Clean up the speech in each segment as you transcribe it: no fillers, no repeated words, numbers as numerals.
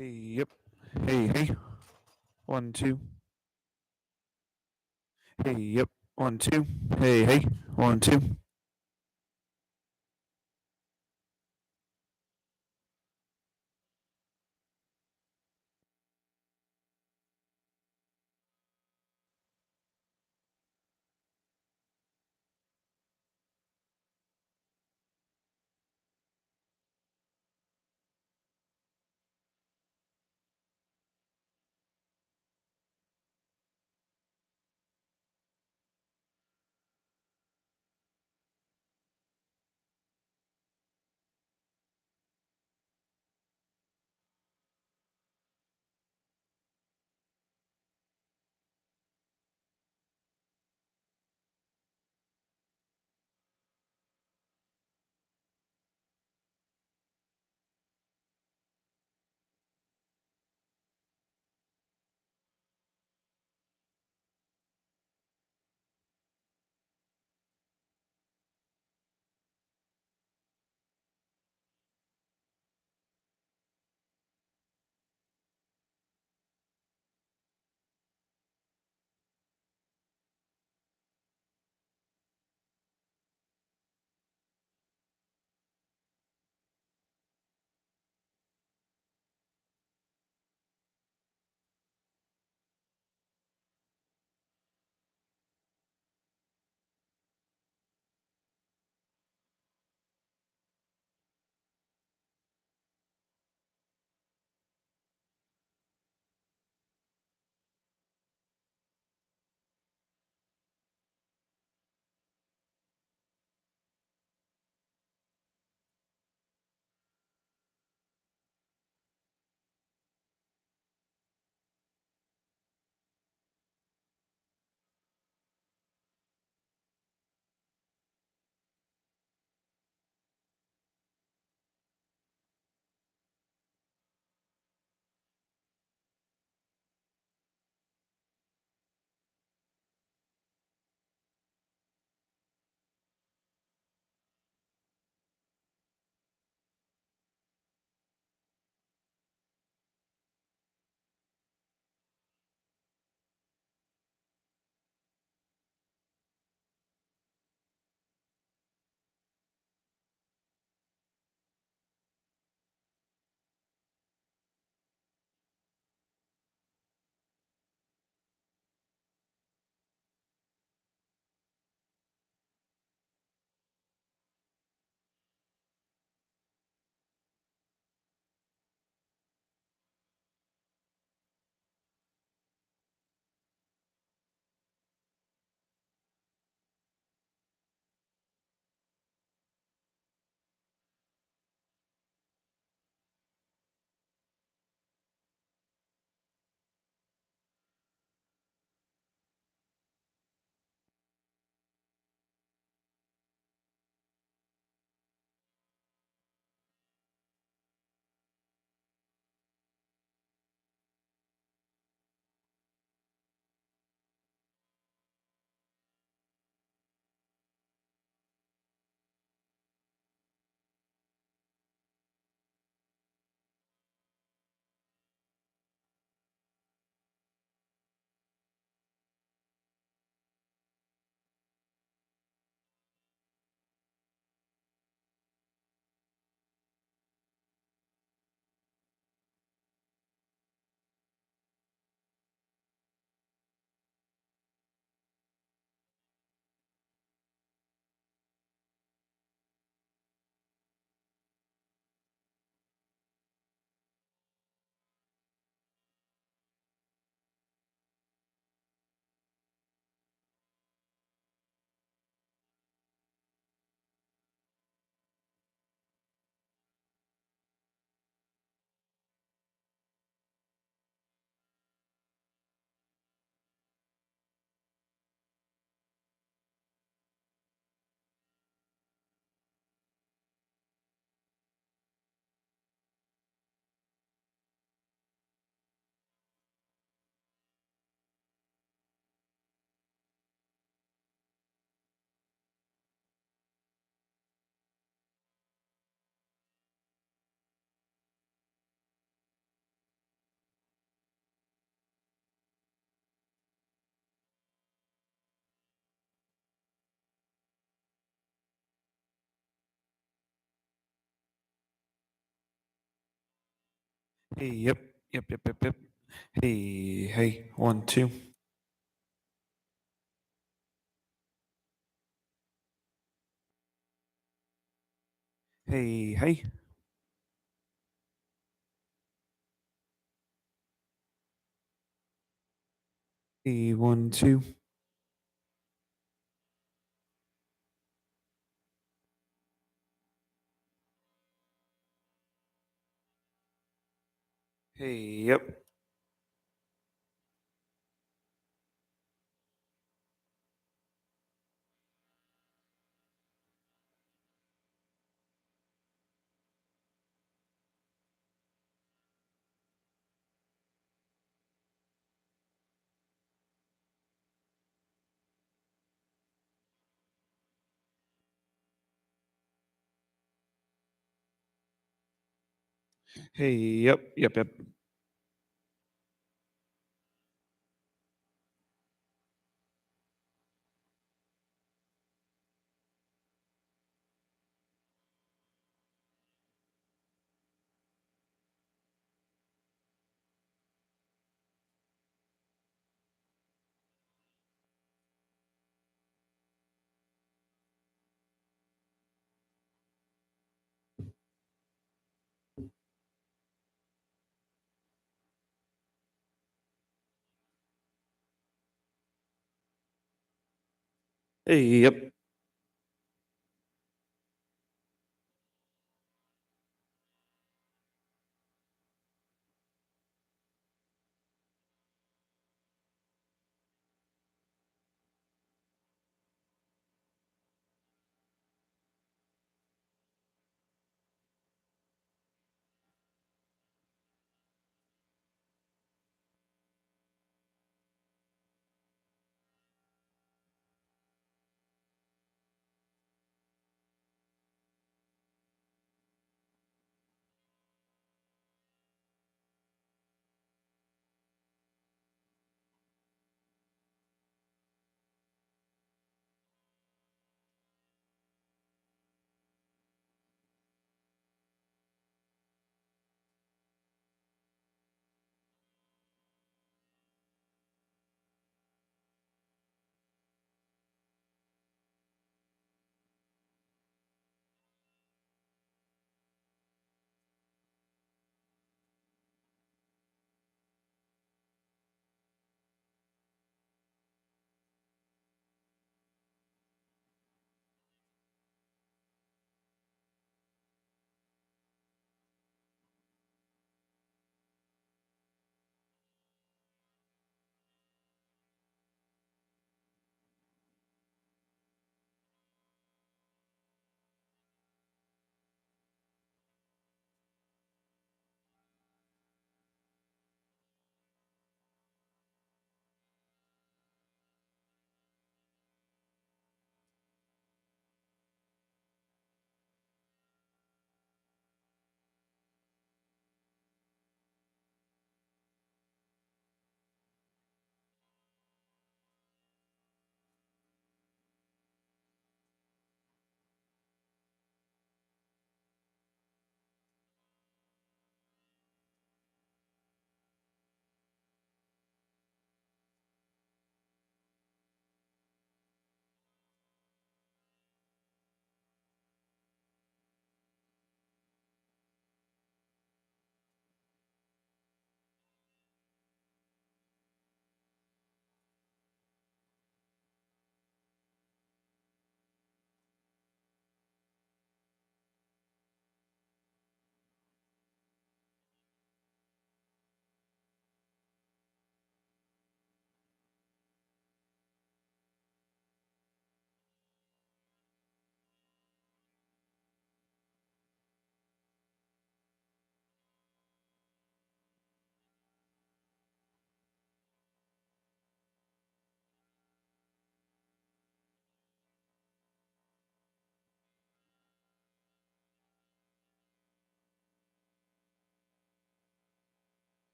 Hey, yep. Hey, hey. One, two. Hey, yep. One, two. Hey, hey. One, two. Hey, yep, yep, yep, yep, yep. Hey, hey, 1, 2. Hey, hey. Hey, 1, 2. Hey, yep. Hey, yep, yep, yep. Hey, yep.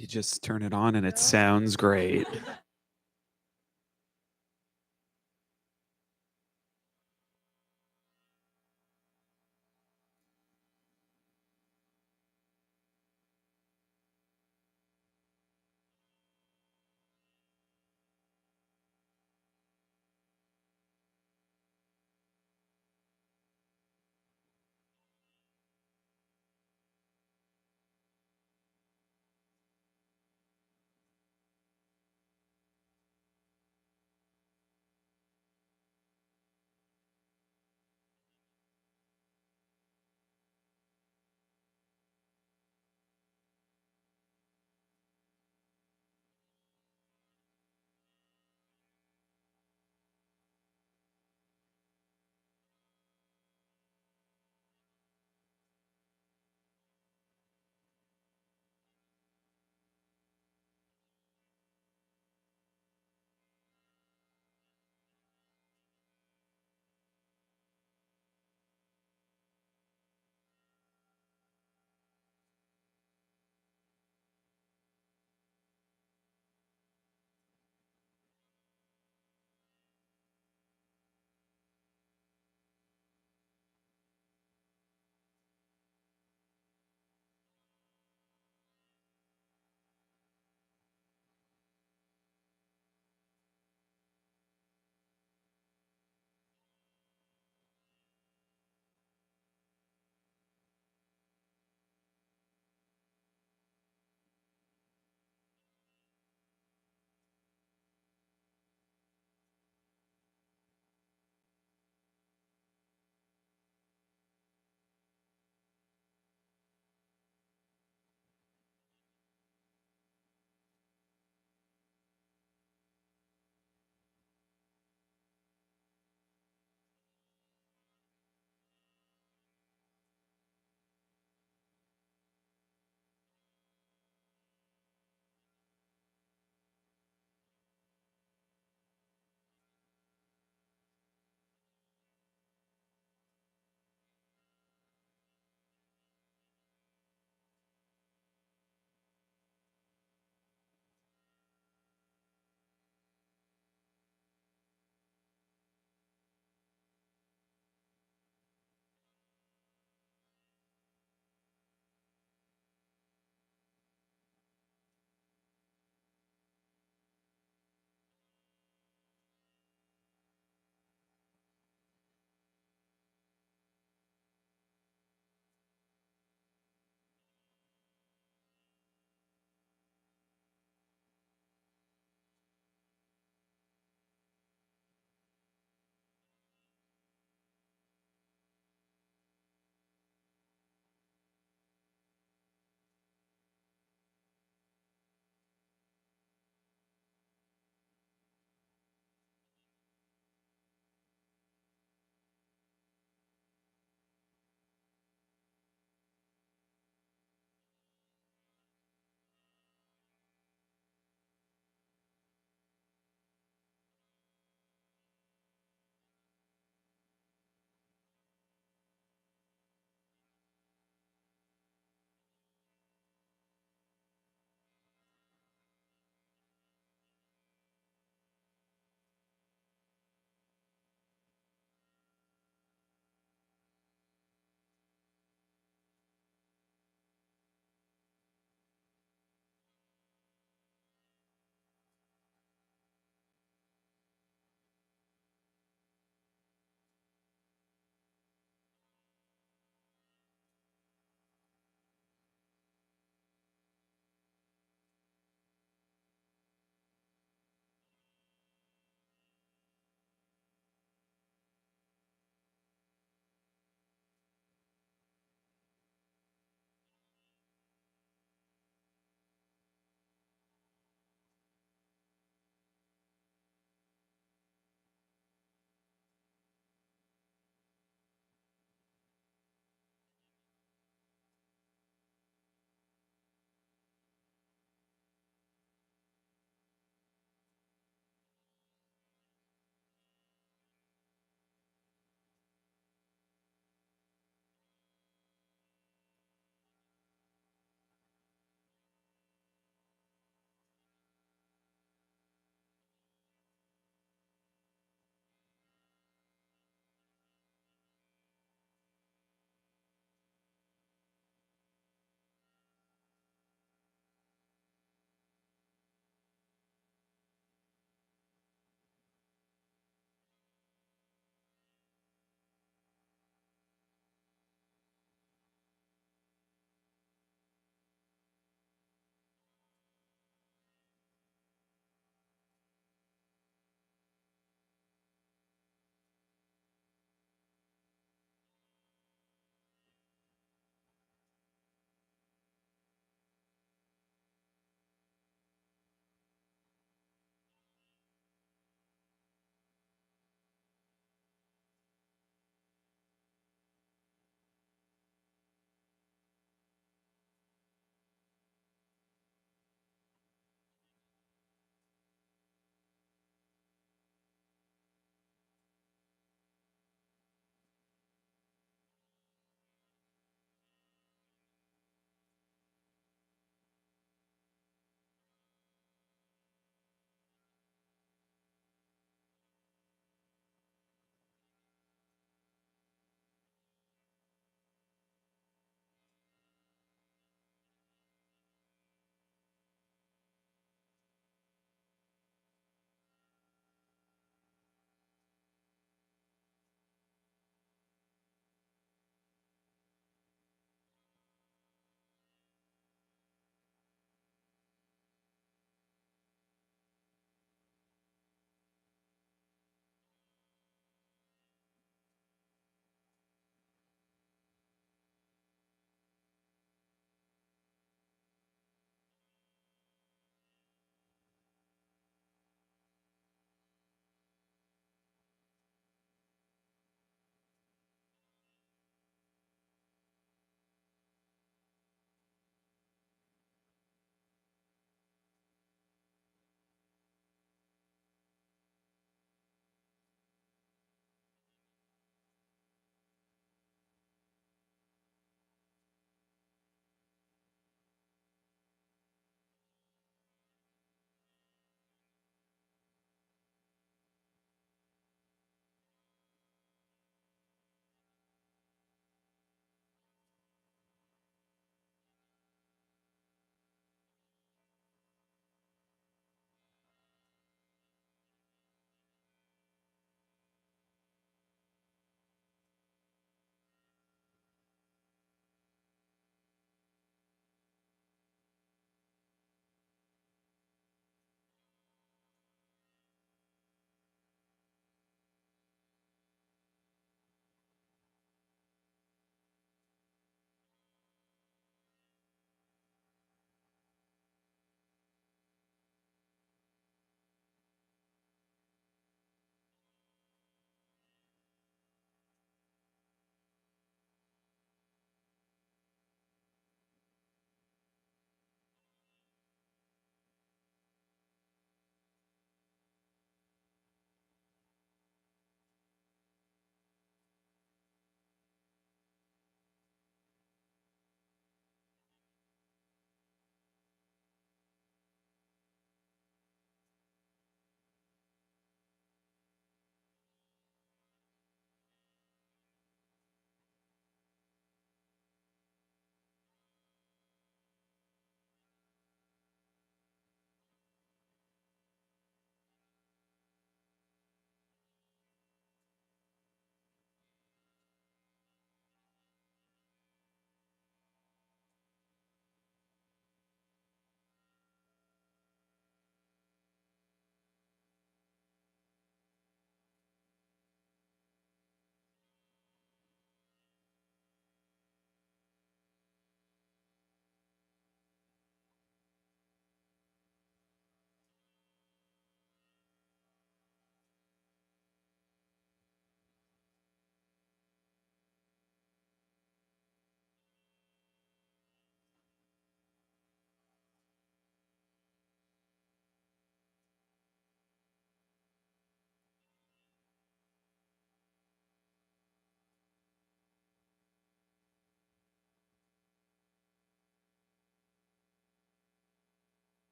You just turn it on and it sounds great.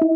Hey,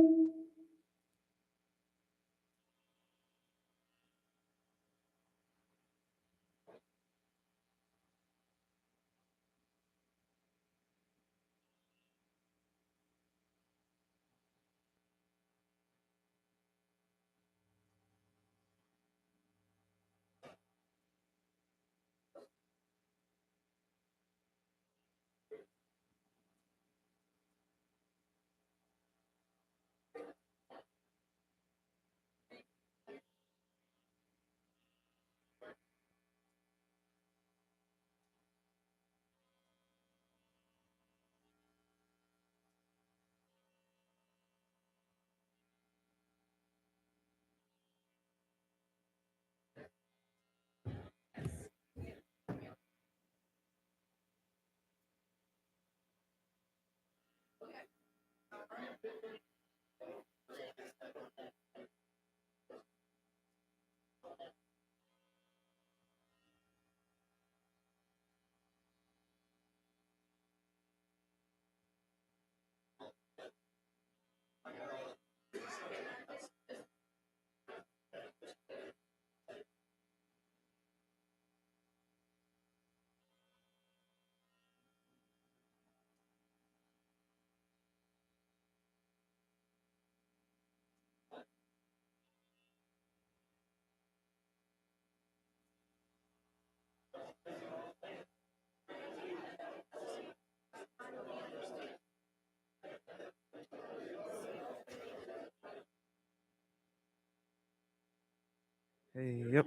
yep.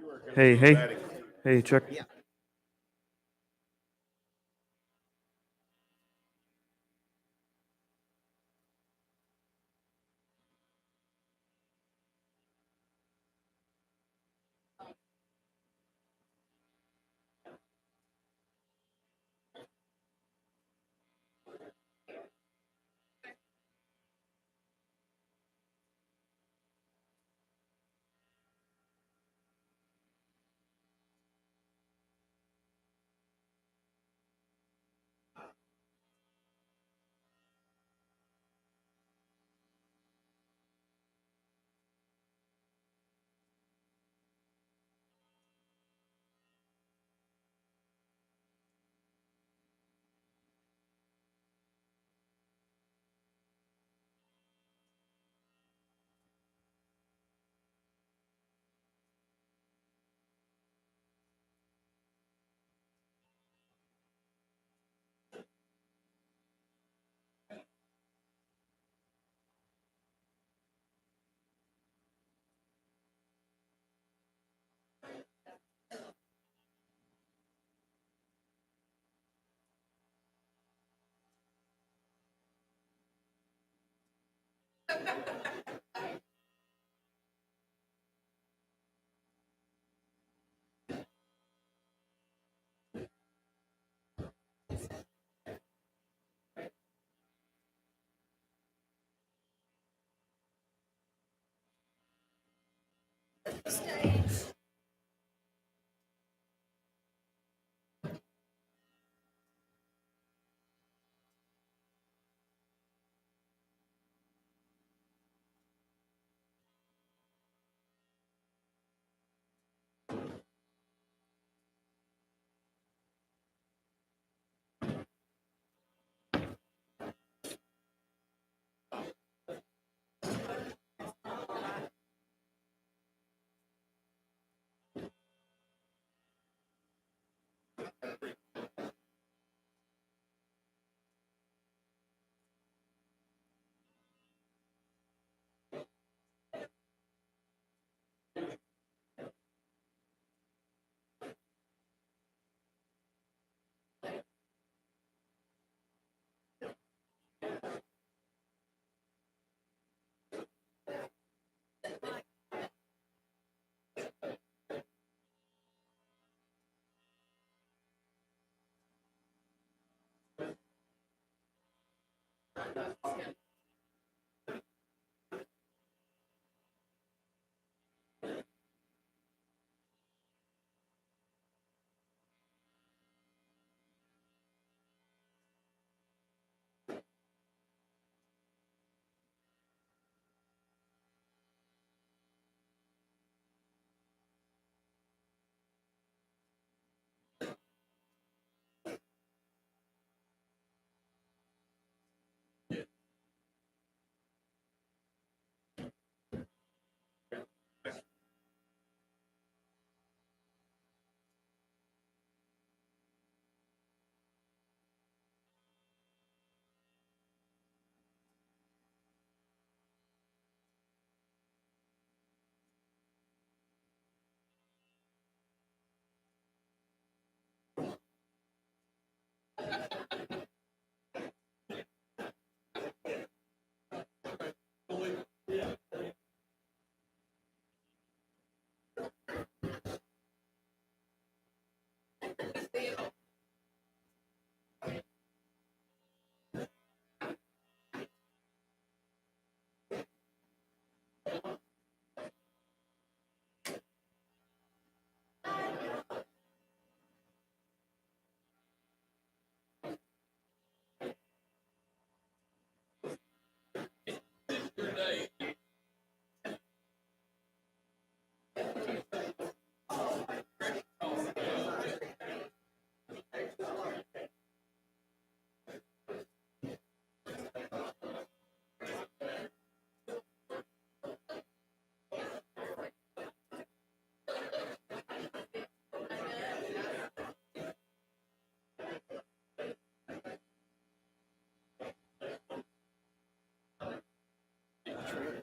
Hey, check.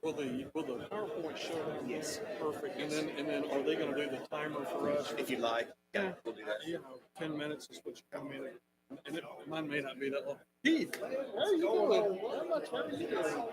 Will the PowerPoint show that? Yes. Perfect. And then are they going to do the timer for us? If you like, yeah, we'll do that. 10 minutes is what you come in. And mine may not be that long. Keith, how are you doing? How much are you doing?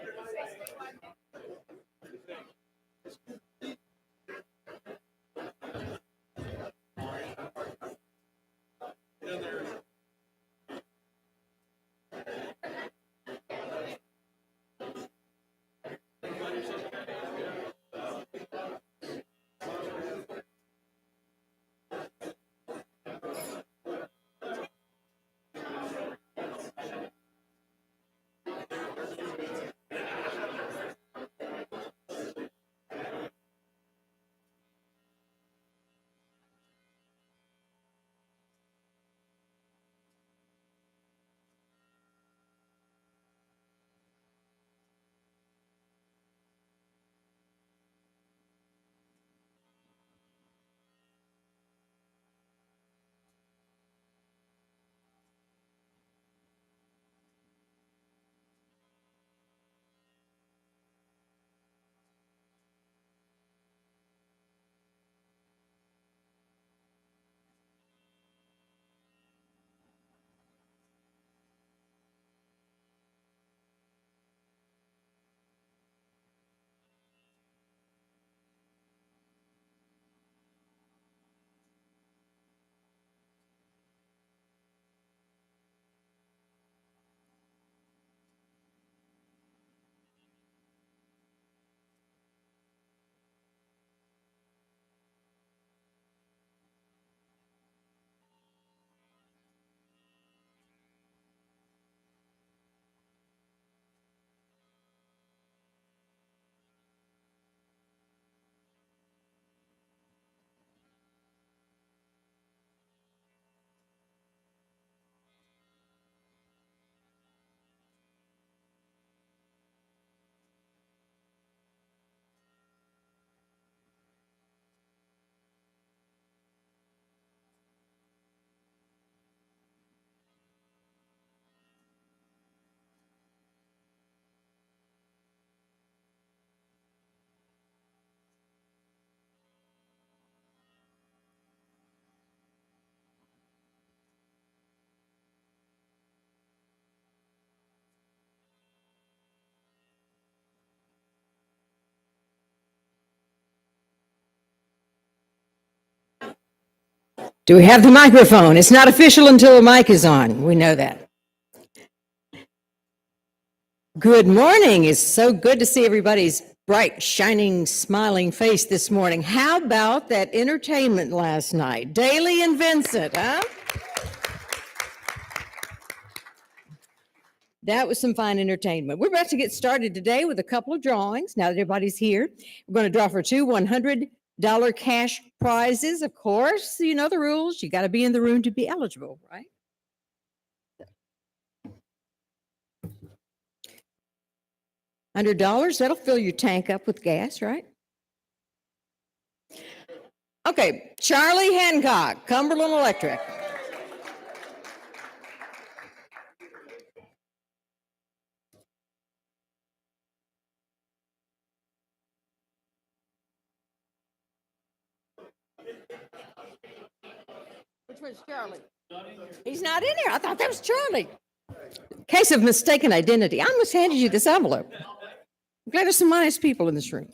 Do we have the microphone? It's not official until the mic is on. We know that. Good morning. It's so good to see everybody's bright, shining, smiling face this morning. How about that entertainment last night? Daly and Vincent, huh? That was some fine entertainment. We're about to get started today with a couple of drawings. Now that everybody's here, we're going to draw for two $100 cash prizes. Of course, you know the rules. You got to be in the room to be eligible, right? $100, that'll fill your tank up with gas, right? Okay, Charlie Hancock, Cumberland Electric. Which one's Charlie? He's not in here. I thought that was Charlie. Case of mistaken identity. I almost handed you this envelope. I'm glad there's some honest people in this room.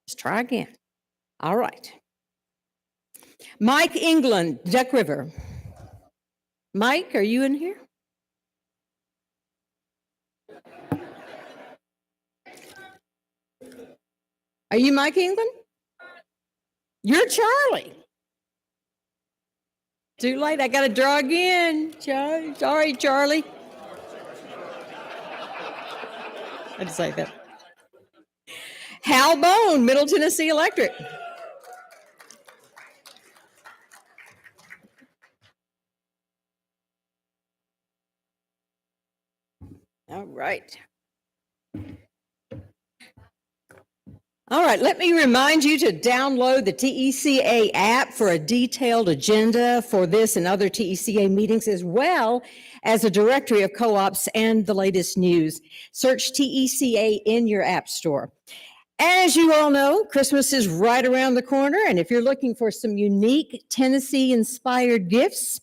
Let's try again. All right. Mike England, Duck River. Mike, are you in here? Are you Mike England? You're Charlie. Too late. I got to draw again. Sorry, Charlie. I just like that. Hal Bone, Middle Tennessee Electric. All right. All right, let me remind you to download the TECA app for a detailed agenda for this and other TECA meetings, as well as a directory of co-ops and the latest news. Search TECA in your app store. As you all know, Christmas is right around the corner, and if you're looking for some unique Tennessee-inspired gifts,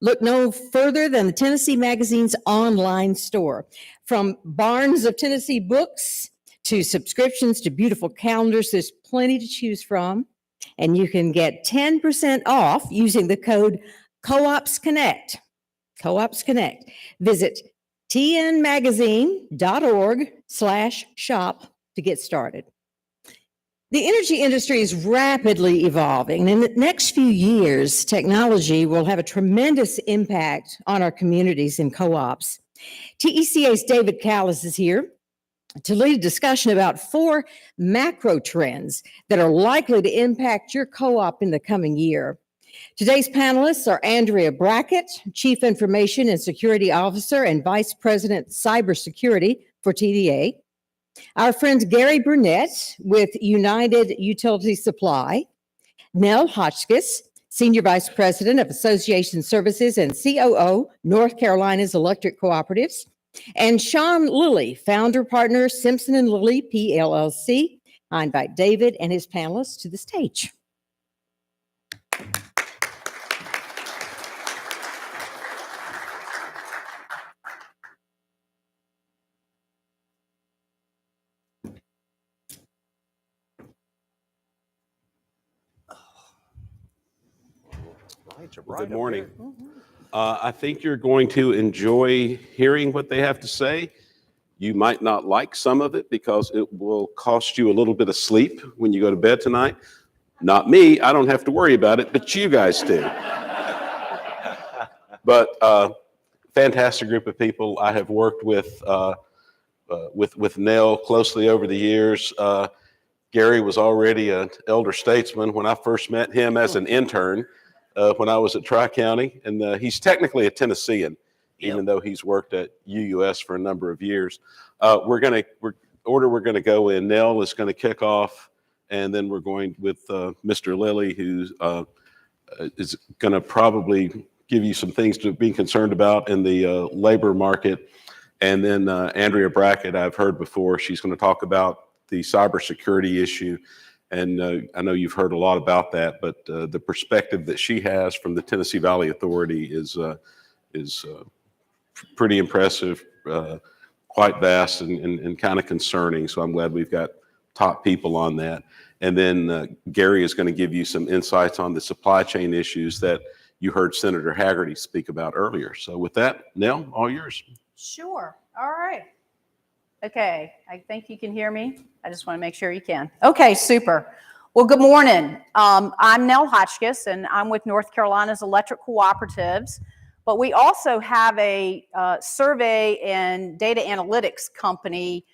look no further than the Tennessee Magazine's online store. From Barnes of Tennessee books to subscriptions to beautiful calendars, there's plenty to choose from. And you can get 10% off using the code Co-ops Connect. Co-ops Connect. Visit tnmagazine.org/shop to get started. The energy industry is rapidly evolving. In the next few years, technology will have a tremendous impact on our communities and co-ops. TECA's David Callis is here to lead a discussion about 4 macro trends that are likely to impact your co-op in the coming year. Today's panelists are Andrea Brackett, Chief Information and Security Officer and Vice President Cybersecurity for TVA. Our friend Gary Burnett with United Utility Supply, Nell Hotchkiss, Senior Vice President of Association Services and COO, North Carolina's Electric Cooperatives, and Sean Lilly, founder partner, Simpson and Lilly, PLLC. I invite David and his panelists to the stage. Good morning. I think you're going to enjoy hearing what they have to say. You might not like some of it because it will cost you a little bit of sleep when you go to bed tonight. Not me, I don't have to worry about it, but you guys do. But fantastic group of people. I have worked with Nell closely over the years. Gary was already an elder statesman when I first met him as an intern when I was at Tri-County, and he's technically a Tennessean, even though he's worked at UUS for a number of years. We're gonna go in. Nell is gonna kick off, and then we're going with Mr. Lilly, who is gonna probably give you some things to be concerned about in the labor market. And then Andrea Brackett, I've heard before, she's gonna talk about the cybersecurity issue. And I know you've heard a lot about that, but the perspective that she has from the Tennessee Valley Authority is pretty impressive, quite vast and kind of concerning. So I'm glad we've got top people on that. And then Gary is going to give you some insights on the supply chain issues that you heard Senator Haggerty speak about earlier. So with that, Nell, all yours. Sure. All right. Okay, I think you can hear me. I just want to make sure you can. Okay, super. Well, good morning. I'm Nell Hotchkiss, and I'm with North Carolina's Electric Cooperatives. But we also have a survey and data analytics company,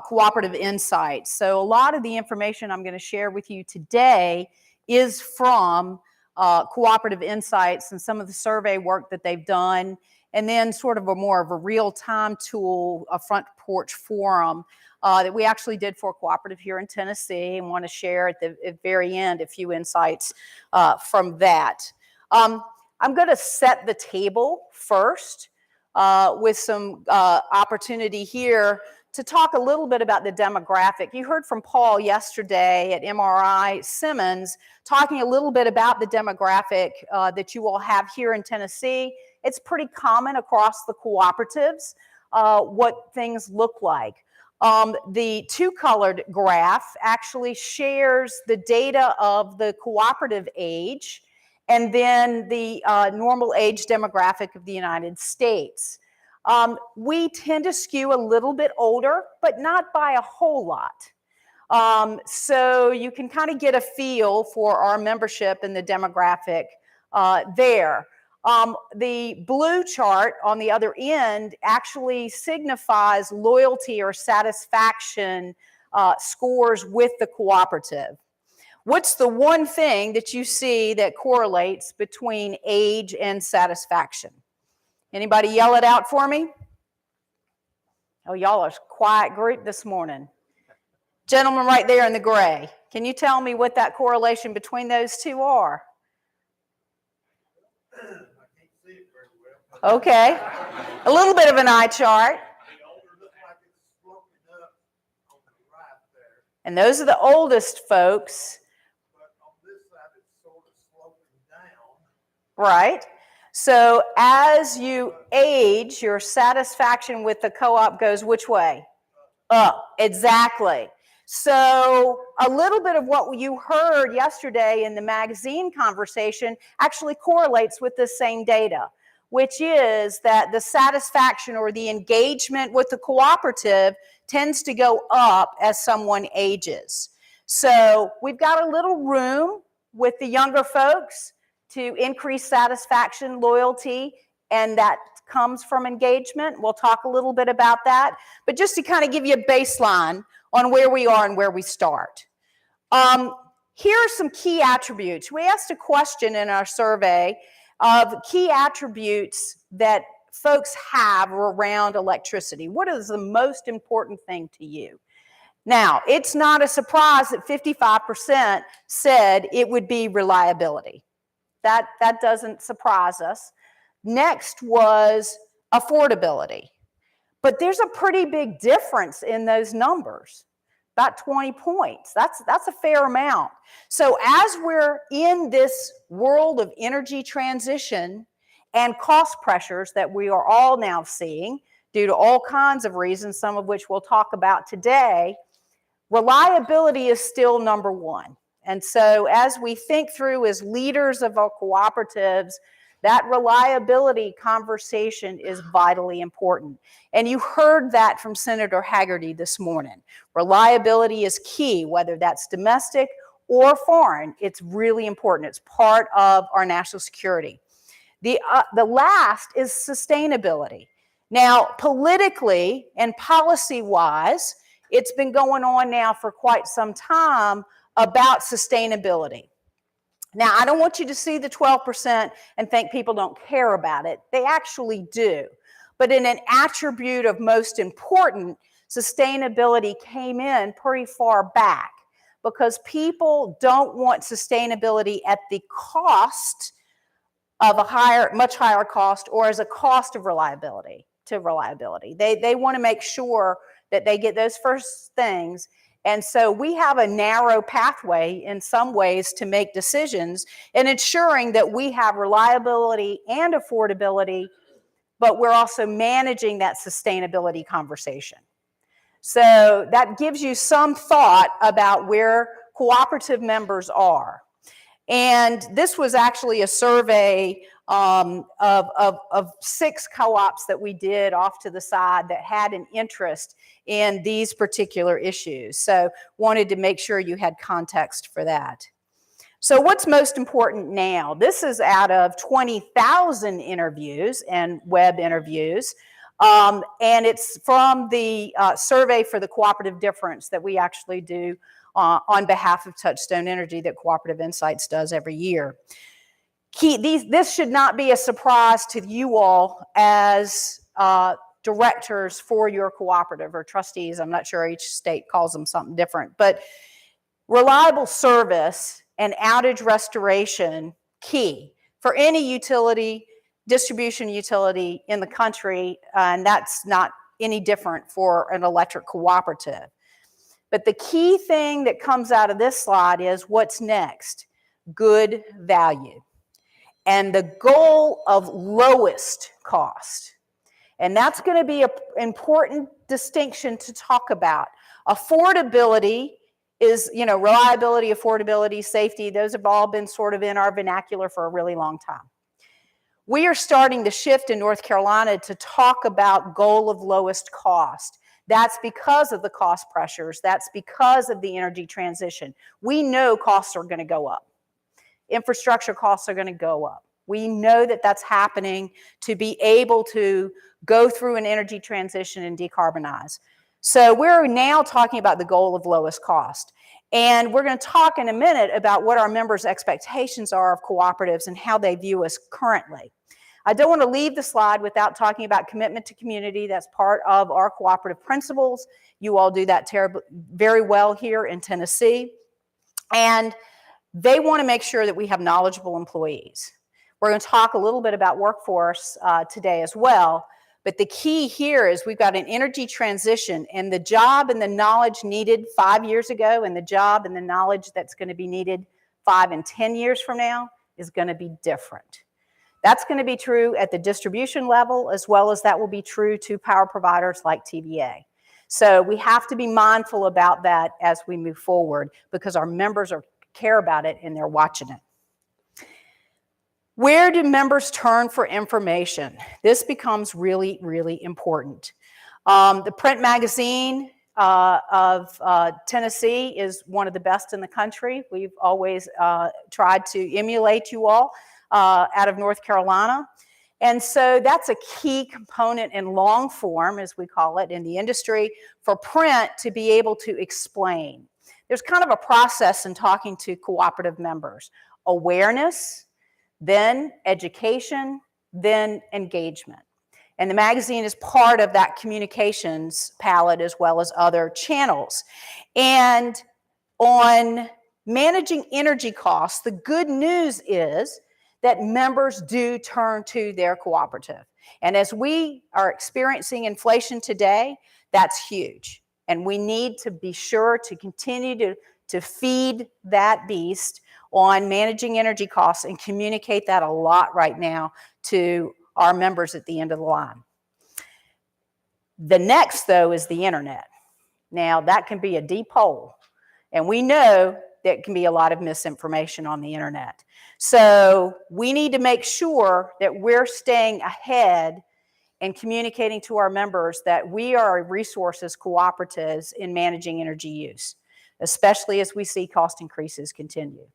Cooperative Insights. So a lot of the information I'm going to share with you today is from Cooperative Insights and some of the survey work that they've done, and then sort of more of a real-time tool, a front porch forum that we actually did for a cooperative here in Tennessee, and want to share at the very end a few insights from that. I'm going to set the table first with some opportunity here to talk a little bit about the demographic. You heard from Paul yesterday at MRI Simmons talking a little bit about the demographic that you all have here in Tennessee. It's pretty common across the cooperatives what things look like. The two-colored graph actually shares the data of the cooperative age and then the normal age demographic of the United States. We tend to skew a little bit older, but not by a whole lot. So you can kind of get a feel for our membership and the demographic there. The blue chart on the other end actually signifies loyalty or satisfaction scores with the cooperative. What's the one thing that you see that correlates between age and satisfaction? Anybody yell it out for me? Oh, y'all are a quiet group this morning. Gentleman right there in the gray. Can you tell me what that correlation between those two are? Okay. A little bit of an eye chart. And those are the oldest folks. Right. So as you age, your satisfaction with the co-op goes which way? Up. Exactly. So a little bit of what you heard yesterday in the magazine conversation actually correlates with the same data, which is that the satisfaction or the engagement with the cooperative tends to go up as someone ages. So we've got a little room with the younger folks to increase satisfaction, loyalty, and that comes from engagement. We'll talk a little bit about that, but just to kind of give you a baseline on where we are and where we start. Here are some key attributes. We asked a question in our survey of key attributes that folks have around electricity. What is the most important thing to you? Now, it's not a surprise that 55% said it would be reliability. That doesn't surprise us. Next was affordability. But there's a pretty big difference in those numbers, about 20 points. That's a fair amount. So as we're in this world of energy transition and cost pressures that we are all now seeing due to all kinds of reasons, some of which we'll talk about today, reliability is still number one. And so as we think through as leaders of our cooperatives, that reliability conversation is vitally important. And you heard that from Senator Haggerty this morning. Reliability is key, whether that's domestic or foreign. It's really important. It's part of our national security. The last is sustainability. Now, politically and policy-wise, it's been going on now for quite some time about sustainability. Now, I don't want you to see the 12% and think people don't care about it. They actually do. But in an attribute of most important, sustainability came in pretty far back because people don't want sustainability at the cost of a much higher cost or as a cost of reliability. They want to make sure that they get those first things. And so we have a narrow pathway in some ways to make decisions and ensuring that we have reliability and affordability, but we're also managing that sustainability conversation. So that gives you some thought about where cooperative members are. And this was actually a survey of 6 co-ops that we did off to the side that had an interest in these particular issues. So wanted to make sure you had context for that. So what's most important now? This is out of 20,000 interviews and web interviews. And it's from the survey for the cooperative difference that we actually do on behalf of Touchstone Energy that Cooperative Insights does every year. This should not be a surprise to you all as directors for your cooperative or trustees. I'm not sure each state calls them something different, but reliable service and outage restoration, key for any utility, distribution utility in the country, and that's not any different for an electric cooperative. But the key thing that comes out of this slide is what's next? Good value. And the goal of lowest cost. And that's going to be an important distinction to talk about. Affordability is, reliability, affordability, safety, those have all been sort of in our vernacular for a really long time. We are starting to shift in North Carolina to talk about goal of lowest cost. That's because of the cost pressures. That's because of the energy transition. We know costs are going to go up. Infrastructure costs are going to go up. We know that that's happening to be able to go through an energy transition and decarbonize. So we're now talking about the goal of lowest cost. And we're going to talk in a minute about what our members' expectations are of cooperatives and how they view us currently. I don't want to leave the slide without talking about commitment to community. That's part of our cooperative principles. You all do that very well here in Tennessee. And they want to make sure that we have knowledgeable employees. We're going to talk a little bit about workforce today as well. But the key here is we've got an energy transition, and the job and the knowledge needed 5 years ago and the job and the knowledge that's going to be needed 5 and 10 years from now is going to be different. That's going to be true at the distribution level, as well as that will be true to power providers like TVA. So we have to be mindful about that as we move forward, because our members care about it and they're watching it. Where do members turn for information? This becomes really, really important. The print magazine of Tennessee is one of the best in the country. We've always tried to emulate you all out of North Carolina. And so that's a key component in long form, as we call it in the industry, for print to be able to explain. There's kind of a process in talking to cooperative members. Awareness, then education, then engagement. And the magazine is part of that communications palette as well as other channels. And on managing energy costs, the good news is that members do turn to their cooperative. And as we are experiencing inflation today, that's huge. And we need to be sure to continue to feed that beast on managing energy costs and communicate that a lot right now to our members at the end of the line. The next, though, is the internet. Now, that can be a deep hole, and we know there can be a lot of misinformation on the internet. So we need to make sure that we're staying ahead and communicating to our members that we are a resource as cooperatives in managing energy use, especially as we see cost increases continue.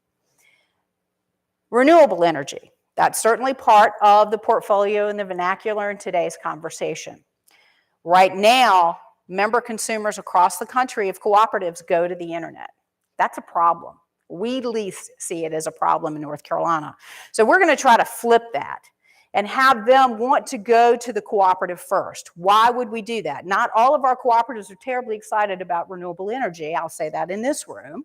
Renewable energy, that's certainly part of the portfolio and the vernacular in today's conversation. Right now, member consumers across the country of cooperatives go to the internet. That's a problem. We at least see it as a problem in North Carolina. So we're going to try to flip that and have them want to go to the cooperative first. Why would we do that? Not all of our cooperatives are terribly excited about renewable energy. I'll say that in this room.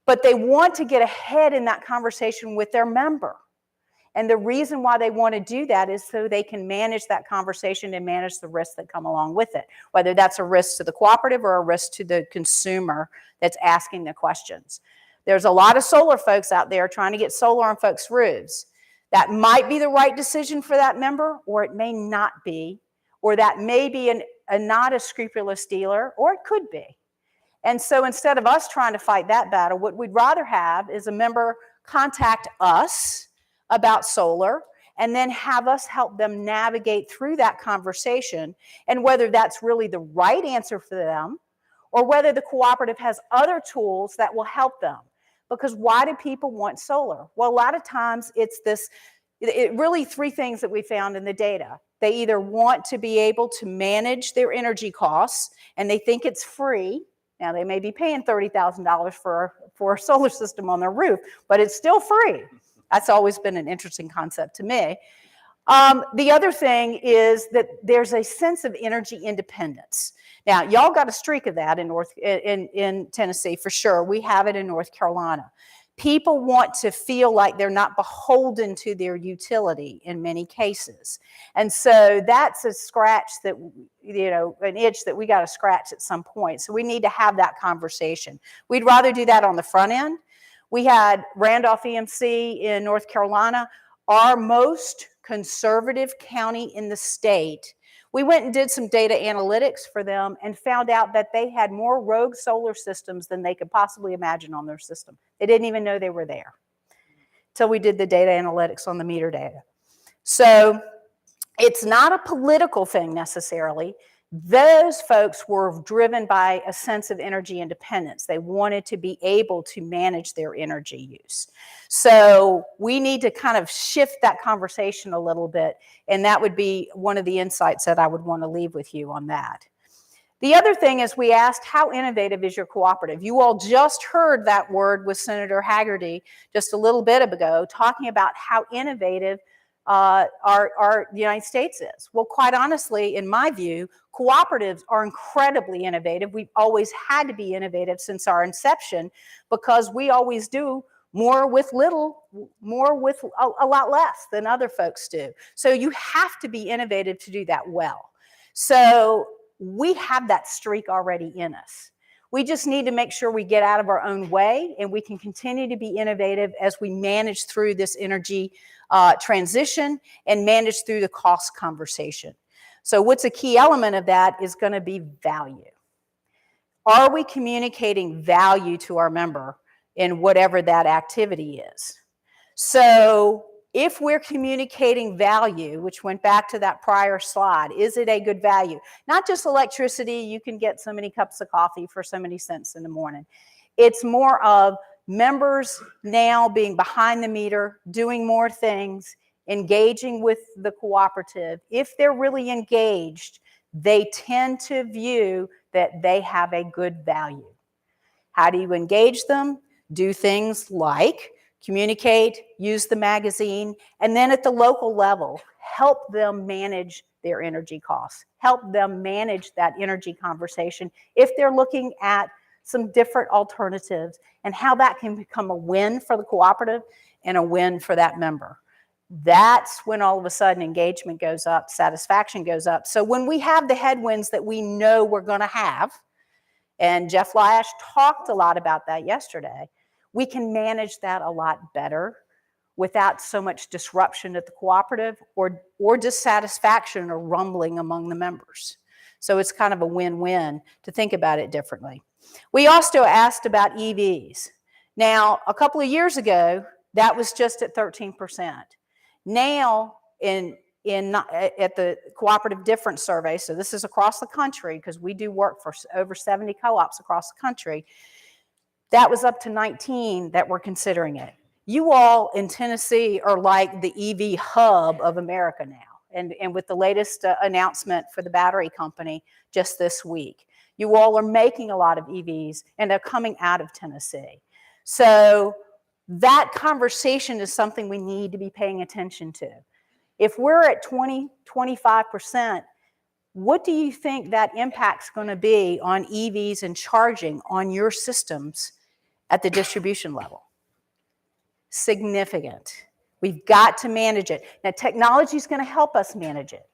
But they want to get ahead in that conversation with their member. And the reason why they want to do that is so they can manage that conversation and manage the risks that come along with it, whether that's a risk to the cooperative or a risk to the consumer that's asking the questions. There's a lot of solar folks out there trying to get solar on folks' roofs. That might be the right decision for that member, or it may not be, or that may be a not a scrupulous dealer, or it could be. And so instead of us trying to fight that battle, what we'd rather have is a member contact us about solar and then have us help them navigate through that conversation, and whether that's really the right answer for them or whether the cooperative has other tools that will help them. Because why do people want solar? Well, a lot of times it's really three things that we found in the data. They either want to be able to manage their energy costs and they think it's free. Now, they may be paying $30,000 for a solar system on their roof, but it's still free. That's always been an interesting concept to me. The other thing is that there's a sense of energy independence. Now, y'all got a streak of that in Tennessee for sure. We have it in North Carolina. People want to feel like they're not beholden to their utility in many cases. And so that's a scratch that, an itch that we got to scratch at some point. So we need to have that conversation. We'd rather do that on the front end. We had Randolph EMC in North Carolina, our most conservative county in the state. We went and did some data analytics for them and found out that they had more rogue solar systems than they could possibly imagine on their system. They didn't even know they were there until we did the data analytics on the meter data. So it's not a political thing necessarily. Those folks were driven by a sense of energy independence. They wanted to be able to manage their energy use. So we need to kind of shift that conversation a little bit, and that would be one of the insights that I would want to leave with you on that. The other thing is we asked, how innovative is your cooperative? You all just heard that word with Senator Hagerty just a little bit ago, talking about how innovative the United States is? Well, quite honestly, in my view, cooperatives are incredibly innovative. We've always had to be innovative since our inception because we always do more with little, more with a lot less than other folks do. So you have to be innovative to do that well. So we have that streak already in us. We just need to make sure we get out of our own way and we can continue to be innovative as we manage through this energy transition and manage through the cost conversation. So what's a key element of that is going to be value. Are we communicating value to our member in whatever that activity is? So if we're communicating value, which went back to that prior slide, is it a good value? Not just electricity, you can get so many cups of coffee for so many cents in the morning. It's more of members now being behind the meter, doing more things, engaging with the cooperative. If they're really engaged, they tend to view that they have a good value. How do you engage them? Do things like communicate, use the magazine, and then at the local level, help them manage their energy costs, help them manage that energy conversation if they're looking at some different alternatives and how that can become a win for the cooperative and a win for that member. That's when all of a sudden engagement goes up, satisfaction goes up. So when we have the headwinds that we know we're going to have, and Jeff Lyash talked a lot about that yesterday, we can manage that a lot better without so much disruption at the cooperative or dissatisfaction or rumbling among the members. So it's kind of a win-win to think about it differently. We also asked about EVs. Now, a couple of years ago, that was just at 13%. Now, at the Cooperative Difference Survey, so this is across the country because we do work for over 70 co-ops across the country, that was up to 19 that were considering it. You all in Tennessee are like the EV hub of America now. And with the latest announcement for the battery company just this week, you all are making a lot of EVs and they're coming out of Tennessee. So that conversation is something we need to be paying attention to. If we're at 20, 25%, what do you think that impact's going to be on EVs and charging on your systems at the distribution level? Significant. We've got to manage it. Now, technology is going to help us manage it.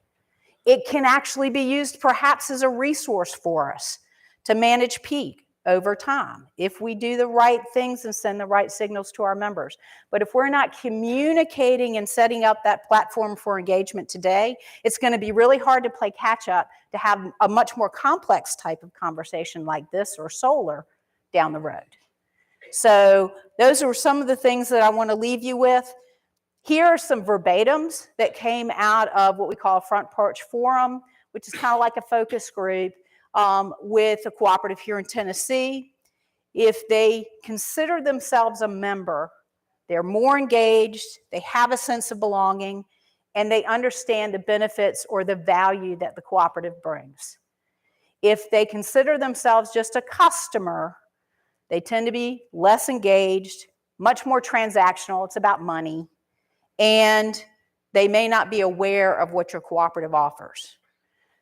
It can actually be used perhaps as a resource for us to manage peak over time if we do the right things and send the right signals to our members. But if we're not communicating and setting up that platform for engagement today, it's going to be really hard to play catch up to have a much more complex type of conversation like this or solar down the road. So those are some of the things that I want to leave you with. Here are some verbatims that came out of what we call a Front Porch Forum, which is kind of like a focus group with a cooperative here in Tennessee. If they consider themselves a member, they're more engaged, they have a sense of belonging, and they understand the benefits or the value that the cooperative brings. If they consider themselves just a customer, they tend to be less engaged, much more transactional, it's about money, and they may not be aware of what your cooperative offers.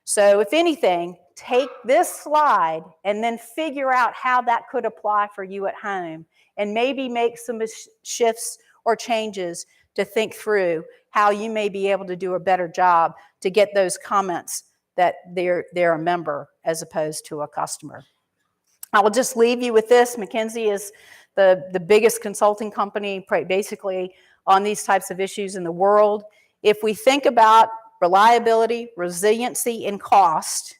So if anything, take this slide and then figure out how that could apply for you at home and maybe make some shifts or changes to think through how you may be able to do a better job to get those comments that they're a member as opposed to a customer. I will just leave you with this. McKinsey is the biggest consulting company basically on these types of issues in the world. If we think about reliability, resiliency, and cost,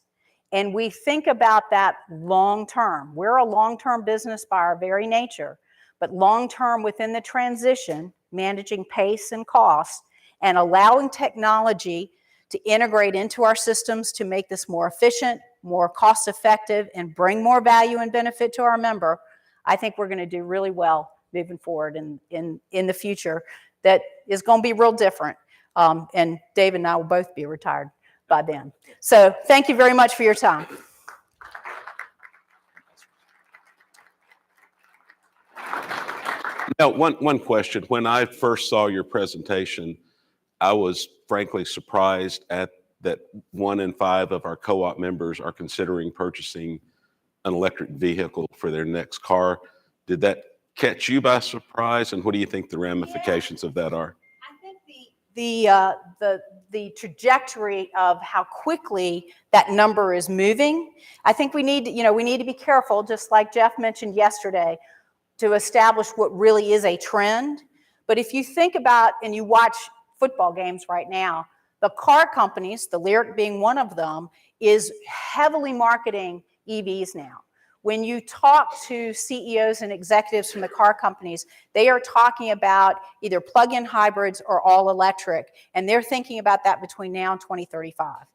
and we think about that long term, we're a long-term business by our very nature, but long-term within the transition, managing pace and cost, and allowing technology to integrate into our systems to make this more efficient, more cost-effective, and bring more value and benefit to our member, I think we're going to do really well moving forward in the future that is going to be real different. And Dave and I will both be retired by then. So thank you very much for your time. Now, one question. When I first saw your presentation, I was frankly surprised at that 1 in 5 of our co-op members are considering purchasing an electric vehicle for their next car. Did that catch you by surprise? And what do you think the ramifications of that are? I think the trajectory of how quickly that number is moving. I think we need to be careful, just like Jeff mentioned yesterday, to establish what really is a trend. But if you think about and you watch football games right now, the car companies, the Lyric being one of them, is heavily marketing EVs now. When you talk to CEOs and executives from the car companies, they are talking about either plug-in hybrids or all electric, and they're thinking about that between now and 2035.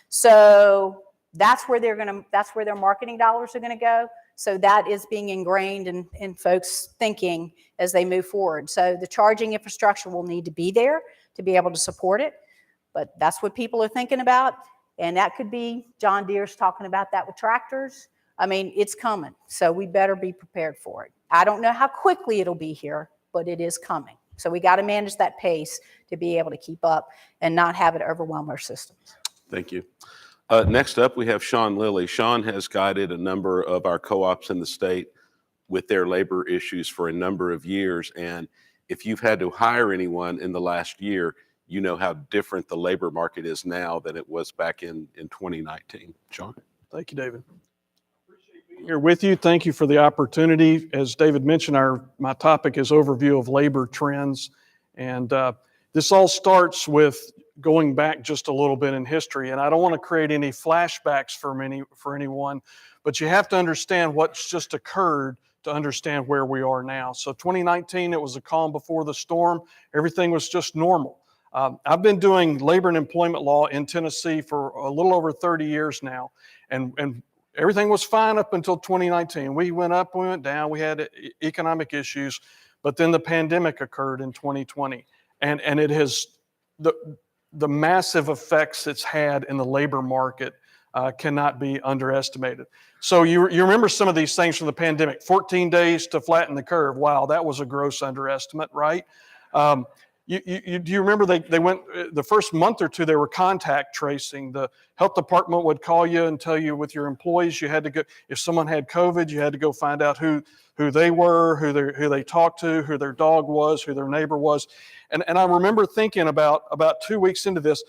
So that's where their marketing dollars are going to go. So that is being ingrained in folks' thinking as they move forward. So the charging infrastructure will need to be there to be able to support it, but that's what people are thinking about, and that could be John Deere's talking about that with tractors. I mean, it's coming, so we better be prepared for it. I don't know how quickly it'll be here, but it is coming. So we got to manage that pace to be able to keep up and not have it overwhelm our systems. Thank you. Next up, we have Sean Lilly. Sean has guided a number of our co-ops in the state with their labor issues for a number of years. And if you've had to hire anyone in the last year, you know how different the labor market is now than it was back in 2019. Sean? Thank you, David. Appreciate being here with you. Thank you for the opportunity. As David mentioned, my topic is overview of labor trends. And this all starts with going back just a little bit in history. And I don't want to create any flashbacks for anyone, but you have to understand what's just occurred to understand where we are now. So 2019, it was a calm before the storm. Everything was just normal. I've been doing labor and employment law in Tennessee for a little over 30 years now, and everything was fine up until 2019. We went up, we went down, we had economic issues, but then the pandemic occurred in 2020, and it has the massive effects it's had in the labor market cannot be underestimated. So you remember some of these things from the pandemic, 14 days to flatten the curve. Wow, that was a gross underestimate, right? Do you remember they went, the first month or two, they were contact tracing. The health department would call you and tell you with your employees, you had to go, if someone had COVID, you had to go find out who they were, who they talked to, who their dog was, who their neighbor was. And I remember thinking about 2 weeks into this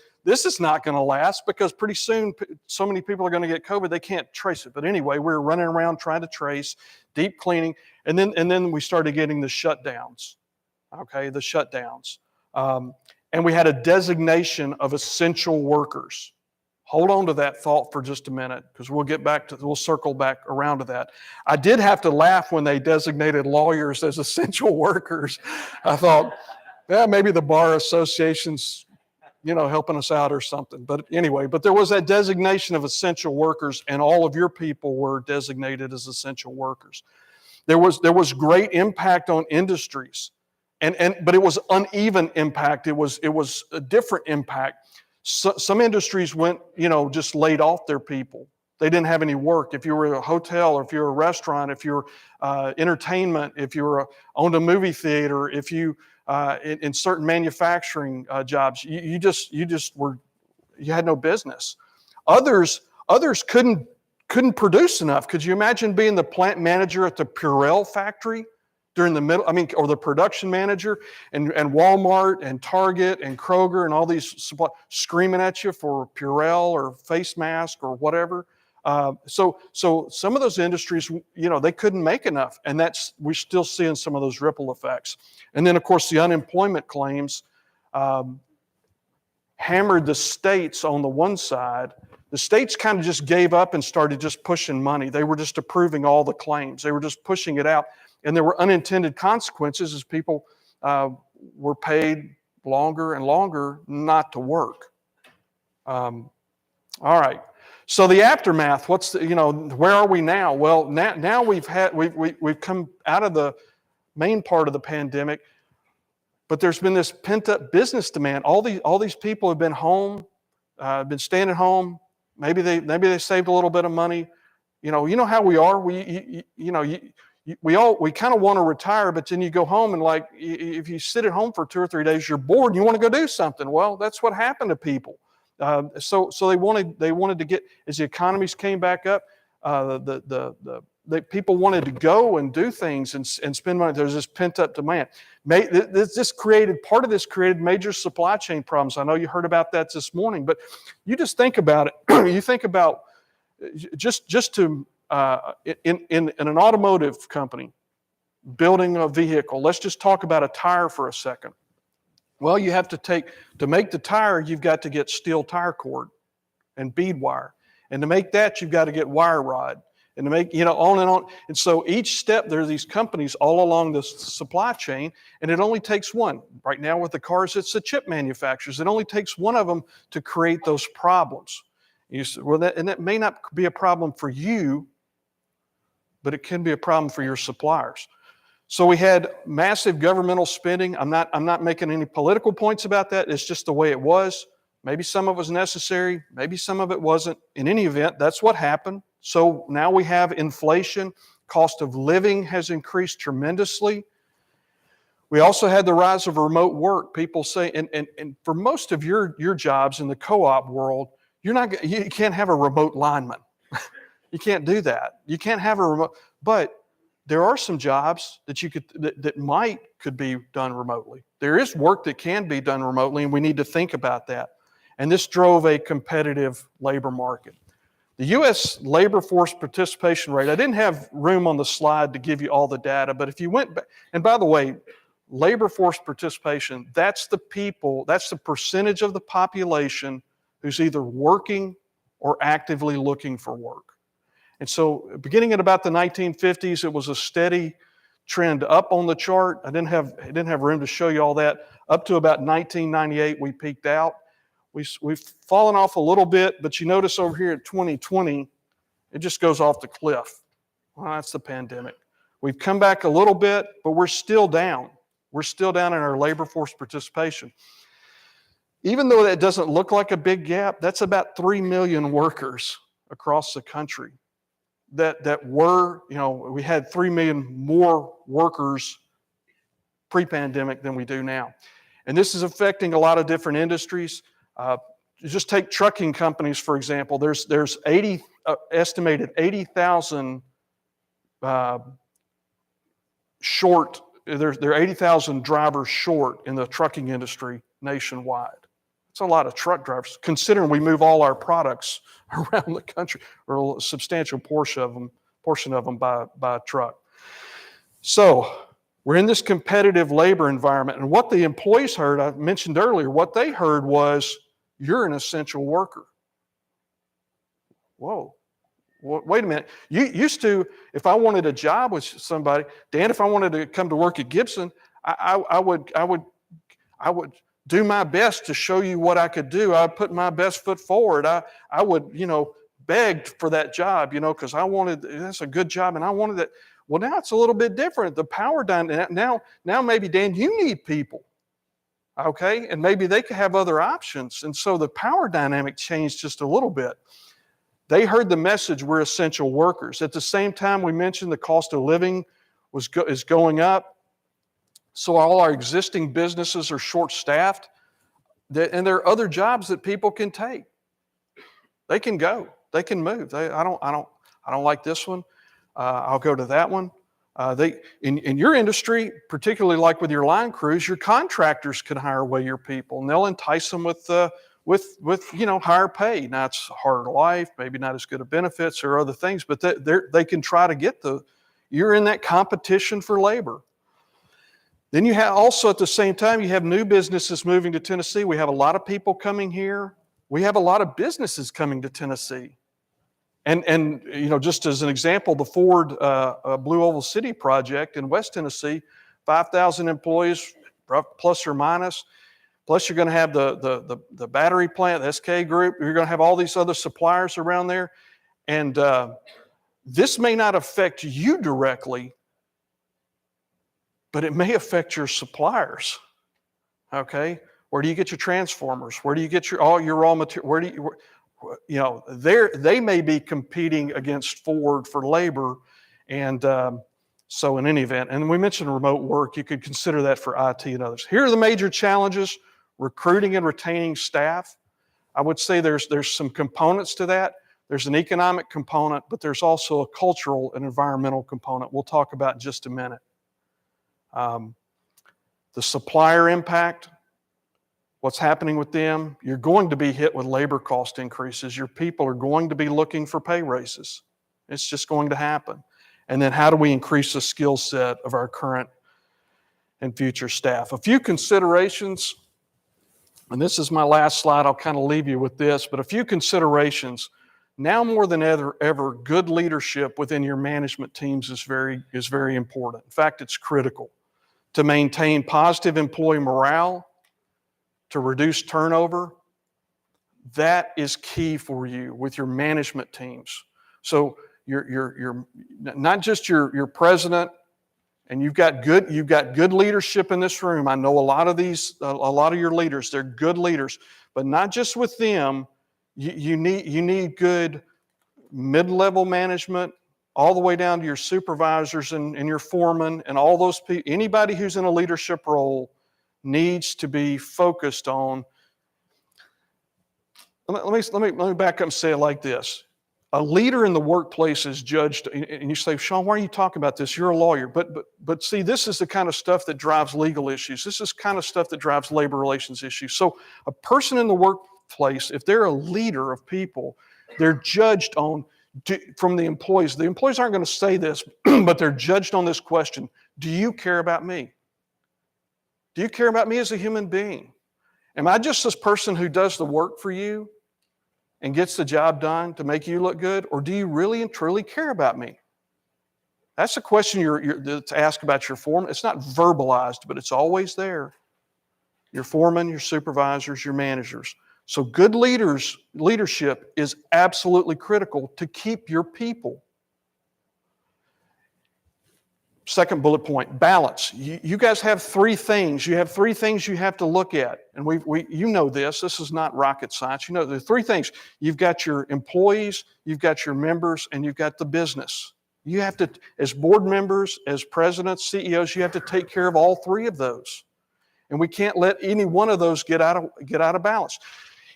is not going to last, because pretty soon so many people are going to get COVID, they can't trace it. But anyway, we were running around trying to trace, deep cleaning, and then we started getting the shutdowns. Okay, the shutdowns. And we had a designation of essential workers. Hold on to that thought for just a minute, because we'll circle back around to that. I did have to laugh when they designated lawyers as essential workers. I thought, yeah, maybe the bar association's, helping us out or something. But anyway, there was that designation of essential workers, and all of your people were designated as essential workers. There was great impact on industries. But it was uneven impact. It was a different impact. Some industries went, just laid off their people. They didn't have any work. If you were a hotel, or if you're a restaurant, if you're entertainment, if you were owned a movie theater, if you in certain manufacturing jobs, you had no business. Others couldn't produce enough. Could you imagine being the plant manager at the Purell factory during the middle, or the production manager, and Walmart and Target and Kroger and all these supply screaming at you for Purell or face mask or whatever. So some of those industries, they couldn't make enough, and we're still seeing some of those ripple effects. And then, of course, the unemployment claims hammered the states on the one side. The states kind of just gave up and started just pushing money. They were just approving all the claims. They were just pushing it out. And there were unintended consequences as people were paid longer and longer not to work. All right. So the aftermath. Where are we now? Well, now we've come out of the main part of the pandemic, but there's been this pent-up business demand. All these people have been home, been staying at home. Maybe they saved a little bit of money. You know how we are. we kind of want to retire, but then you go home and like, if you sit at home for 2 or 3 days, you're bored and you want to go do something. Well, that's what happened to people. So they wanted to get, as the economies came back up, people wanted to go and do things and spend money. There's this pent up demand. Part of this created major supply chain problems. I know you heard about that this morning, but you just think about it. You think about in an automotive company building a vehicle. Let's just talk about a tire for a second. Well, you have to make the tire, you've got to get steel tire cord and bead wire. And to make that, you've got to get wire rod. And to make, on and on. And so each step, there are these companies all along the supply chain, and it only takes one. Right now with the cars, it's the chip manufacturers. It only takes one of them to create those problems. You say, well, that may not be a problem for you, but it can be a problem for your suppliers. So we had massive governmental spending. I'm not making any political points about that. It's just the way it was. Maybe some of it was necessary. Maybe some of it wasn't. In any event, that's what happened. So now we have inflation. Cost of living has increased tremendously. We also had the rise of remote work. People say, and for most of your jobs in the co-op world, you can't have a remote lineman. You can't do that. You can't have a remote, but there are some jobs that could be done remotely. There is work that can be done remotely, and we need to think about that. And this drove a competitive labor market. The U.S. labor force participation rate, I didn't have room on the slide to give you all the data, but if you went back, and by the way, labor force participation, that's the percentage of the population who's either working or actively looking for work. And so beginning at about the 1950s, it was a steady trend up on the chart. I didn't have room to show you all that. Up to about 1998, we peaked out. We've fallen off a little bit, but you notice over here at 2020, it just goes off the cliff. Well, that's the pandemic. We've come back a little bit, but we're still down. We're still down in our labor force participation. Even though that doesn't look like a big gap, that's about 3 million workers across the country that were, we had 3 million more workers pre-pandemic than we do now. And this is affecting a lot of different industries. Just take trucking companies, for example. There's estimated 80,000 short. There are 80,000 drivers short in the trucking industry nationwide. It's a lot of truck drivers, considering we move all our products around the country, or a substantial portion of them by truck. So we're in this competitive labor environment, and what the employees heard, I mentioned earlier, what they heard was, you're an essential worker. Whoa, wait a minute. You used to, if I wanted a job with somebody, Dan, if I wanted to come to work at Gibson, I would do my best to show you what I could do. I'd put my best foot forward. I would, begged for that job, because that's a good job and I wanted it. Well, now it's a little bit different. The power dynamic, now maybe, Dan, you need people. Okay, and maybe they could have other options. And so the power dynamic changed just a little bit. They heard the message, we're essential workers. At the same time, we mentioned the cost of living is going up. So all our existing businesses are short-staffed. And there are other jobs that people can take. They can go. They can move. I don't like this one. I'll go to that one. In your industry, particularly like with your line crews, your contractors can hire away your people, and they'll entice them with higher pay. Now it's harder life, maybe not as good of benefits or other things, but they can try to get you're in that competition for labor. Then you have also at the same time, you have new businesses moving to Tennessee. We have a lot of people coming here. We have a lot of businesses coming to Tennessee. And just as an example, the Ford Blue Oval City project in West Tennessee, 5,000 employees, plus or minus. Plus, you're going to have the battery plant, the SK Group. You're going to have all these other suppliers around there. And this may not affect you directly, but it may affect your suppliers. Okay? Where do you get your transformers? Where do you get all your raw material? They may be competing against Ford for labor, and So in any event, and we mentioned remote work, you could consider that for IT and others. Here are the major challenges: recruiting and retaining staff. I would say there's some components to that. There's an economic component, but there's also a cultural and environmental component we'll talk about in just a minute. The supplier impact, what's happening with them. You're going to be hit with labor cost increases. Your people are going to be looking for pay raises. It's just going to happen. And then how do we increase the skill set of our current and future staff? A few considerations, and this is my last slide. I'll kind of leave you with this, but a few considerations. Now more than ever, good leadership within your management teams is very important. In fact, it's critical to maintain positive employee morale, to reduce turnover. That is key for you with your management teams. So you're not just your president, and you've got good leadership in this room. I know a lot of your leaders, they're good leaders, but not just with them. You need good mid-level management, all the way down to your supervisors and your foremen and all those people. Anybody who's in a leadership role needs to be focused on. Let me back up and say it like this. A leader in the workplace is judged, and you say, Sean, why are you talking about this? You're a lawyer. But see, this is the kind of stuff that drives legal issues. This is kind of stuff that drives labor relations issues. So a person in the workplace, if they're a leader of people, they're judged on from the employees. The employees aren't going to say this, but they're judged on this question. Do you care about me? Do you care about me as a human being? Am I just this person who does the work for you and gets the job done to make you look good? Or do you really and truly care about me? That's a question to ask about your foreman. It's not verbalized, but it's always there. Your foreman, your supervisors, your managers. So good leadership is absolutely critical to keep your people. Second bullet point, balance. You guys have three things. You have three things you have to look at. And you know this. This is not rocket science. You know there are three things. You've got your employees, you've got your members, and you've got the business. You have to, as board members, as presidents, CEOs, you have to take care of all three of those. And we can't let any one of those get out of balance.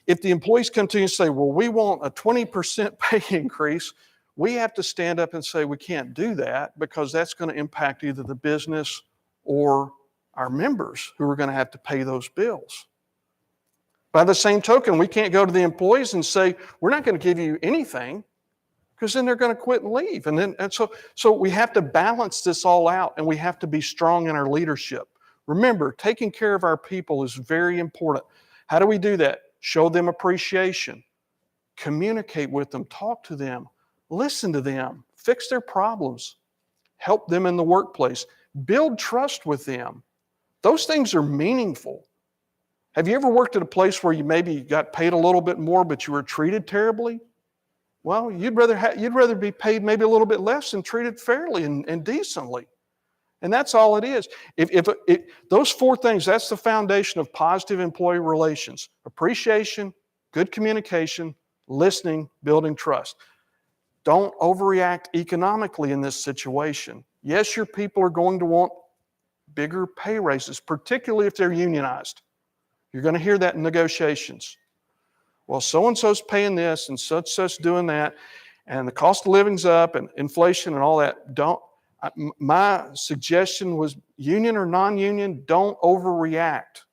If the employees come to you and say, well, we want a 20% pay increase, we have to stand up and say we can't do that, because that's going to impact either the business or our members who are going to have to pay those bills. By the same token, we can't go to the employees and say, we're not going to give you anything, because then they're going to quit and leave. And so we have to balance this all out, and we have to be strong in our leadership. Remember, taking care of our people is very important. How do we do that? Show them appreciation. Communicate with them. Talk to them. Listen to them. Fix their problems. Help them in the workplace. Build trust with them. Those things are meaningful. Have you ever worked at a place where you maybe got paid a little bit more, but you were treated terribly? Well, you'd rather be paid maybe a little bit less and treated fairly and decently. And that's all it is. If those four things, that's the foundation of positive employee relations: appreciation, good communication, listening, building trust. Don't overreact economically in this situation. Yes, your people are going to want bigger pay raises, particularly if they're unionized. You're going to hear that in negotiations. Well, so-and-so's paying this and such doing that, and the cost of living's up and inflation and all that. My suggestion was, union or non-union, don't overreact.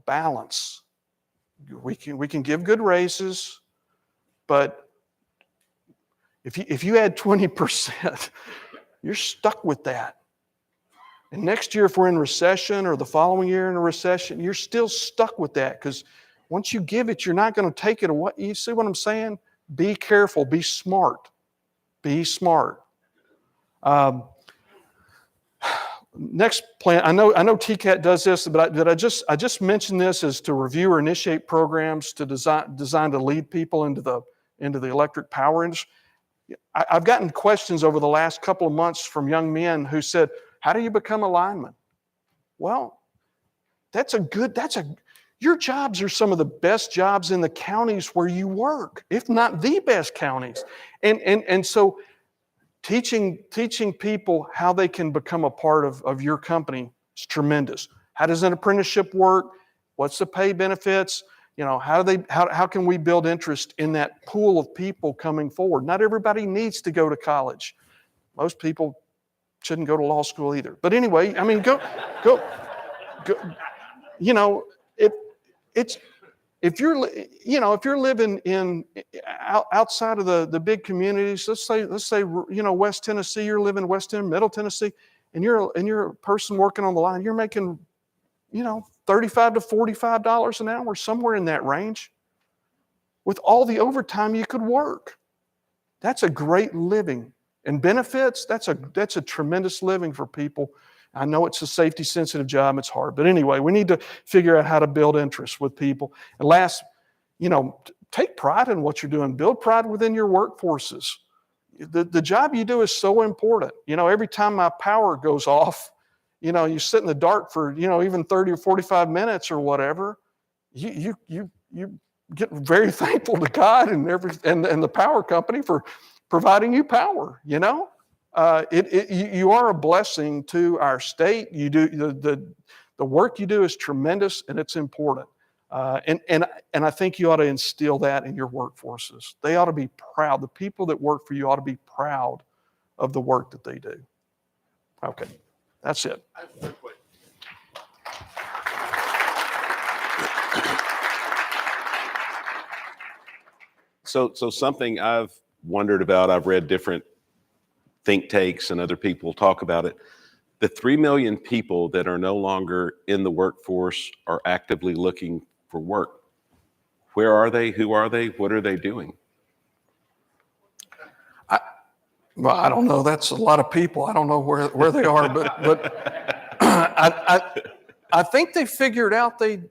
Balance. We can give good raises, but if you add 20%, you're stuck with that. And next year, if we're in recession, or the following year in a recession, you're still stuck with that, because once you give it, you're not going to take it away. You see what I'm saying? Be careful. Be smart. Be smart. Next plan. I know TCAT does this, but I just mentioned this as to review or initiate programs to design to lead people into the electric power industry. I've gotten questions over the last couple of months from young men who said, how do you become a lineman? Well, your jobs are some of the best jobs in the counties where you work, if not the best counties. And so teaching people how they can become a part of your company is tremendous. How does an apprenticeship work? What's the pay benefits? How can we build interest in that pool of people coming forward? Not everybody needs to go to college. Most people shouldn't go to law school either. But anyway, I mean, go. If you're living outside of the big communities, let's say West Tennessee, you're living in West Tennessee, Middle Tennessee, and you're a person working on the line, you're making $35 to $45 an hour, somewhere in that range, with all the overtime you could work. That's a great living. And benefits, that's a tremendous living for people. I know it's a safety sensitive job, it's hard. But anyway, we need to figure out how to build interest with people. And last, take pride in what you're doing. Build pride within your workforces. The job you do is so important. Every time my power goes off, you sit in the dark for, even 30 or 45 minutes or whatever, you get very thankful to God and the power company for providing you power, You are a blessing to our state. You do the work you do is tremendous and it's important. And I think you ought to instill that in your workforces. They ought to be proud. The people that work for you ought to be proud of the work that they do. Okay, that's it. So something I've wondered about, I've read different think tanks and other people talk about it. The 3 million people that are no longer in the workforce are actively looking for work. Where are they? Who are they? What are they doing? Well, I don't know. That's a lot of people. I don't know where they are, but I think they figured out they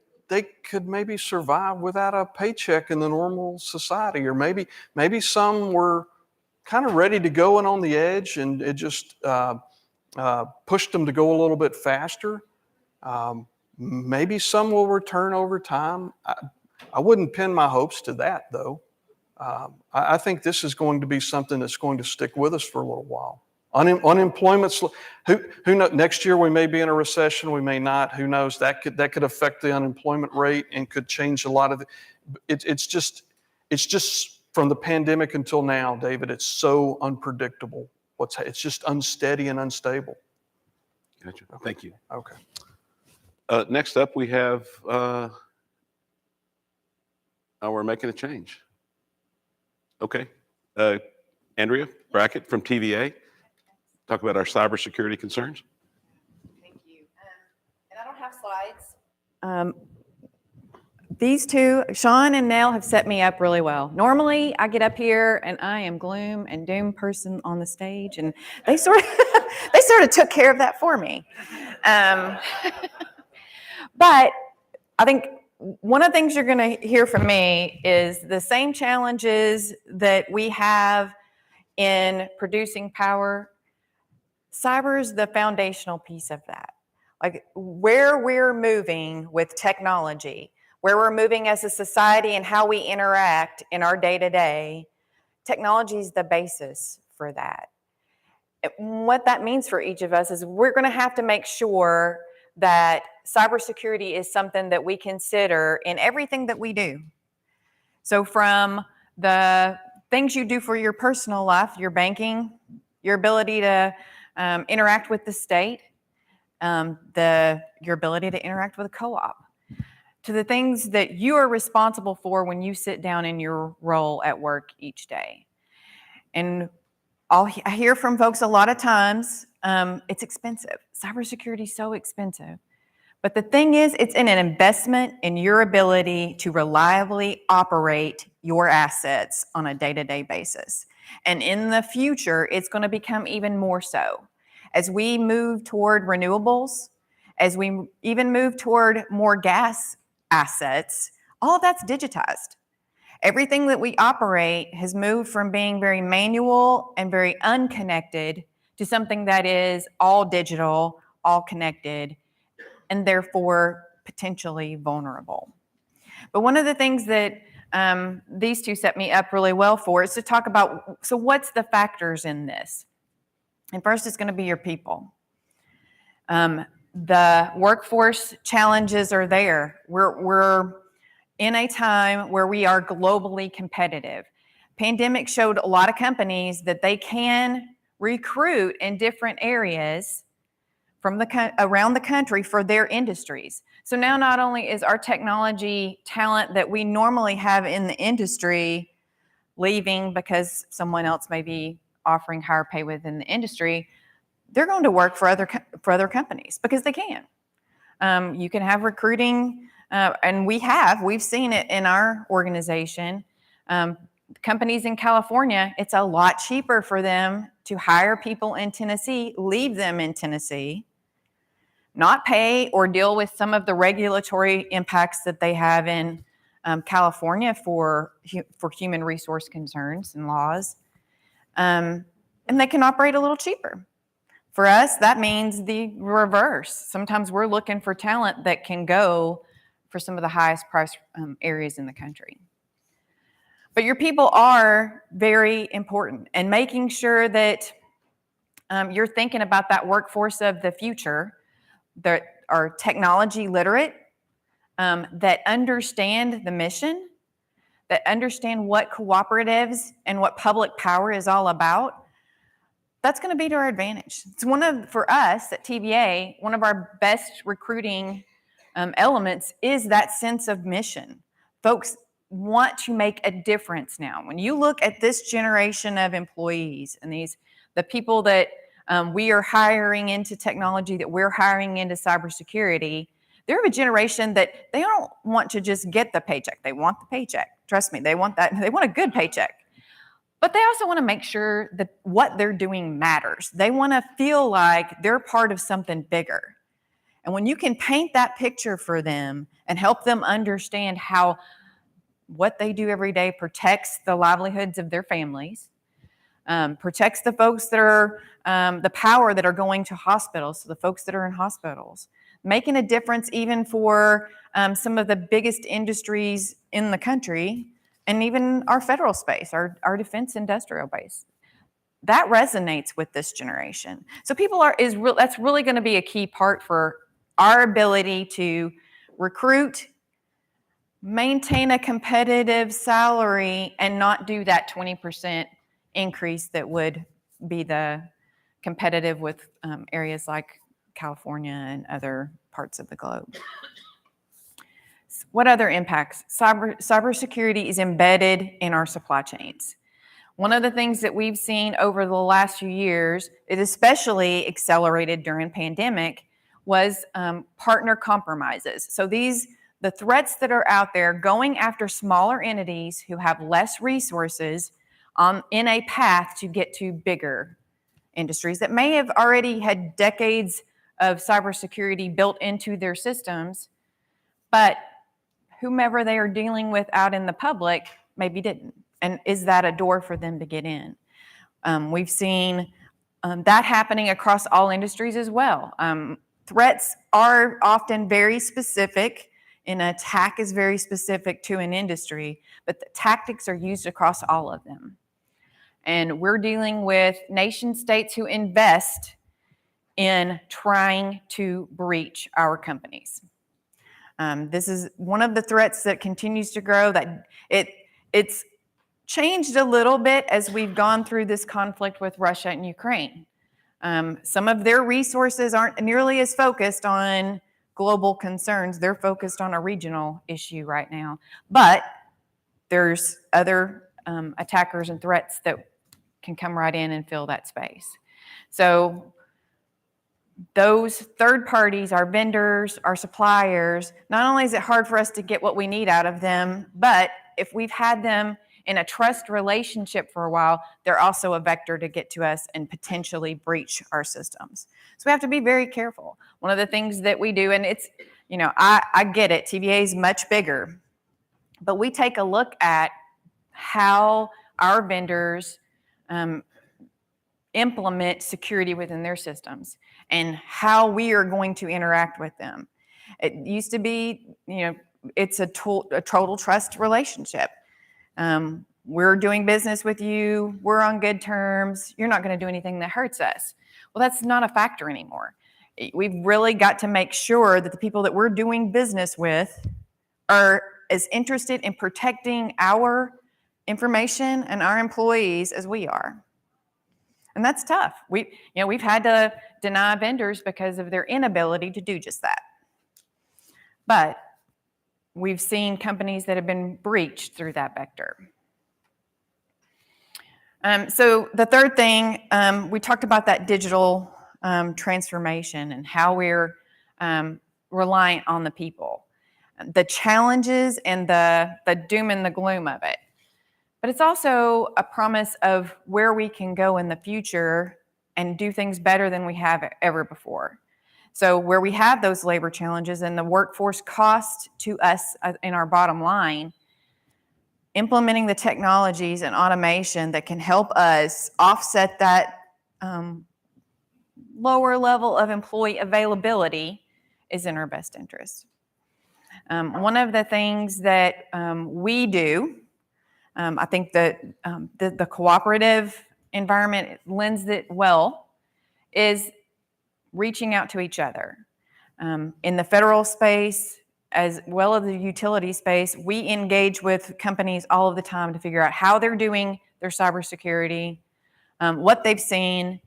could maybe survive without a paycheck in the normal society, or maybe some were kind of ready to go and on the edge, and it just pushed them to go a little bit faster. Maybe some will return over time. I wouldn't pin my hopes to that, though. I think this is going to be something that's going to stick with us for a little while. Unemployment's who knows, next year we may be in a recession, we may not. Who knows? That could affect the unemployment rate and could change a lot of it's just from the pandemic until now, David. It's so unpredictable. It's just unsteady and unstable. Gotcha. Thank you. Okay. Next up, we have we're making a change. Okay. Andrea Brackett from TVA. Talk about our cybersecurity concerns. Thank you. And I don't have slides. These two, Sean and Nell, have set me up really well. Normally, I get up here and I am gloom and doom person on the stage, and they sort of took care of that for me. But I think one of the things you're going to hear from me is the same challenges that we have in producing power. Cyber is the foundational piece of that. Like where we're moving with technology, where we're moving as a society and how we interact in our day-to-day, technology is the basis for that. What that means for each of us is we're going to have to make sure that cybersecurity is something that we consider in everything that we do. So from the things you do for your personal life, your banking, your ability to interact with the state, your ability to interact with a co-op, to the things that you are responsible for when you sit down in your role at work each day. And I hear from folks a lot of times, it's expensive. Cybersecurity is so expensive. But the thing is, it's an investment in your ability to reliably operate your assets on a day-to-day basis. And in the future, it's going to become even more so. As we move toward renewables, as we even move toward more gas assets, all of that's digitized. Everything that we operate has moved from being very manual and very unconnected to something that is all digital, all connected, and therefore potentially vulnerable. But one of the things that these two set me up really well for is to talk about, so what's the factors in this? And first, it's going to be your people. The workforce challenges are there. We're in a time where we are globally competitive. Pandemic showed a lot of companies that they can recruit in different areas from around the country for their industries. So now not only is our technology talent that we normally have in the industry leaving because someone else may be offering higher pay within the industry, they're going to work for other companies because they can. You can have recruiting, and we've seen it in our organization. Companies in California, it's a lot cheaper for them to hire people in Tennessee, leave them in Tennessee, not pay or deal with some of the regulatory impacts that they have in California for human resource concerns and laws, and they can operate a little cheaper. For us, that means the reverse. Sometimes we're looking for talent that can go for some of the highest price areas in the country. But your people are very important, and making sure that you're thinking about that workforce of the future that are technology literate, that understand the mission, that understand what cooperatives and what public power is all about. That's going to be to our advantage. It's for us at TVA, one of our best recruiting elements is that sense of mission. Folks want to make a difference now. When you look at this generation of employees and the people that we are hiring into technology, that we're hiring into cybersecurity, they're of a generation that they don't want to just get the paycheck. They want the paycheck. Trust me, they want that. They want a good paycheck. But they also want to make sure that what they're doing matters. They want to feel like they're part of something bigger. And when you can paint that picture for them and help them understand how what they do every day protects the livelihoods of their families, protects the folks that are, the power that are going to hospitals, so the folks that are in hospitals, making a difference even for some of the biggest industries in the country, and even our federal space, our defense industrial base. That resonates with this generation. So that's really going to be a key part for our ability to recruit, maintain a competitive salary, and not do that 20% increase that would be the competitive with areas like California and other parts of the globe. What other impacts? Cybersecurity is embedded in our supply chains. One of the things that we've seen over the last few years, it especially accelerated during pandemic, was partner compromises. So the threats that are out there going after smaller entities who have less resources in a path to get to bigger industries that may have already had decades of cybersecurity built into their systems, but whomever they are dealing with out in the public maybe didn't. And is that a door for them to get in? We've seen that happening across all industries as well. Threats are often very specific, and an attack is very specific to an industry, but the tactics are used across all of them. And we're dealing with nation states who invest in trying to breach our companies. This is one of the threats that continues to grow. That it's changed a little bit as we've gone through this conflict with Russia and Ukraine. Some of their resources aren't nearly as focused on global concerns. They're focused on a regional issue right now. But there's other attackers and threats that can come right in and fill that space. So those third parties, our vendors, our suppliers, not only is it hard for us to get what we need out of them, but if we've had them in a trust relationship for a while, they're also a vector to get to us and potentially breach our systems. So we have to be very careful. One of the things that we do, and it's, I get it, TVA is much bigger, but we take a look at how our vendors implement security within their systems and how we are going to interact with them. It used to be, it's a total trust relationship. we're doing business with you, we're on good terms, you're not going to do anything that hurts us. Well, that's not a factor anymore. We've really got to make sure that the people that we're doing business with are as interested in protecting our information and our employees as we are. And that's tough. We've had to deny vendors because of their inability to do just that. But we've seen companies that have been breached through that vector. So the third thing, we talked about that digital transformation and how we're reliant on the people, the challenges and the doom and the gloom of it. But it's also a promise of where we can go in the future and do things better than we have ever before. So where we have those labor challenges and the workforce cost to us in our bottom line, implementing the technologies and automation that can help us offset that lower level of employee availability is in our best interest. One of the things that we do, I think that the cooperative environment lends it well, is reaching out to each other. In the federal space, as well as the utility space, we engage with companies all of the time to figure out how they're doing their cybersecurity, what they've seen,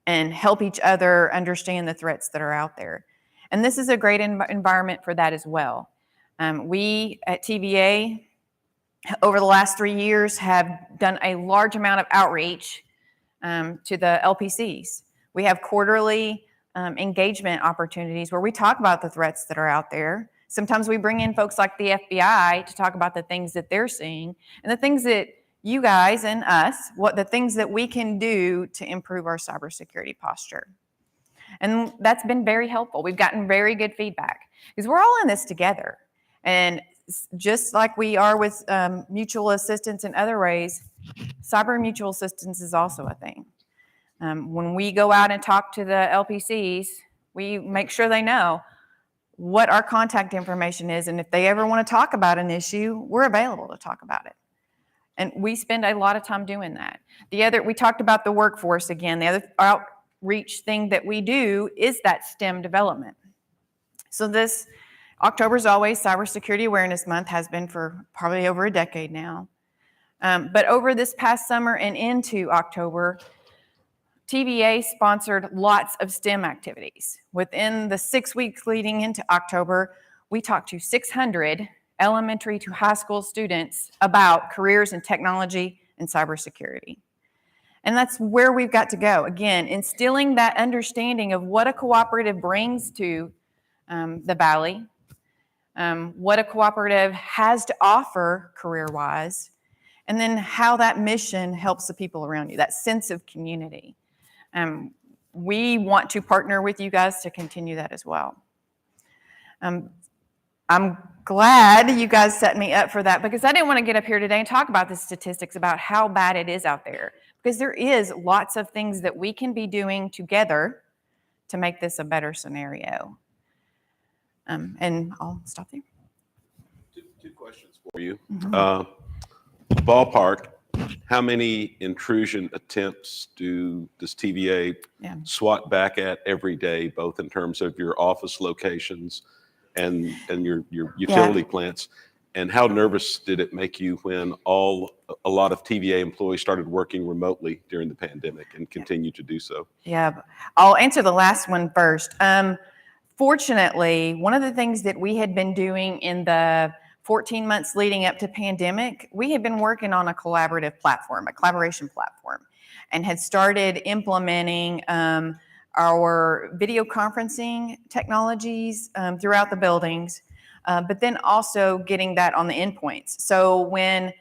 and help each other understand the threats that are out there. And this is a great environment for that as well. We at TVA, over the last 3 years, have done a large amount of outreach to the LPCs. We have quarterly engagement opportunities where we talk about the threats that are out there. Sometimes we bring in folks like the FBI to talk about the things that they're seeing and the things that you guys and us, the things that we can do to improve our cybersecurity posture. And that's been very helpful. We've gotten very good feedback because we're all in this together. And just like we are with mutual assistance in other ways, cyber mutual assistance is also a thing. When we go out and talk to the LPCs, we make sure they know what our contact information is, and if they ever want to talk about an issue, we're available to talk about it. And we spend a lot of time doing that. We talked about the workforce again. The other outreach thing that we do is that STEM development. So this October is always Cybersecurity Awareness Month, has been for probably over a decade now. But over this past summer and into October, TVA sponsored lots of STEM activities. Within the 6 weeks leading into October, we talked to 600 elementary to high school students about careers in technology and cybersecurity. And that's where we've got to go. Again, instilling that understanding of what a cooperative brings to the Valley, what a cooperative has to offer career-wise, and then how that mission helps the people around you, that sense of community. We want to partner with you guys to continue that as well. I'm glad you guys set me up for that because I didn't want to get up here today and talk about the statistics about how bad it is out there, because there is lots of things that we can be doing together to make this a better scenario. And I'll stop there. Two questions for you. Ballpark, how many intrusion attempts does TVA SWAT back at every day, both in terms of your office locations and your utility plants? And how nervous did it make you when a lot of TVA employees started working remotely during the pandemic and continue to do so? Yeah, I'll answer the last one first. Fortunately, one of the things that we had been doing in the 14 months leading up to pandemic, we had been working on a collaboration platform, and had started implementing our video conferencing technologies throughout the buildings, but then also getting that on the endpoints. So when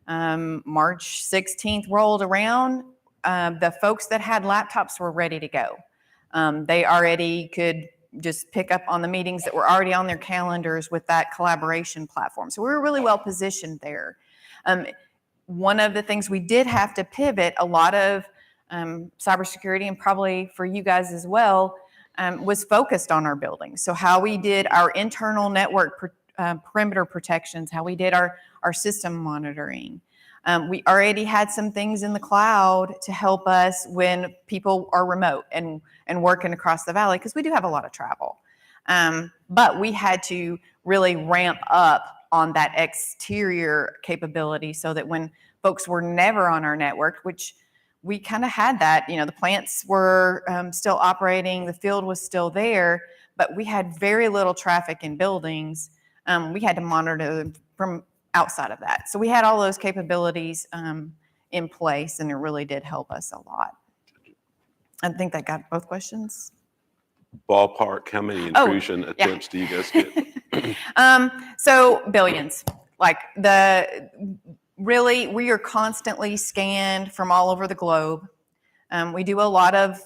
March 16th rolled around, the folks that had laptops were ready to go. They already could just pick up on the meetings that were already on their calendars with that collaboration platform. So we were really well positioned there. One of the things we did have to pivot a lot of cybersecurity, and probably for you guys as well, was focused on our buildings. So how we did our internal network perimeter protections, how we did our system monitoring, We already had some things in the cloud to help us when people are remote and working across the valley, because we do have a lot of travel. But we had to really ramp up on that exterior capability so that when folks were never on our network, which we kind of had that, the plants were still operating, the field was still there, but we had very little traffic in buildings. We had to monitor them from outside of that. So we had all those capabilities in place, and it really did help us a lot. I think that got both questions. Ballpark, how many intrusion attempts do you guys get? So billions. Really, we are constantly scanned from all over the globe. We do a lot of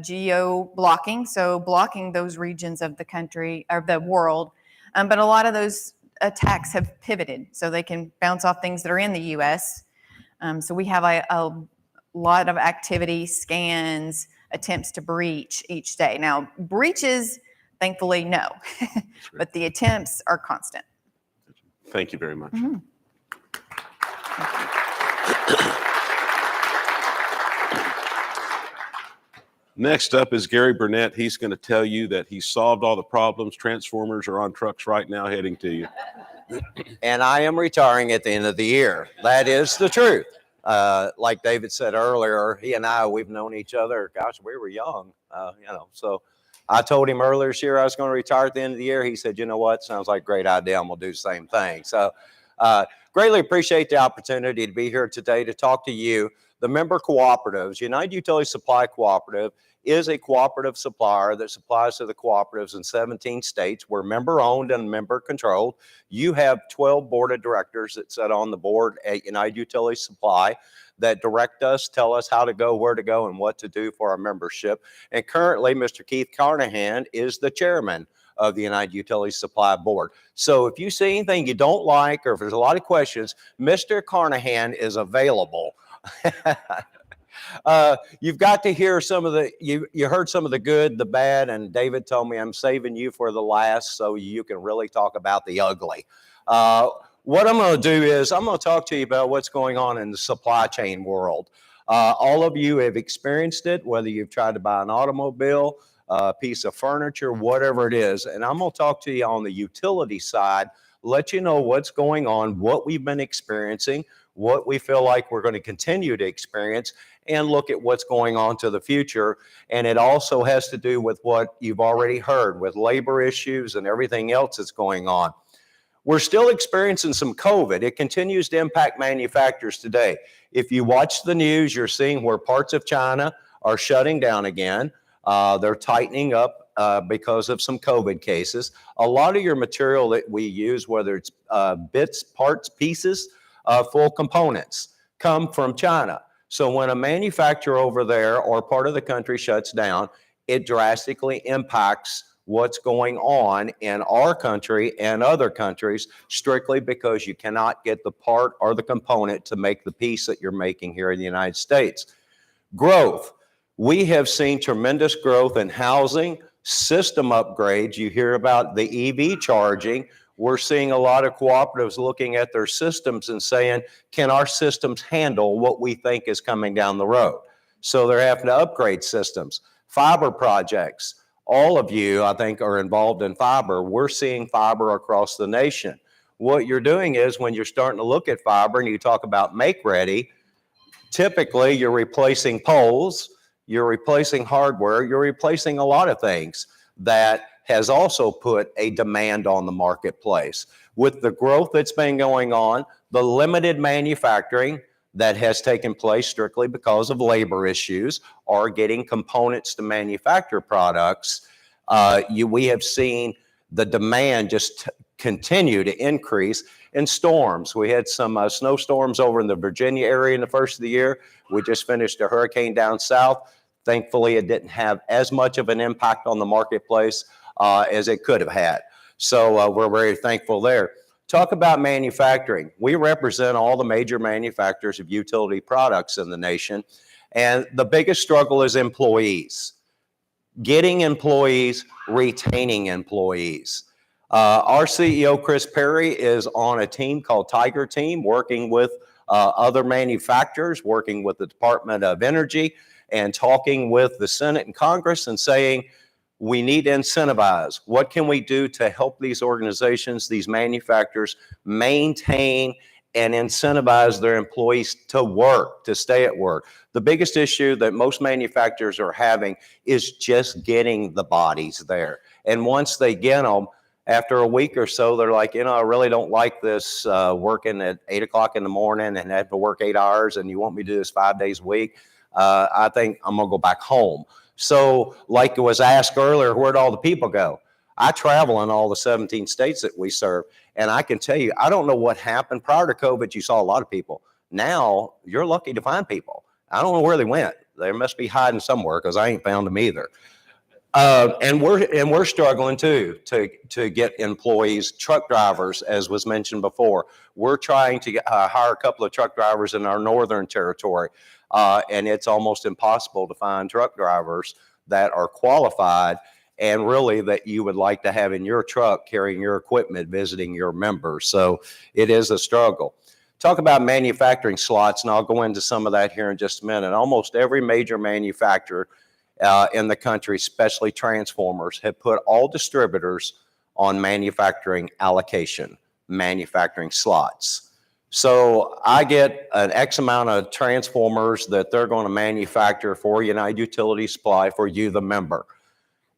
geo blocking, so blocking those regions of the country, or the world. But a lot of those attacks have pivoted, so they can bounce off things that are in the U.S. So we have a lot of activity, scans, attempts to breach each day. Now, breaches, thankfully, no, but the attempts are constant. Thank you very much. Mm-hmm. Next up is Gary Burnett. He's going to tell you that he solved all the problems. Transformers are on trucks right now heading to you. And I am retiring at the end of the year. That is the truth. Like David said earlier, he and I, we've known each other. Gosh, we were young, So I told him earlier this year I was going to retire at the end of the year. He said, you know what? Sounds like a great idea. I'm going to do the same thing. So greatly appreciate the opportunity to be here today to talk to you. The member cooperatives, United Utility Supply Cooperative, is a cooperative supplier that supplies to the cooperatives in 17 states. We're member-owned and member-controlled. You have 12 board of directors that sit on the board at United Utility Supply that direct us, tell us how to go, where to go, and what to do for our membership. And currently, Mr. Keith Carnahan is the chairman of the United Utility Supply Board. So if you see anything you don't like, or if there's a lot of questions, Mr. Carnahan is available. You've got to hear some of the, you heard some of the good, the bad, and David told me I'm saving you for the last so you can really talk about the ugly. What I'm going to do is I'm going to talk to you about what's going on in the supply chain world. All of you have experienced it, whether you've tried to buy an automobile, a piece of furniture, whatever it is. And I'm going to talk to you on the utility side, let you know what's going on, what we've been experiencing, what we feel like we're going to continue to experience, and look at what's going on to the future. And it also has to do with what you've already heard with labor issues and everything else that's going on. We're still experiencing some COVID. It continues to impact manufacturers today. If you watch the news, you're seeing where parts of China are shutting down again. They're tightening up because of some COVID cases. A lot of your material that we use, whether it's bits, parts, pieces, full components, come from China. So when a manufacturer over there or part of the country shuts down, it drastically impacts what's going on in our country and other countries, strictly because you cannot get the part or the component to make the piece that you're making here in the United States. Growth. We have seen tremendous growth in housing, system upgrades. You hear about the EV charging. We're seeing a lot of cooperatives looking at their systems and saying, can our systems handle what we think is coming down the road? So they're having to upgrade systems. Fiber projects. All of you, I think, are involved in fiber. We're seeing fiber across the nation. What you're doing is when you're starting to look at fiber and you talk about make ready, typically you're replacing poles, you're replacing hardware, you're replacing a lot of things that has also put a demand on the marketplace. With the growth that's been going on, the limited manufacturing that has taken place strictly because of labor issues or getting components to manufacture products, we have seen the demand just continue to increase. In storms, we had some snowstorms over in the Virginia area in the first of the year. We just finished a hurricane down south. Thankfully, it didn't have as much of an impact on the marketplace as it could have had. So we're very thankful there. Talk about manufacturing. We represent all the major manufacturers of utility products in the nation. And the biggest struggle is employees. Getting employees, retaining employees. Our CEO, Chris Perry, is on a team called Tiger Team, working with other manufacturers, working with the Department of Energy and talking with the Senate and Congress and saying, we need to incentivize. What can we do to help these organizations, these manufacturers, maintain and incentivize their employees to work, to stay at work? The biggest issue that most manufacturers are having is just getting the bodies there. And once they get them, after a week or so, they're like, I really don't like this working at 8 o'clock in the morning and have to work 8 hours, and you want me to do this 5 days a week. I think I'm gonna go back home. So like it was asked earlier, where'd all the people go? I travel in all the 17 states that we serve. And I can tell you, I don't know what happened. Prior to COVID, you saw a lot of people. Now you're lucky to find people. I don't know where they went. They must be hiding somewhere, because I ain't found them either. And we're struggling too to get employees, truck drivers, as was mentioned before. We're trying to hire a couple of truck drivers in our northern territory. And it's almost impossible to find truck drivers that are qualified and really that you would like to have in your truck carrying your equipment, visiting your members. So it is a struggle. Talk about manufacturing slots, and I'll go into some of that here in just a minute. Almost every major manufacturer in the country, especially transformers, have put all distributors on manufacturing allocation, manufacturing slots. So I get an X amount of transformers that they're going to manufacture for United Utility Supply for you, the member.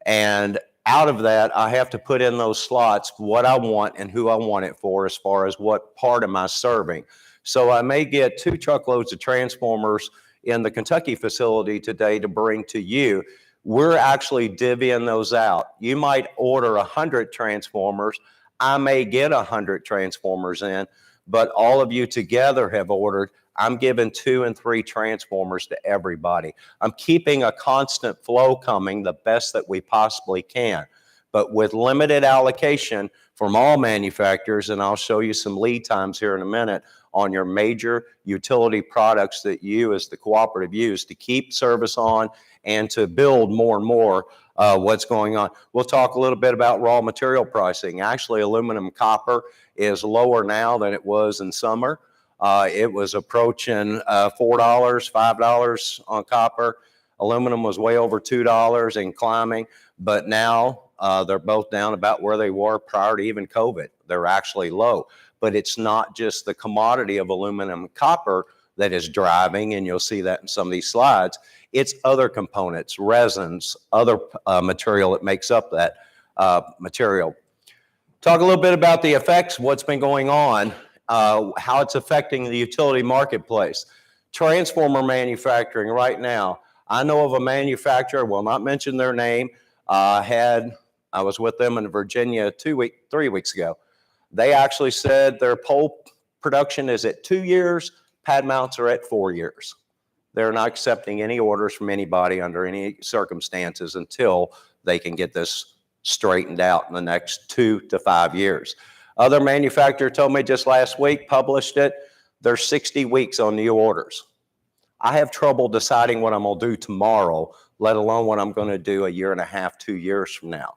And out of that, I have to put in those slots what I want and who I want it for, as far as what part am I serving. So I may get 2 truckloads of transformers in the Kentucky facility today to bring to you. We're actually divvying those out. You might order 100 transformers. I may get 100 transformers in, but all of you together have ordered. I'm giving 2 and 3 transformers to everybody. I'm keeping a constant flow coming the best that we possibly can. But with limited allocation from all manufacturers, and I'll show you some lead times here in a minute on your major utility products that you as the cooperative use to keep service on and to build more and more what's going on. We'll talk a little bit about raw material pricing. Actually, aluminum copper is lower now than it was in summer. It was approaching $4, $5 on copper. Aluminum was way over $2 and climbing, but now they're both down about where they were prior to even COVID. They're actually low, but it's not just the commodity of aluminum and copper that is driving, and you'll see that in some of these slides. It's other components, resins, other material that makes up that material. Talk a little bit about the effects, what's been going on, how it's affecting the utility marketplace. Transformer manufacturing right now. I know of a manufacturer, will not mention their name, I was with them in Virginia 3 weeks ago. They actually said their pole production is at 2 years, pad mounts are at 4 years. They're not accepting any orders from anybody under any circumstances until they can get this straightened out in the next 2 to 5 years. Other manufacturer told me just last week, published it, they're 60 weeks on new orders. I have trouble deciding what I'm going to do tomorrow, let alone what I'm going to do a year and a half, 2 years from now.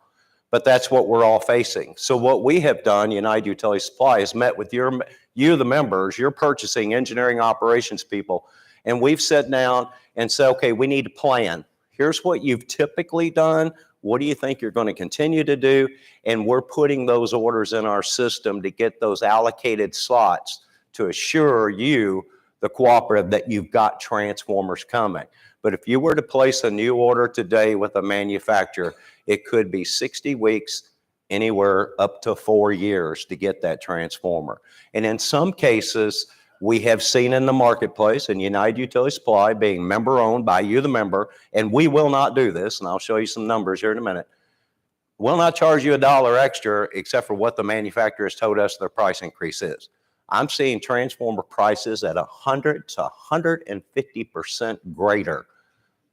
But that's what we're all facing. So what we have done, United Utility Supply, is met with you, the members, your purchasing, engineering, operations people, and we've sat down and said, okay, we need a plan. Here's what you've typically done. What do you think you're going to continue to do? And we're putting those orders in our system to get those allocated slots to assure you, the cooperative, that you've got transformers coming. But if you were to place a new order today with a manufacturer, it could be 60 weeks, anywhere up to 4 years to get that transformer. And in some cases, we have seen in the marketplace, and United Utility Supply being member owned by you, the member, and we will not do this, and I'll show you some numbers here in a minute. We'll not charge you $1 extra except for what the manufacturer has told us their price increase is. I'm seeing transformer prices at 100 to 150% greater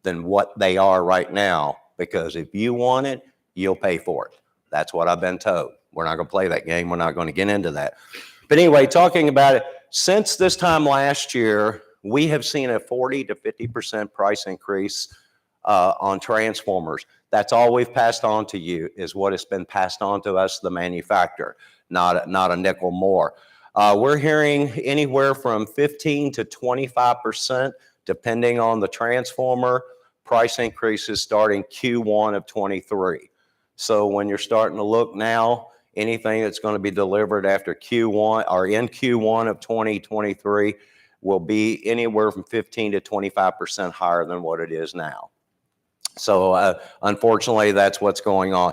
than what they are right now, because if you want it, you'll pay for it. That's what I've been told. We're not going to play that game. We're not going to get into that. But anyway, talking about it, since this time last year, we have seen a 40 to 50% price increase on transformers. That's all we've passed on to you, is what has been passed on to us, the manufacturer, not a nickel more. We're hearing anywhere from 15 to 25%, depending on the transformer, price increases starting Q1 of 23. So when you're starting to look now, anything that's going to be delivered after Q1 or in Q1 of 2023 will be anywhere from 15 to 25% higher than what it is now. So unfortunately, that's what's going on.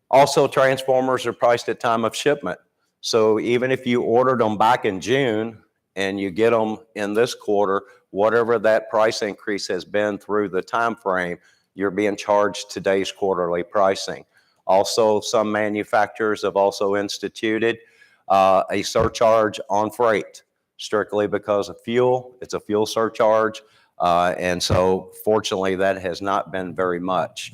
Also, transformers are priced at time of shipment. So even if you ordered them back in June and you get them in this quarter, whatever that price increase has been through the time frame, you're being charged today's quarterly pricing. Also, some manufacturers have also instituted a surcharge on freight, strictly because of fuel. It's a fuel surcharge. And so fortunately, that has not been very much.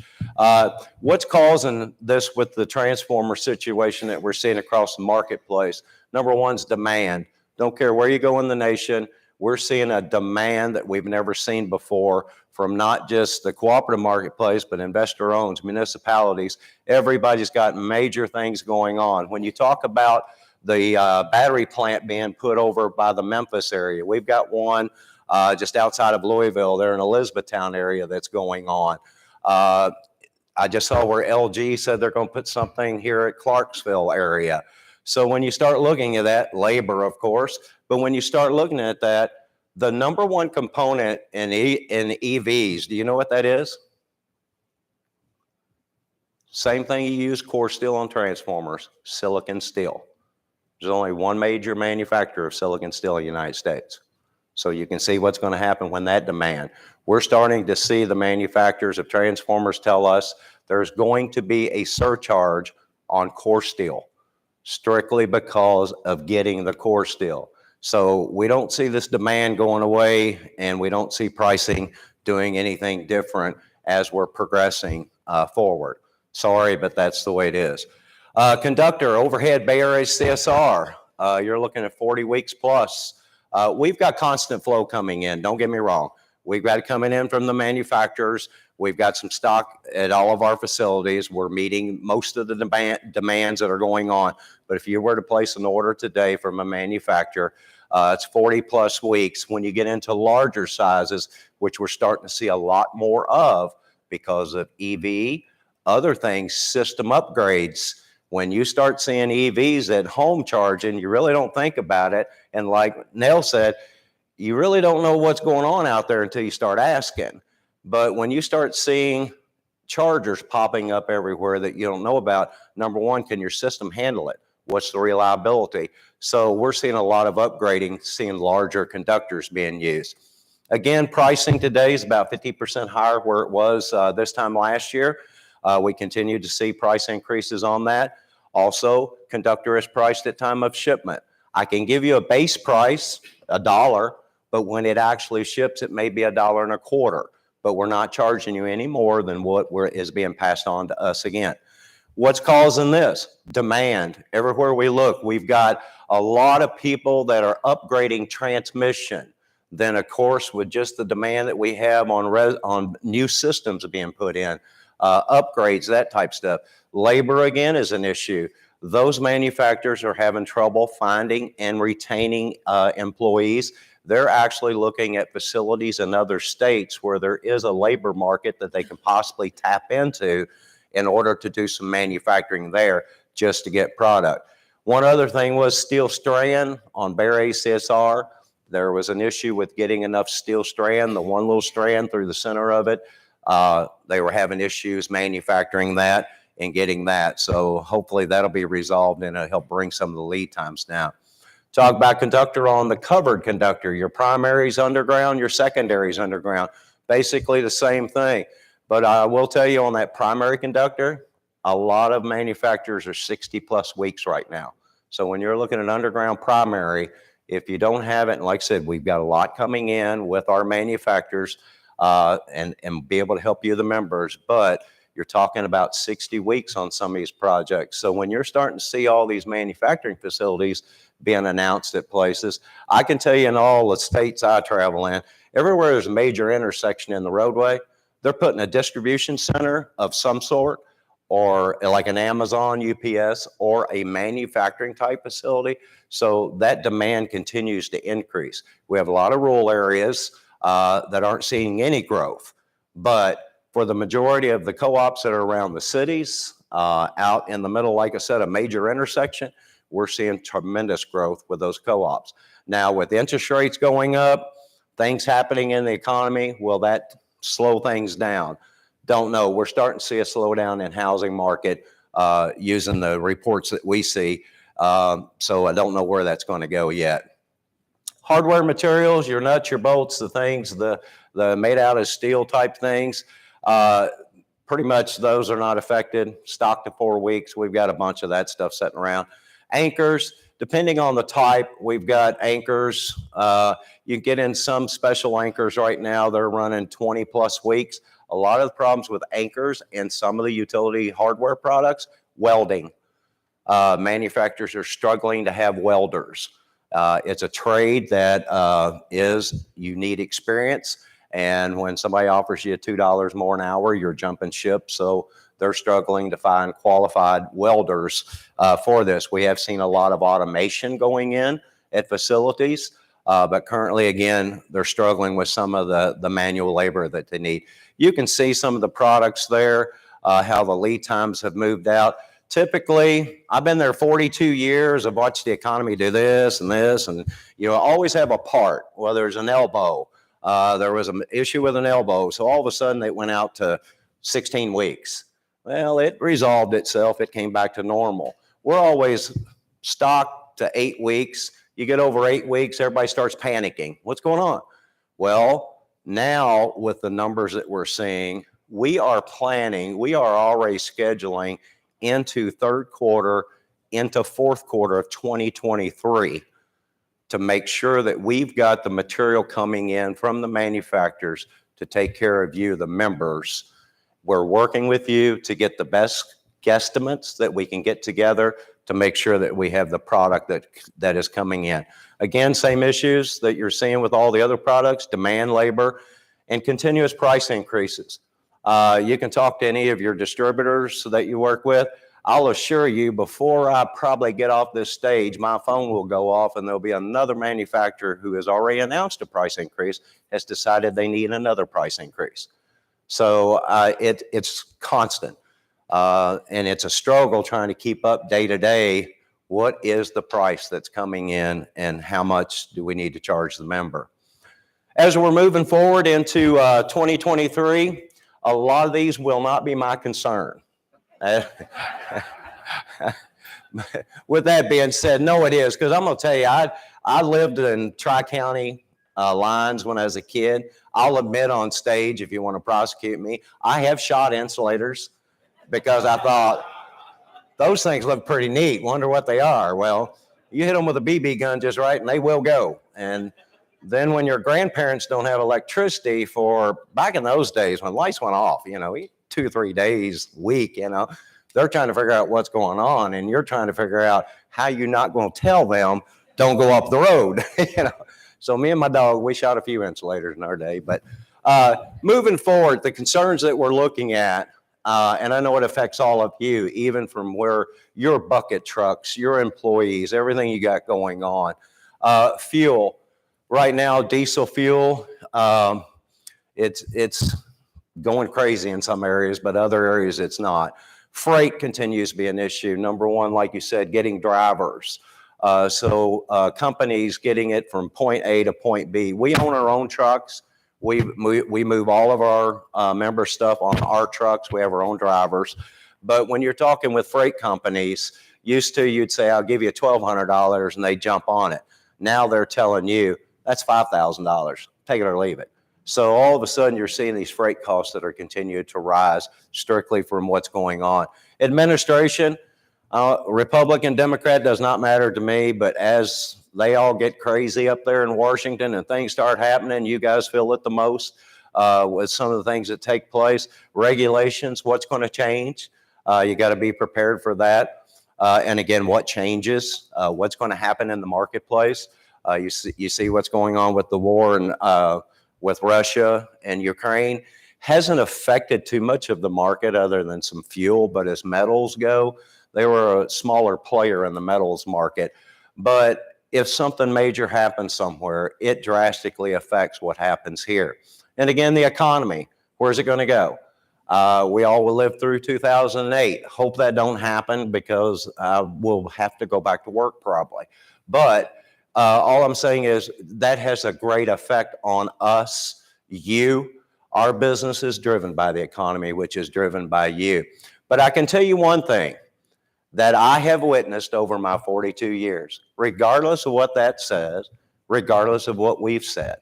What's causing this with the transformer situation that we're seeing across the marketplace? Number one is demand. Don't care where you go in the nation, we're seeing a demand that we've never seen before from not just the cooperative marketplace, but investor-owned, municipalities. Everybody's got major things going on. When you talk about the battery plant being put over by the Memphis area, we've got one just outside of Louisville, there in Elizabethtown area that's going on. I just saw where LG said they're going to put something here at Clarksville area. So when you start looking at that, labor, of course, but when you start looking at that, the number one component in EVs, do you know what that is? Same thing you use core steel on transformers, silicon steel. There's only one major manufacturer of silicon steel in the United States. So you can see what's going to happen when that demand. We're starting to see the manufacturers of transformers tell us there's going to be a surcharge on core steel, strictly because of getting the core steel. So we don't see this demand going away, and we don't see pricing doing anything different as we're progressing forward. Sorry, but that's the way it is. Conductor, overhead Bay Area CSR, you're looking at 40 weeks plus. We've got constant flow coming in, don't get me wrong. We've got it coming in from the manufacturers. We've got some stock at all of our facilities. We're meeting most of the demands that are going on. But if you were to place an order today from a manufacturer, it's 40 plus weeks. When you get into larger sizes, which we're starting to see a lot more of because of EV, other things, system upgrades. When you start seeing EVs at home charging, you really don't think about it. And like Nell said, you really don't know what's going on out there until you start asking. But when you start seeing chargers popping up everywhere that you don't know about, number one, can your system handle it? What's the reliability? So we're seeing a lot of upgrading, seeing larger conductors being used. Again, pricing today is about 50% higher where it was this time last year. We continue to see price increases on that. Also, conductor is priced at time of shipment. I can give you a base price, $1, but when it actually ships, it may be $1.25. But we're not charging you any more than what is being passed on to us again. What's causing this? Demand. Everywhere we look, we've got a lot of people that are upgrading transmission. Then, of course, with just the demand that we have on new systems being put in, upgrades, that type stuff. Labor, again, is an issue. Those manufacturers are having trouble finding and retaining employees. They're actually looking at facilities in other states where there is a labor market that they can possibly tap into in order to do some manufacturing there just to get product. One other thing was steel strand on Bay Area CSR. There was an issue with getting enough steel strand, the one little strand through the center of it. They were having issues manufacturing that and getting that. So hopefully that'll be resolved and it'll help bring some of the lead times down. Talk about conductor on the covered conductor. Your primary's underground, your secondary's underground. Basically the same thing. But I will tell you on that primary conductor, a lot of manufacturers are 60 plus weeks right now. So when you're looking at underground primary, if you don't have it, and like I said, we've got a lot coming in with our manufacturers and be able to help you, the members, but you're talking about 60 weeks on some of these projects. So when you're starting to see all these manufacturing facilities being announced at places, I can tell you in all the states I travel in, everywhere there's a major intersection in the roadway, they're putting a distribution center of some sort or like an Amazon, UPS, or a manufacturing type facility. So that demand continues to increase. We have a lot of rural areas that aren't seeing any growth, but for the majority of the co-ops that are around the cities, out in the middle, like I said, a major intersection, we're seeing tremendous growth with those co-ops. Now, with interest rates going up, things happening in the economy, will that slow things down? Don't know. We're starting to see a slowdown in housing market using the reports that we see. So I don't know where that's going to go yet. Hardware materials, your nuts, your bolts, the things, the made out of steel type things, pretty much those are not affected. Stock to 4 weeks. We've got a bunch of that stuff sitting around. Anchors, depending on the type, we've got anchors. You get in some special anchors right now. They're running 20 plus weeks. A lot of the problems with anchors and some of the utility hardware products, welding. Manufacturers are struggling to have welders. It's a trade that you need experience. And when somebody offers you $2 more an hour, you're jumping ship. So they're struggling to find qualified welders for this. We have seen a lot of automation going in at facilities, but currently, again, they're struggling with some of the manual labor that they need. You can see some of the products there, how the lead times have moved out. Typically, I've been there 42 years. I've watched the economy do this, and always have a part, whether it's an elbow. There was an issue with an elbow, so all of a sudden it went out to 16 weeks. Well, it resolved itself. It came back to normal. We're always stocked to 8 weeks. You get over 8 weeks, everybody starts panicking. What's going on? Well, now with the numbers that we're seeing, we are already scheduling into third quarter, into fourth quarter of 2023 to make sure that we've got the material coming in from the manufacturers to take care of you, the members. We're working with you to get the best guesstimates that we can get together to make sure that we have the product that is coming in. Again, same issues that you're seeing with all the other products, demand, labor, and continuous price increases. You can talk to any of your distributors that you work with. I'll assure you, before I probably get off this stage, my phone will go off and there'll be another manufacturer who has already announced a price increase, has decided they need another price increase. So it's constant. And it's a struggle trying to keep up day to day. What is the price that's coming in and how much do we need to charge the member? As we're moving forward into 2023, a lot of these will not be my concern. With that being said, no, it is, because I'm going to tell you, I lived in Tri-County lines when I was a kid. I'll admit on stage, if you want to prosecute me, I have shot insulators because I thought those things look pretty neat. Wonder what they are. Well, you hit them with a BB gun just right and they will go. And then when your grandparents don't have electricity for, back in those days when lights went off, 2 or 3 days a week, they're trying to figure out what's going on, and you're trying to figure out how you're not going to tell them don't go up the road. So me and my dog, we shot a few insulators in our day. But moving forward, the concerns that we're looking at, and I know it affects all of you, even from where your bucket trucks, your employees, everything you got going on. Fuel, right now, diesel fuel, it's going crazy in some areas, but other areas it's not. Freight continues to be an issue. Number one, like you said, getting drivers. So companies getting it from point A to point B. We own our own trucks. We move all of our member stuff on our trucks. We have our own drivers. But when you're talking with freight companies, you'd say, I'll give you $1,200, and they jump on it. Now they're telling you, that's $5,000. Take it or leave it. So all of a sudden, you're seeing these freight costs that are continuing to rise strictly from what's going on. Administration, Republican, Democrat, does not matter to me, but as they all get crazy up there in Washington and things start happening, you guys feel it the most with some of the things that take place. Regulations, what's going to change? You got to be prepared for that. And again, what changes? What's going to happen in the marketplace? You see what's going on with the war and with Russia and Ukraine. hasn't affected too much of the market other than some fuel, but as metals go, they were a smaller player in the metals market. But if something major happens somewhere, it drastically affects what happens here. And again, the economy, where's it going to go? We all will live through 2008. Hope that don't happen because we'll have to go back to work probably. But all I'm saying is that has a great effect on us, you. Our business is driven by the economy, which is driven by you. But I can tell you one thing that I have witnessed over my 42 years, regardless of what that says, regardless of what we've said.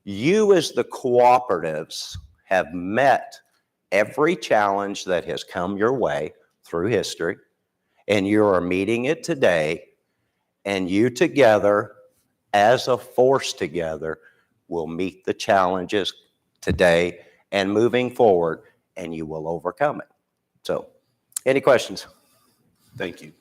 You as the cooperatives have met every challenge that has come your way through history, and you are meeting it today, and you together, as a force together, will meet the challenges today and moving forward, and you will overcome it. So, any questions? Thank you.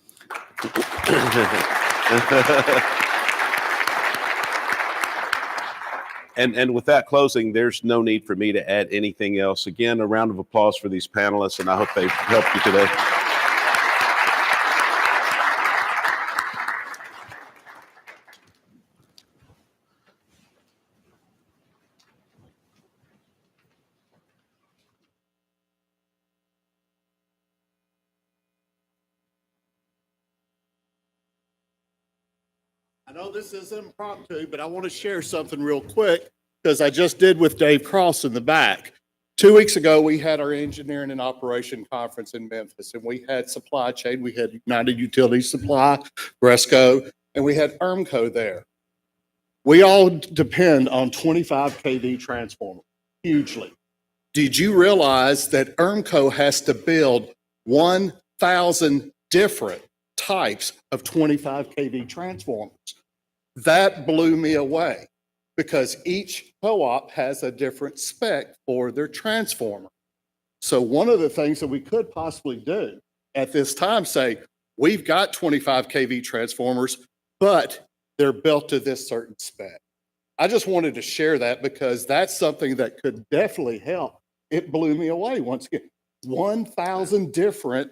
And with that closing, there's no need for me to add anything else. Again, a round of applause for these panelists, and I hope they've helped you today. I know this is impromptu, but I want to share something real quick because I just did with Dave Cross in the back. 2 weeks ago, we had our engineering and operation conference in Memphis, and we had supply chain. We had United Utility Supply, Bresco, and we had ERMCO there. We all depend on 25 kV transformers hugely. Did you realize that ERMCO has to build 1,000 different types of 25 kV transformers? That blew me away because each co-op has a different spec for their transformer. So one of the things that we could possibly do at this time, say, we've got 25 kV transformers, but they're built to this certain spec. I just wanted to share that because that's something that could definitely help. It blew me away once again. 1,000 different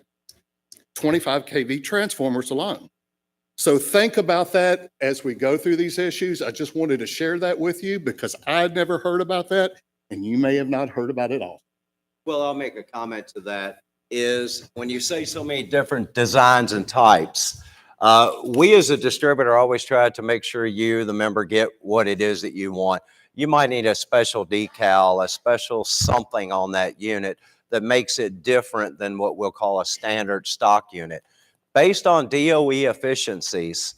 25 kV transformers alone. So think about that as we go through these issues. I just wanted to share that with you because I'd never heard about that, and you may have not heard about it all. Well, I'll make a comment to that. Is when you say so many different designs and types, we as a distributor always try to make sure you, the member, get what it is that you want. You might need a special decal, a special something on that unit that makes it different than what we'll call a standard stock unit. Based on DOE efficiencies,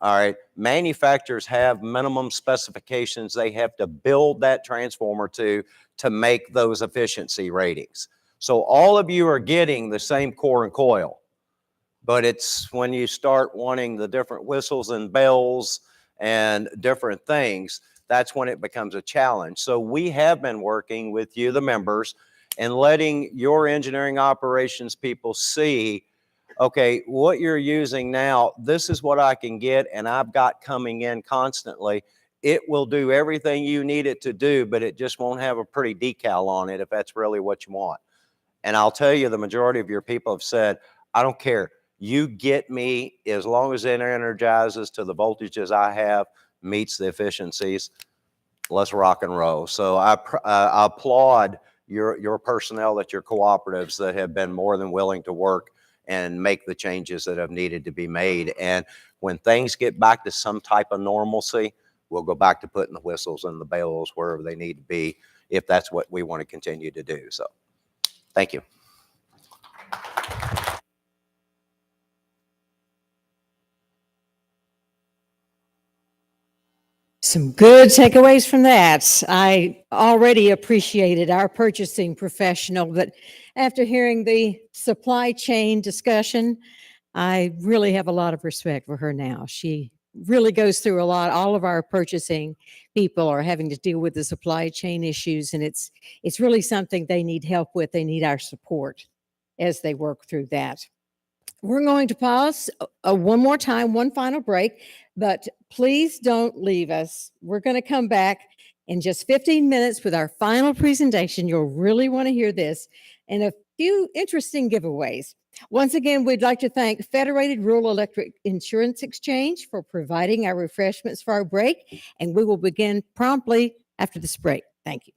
all right, manufacturers have minimum specifications they have to build that transformer to make those efficiency ratings. So all of you are getting the same core and coil, but it's when you start wanting the different whistles and bells and different things, that's when it becomes a challenge. So we have been working with you, the members, and letting your engineering operations people see, okay, what you're using now, this is what I can get and I've got coming in constantly. It will do everything you need it to do, but it just won't have a pretty decal on it if that's really what you want. And I'll tell you, the majority of your people have said, I don't care. You get me as long as it energizes to the voltages I have, meets the efficiencies, let's rock and roll. So I applaud your personnel at your cooperatives that have been more than willing to work and make the changes that have needed to be made. And when things get back to some type of normalcy, we'll go back to putting the whistles and the bells wherever they need to be, if that's what we want to continue to do. So thank you. Some good takeaways from that. I already appreciated our purchasing professional, but after hearing the supply chain discussion, I really have a lot of respect for her now. She really goes through a lot. All of our purchasing people are having to deal with the supply chain issues, and it's really something they need help with. They need our support as they work through that. We're going to pause one more time, one final break, but please don't leave us. We're going to come back in just 15 minutes with our final presentation. You'll really want to hear this, and a few interesting giveaways. Once again, we'd like to thank Federated Rural Electric Insurance Exchange for providing our refreshments for our break, and we will begin promptly after this break. Thank you.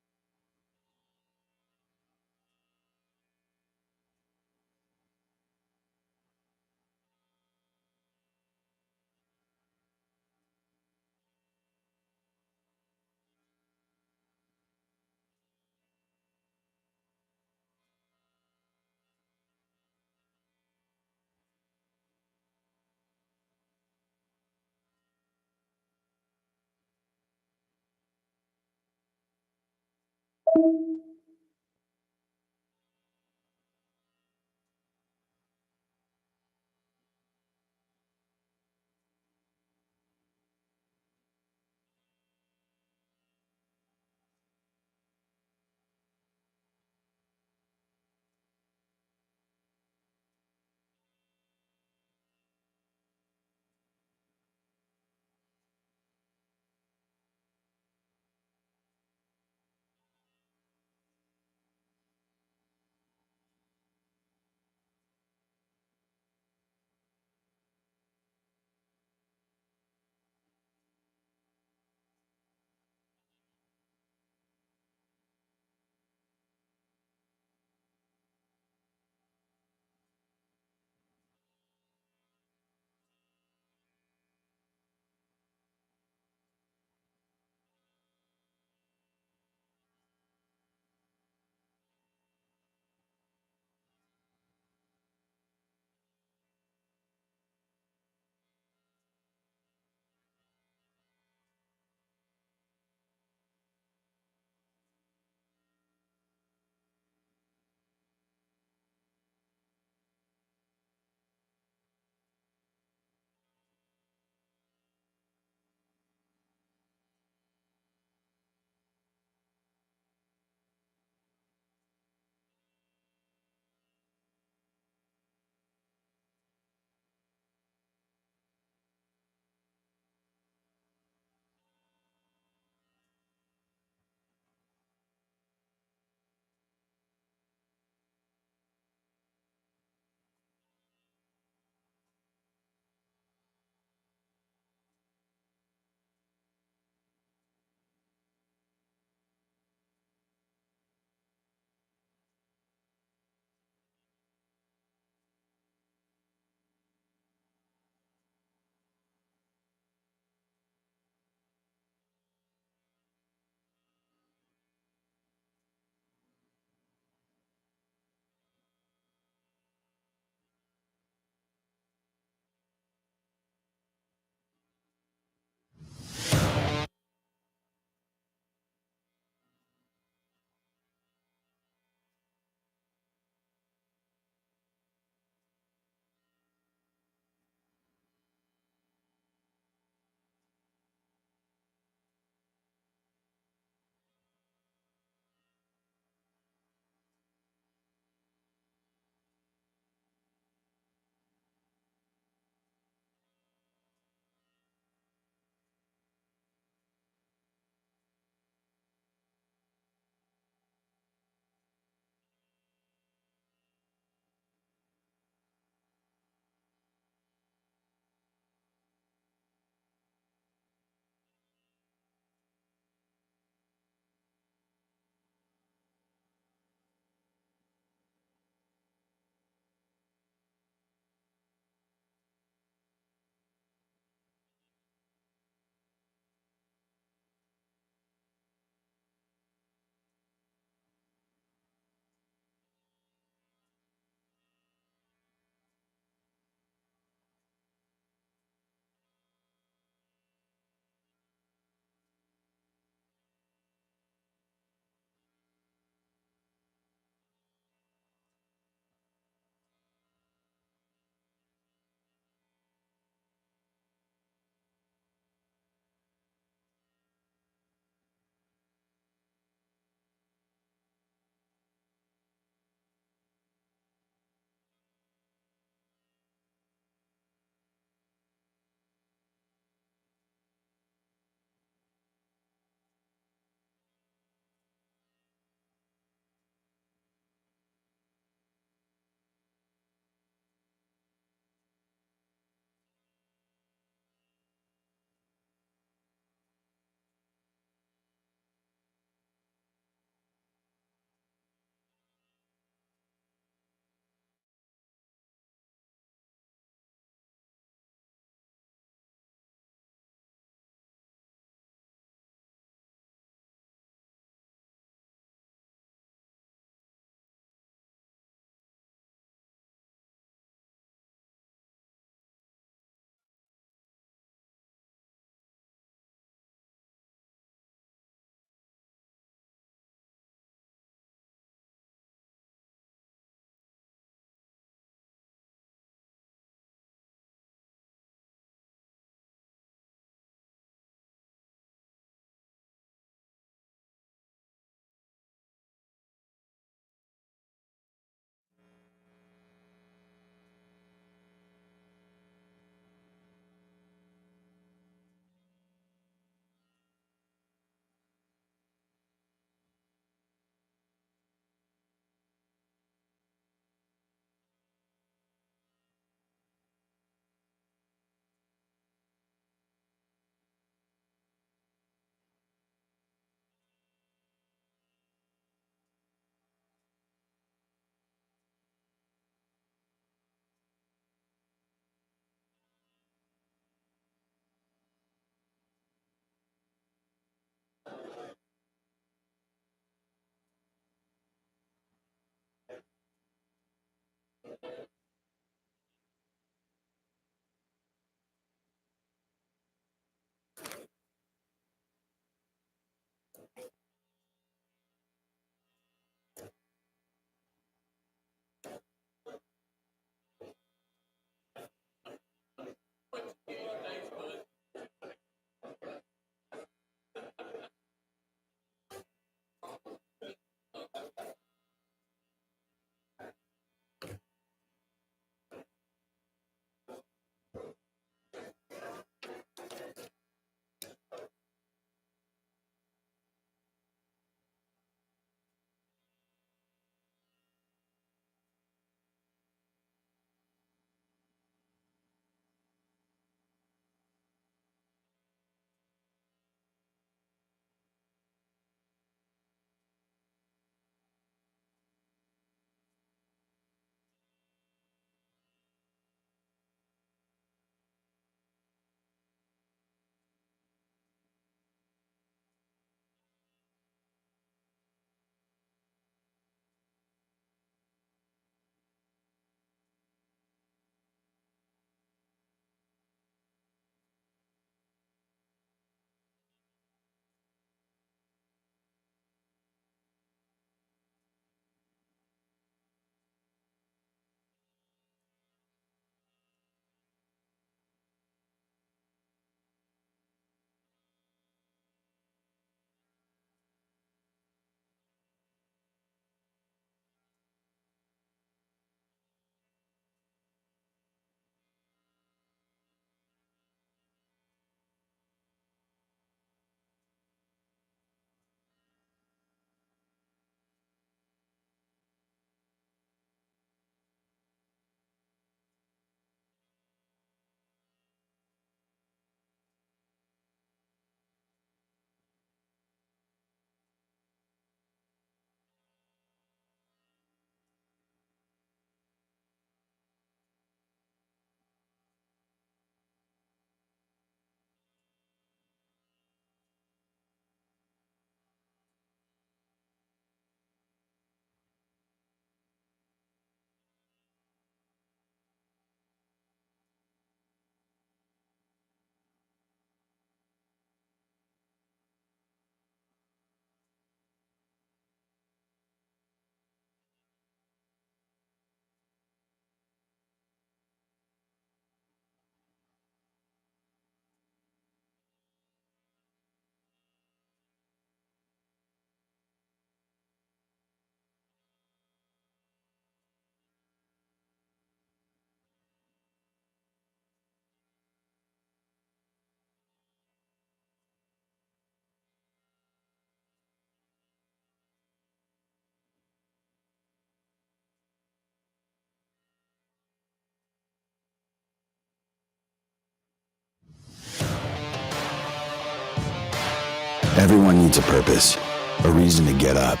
Everyone needs a purpose, a reason to get up,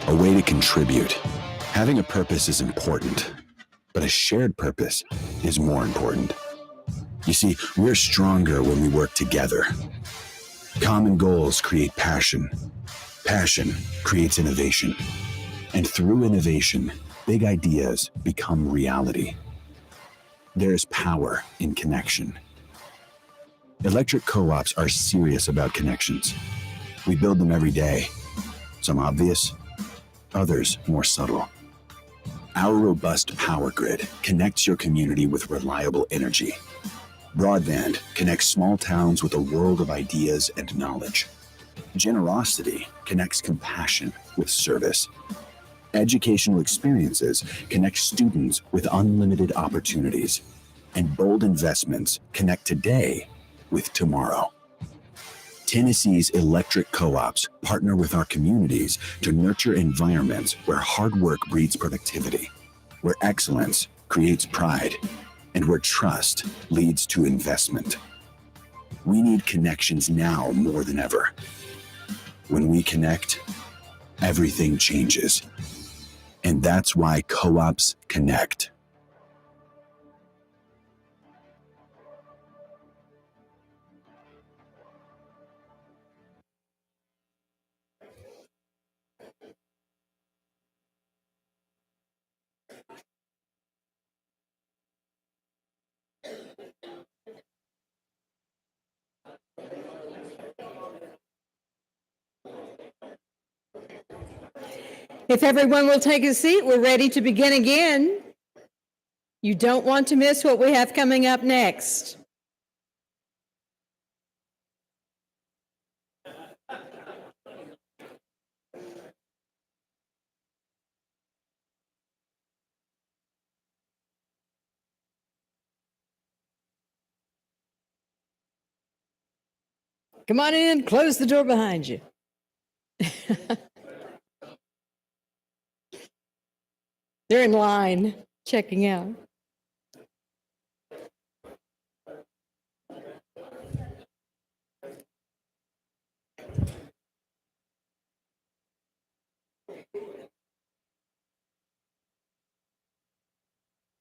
a way to contribute. Having a purpose is important, but a shared purpose is more important. You see, we're stronger when we work together. Common goals create passion. Passion creates innovation. And through innovation, big ideas become reality. There's power in connection. Electric co-ops are serious about connections. We build them every day. Some obvious, others more subtle. Our robust power grid connects your community with reliable energy. Broadband connects small towns with a world of ideas and knowledge. Generosity connects compassion with service. Educational experiences connect students with unlimited opportunities. And bold investments connect today with tomorrow. Tennessee's electric co-ops partner with our communities to nurture environments where hard work breeds productivity, where excellence creates pride, and where trust leads to investment. We need connections now more than ever. When we connect, everything changes. And that's why co-ops connect. If everyone will take a seat, we're ready to begin again. You don't want to miss what we have coming up next. Come on in, close the door behind you. They're in line, checking out.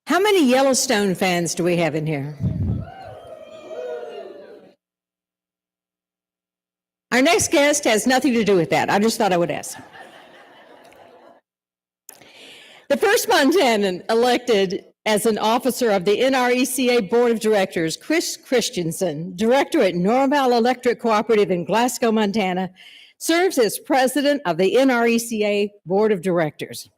How many Yellowstone fans do we have in here? Our next guest has nothing to do with that. I just thought I would ask. The first Montanan elected as an officer of the NRECA Board of Directors, Chris Christensen, director at Norval Electric Cooperative in Glasgow, Montana, serves as president of the NRECA Board of Directors.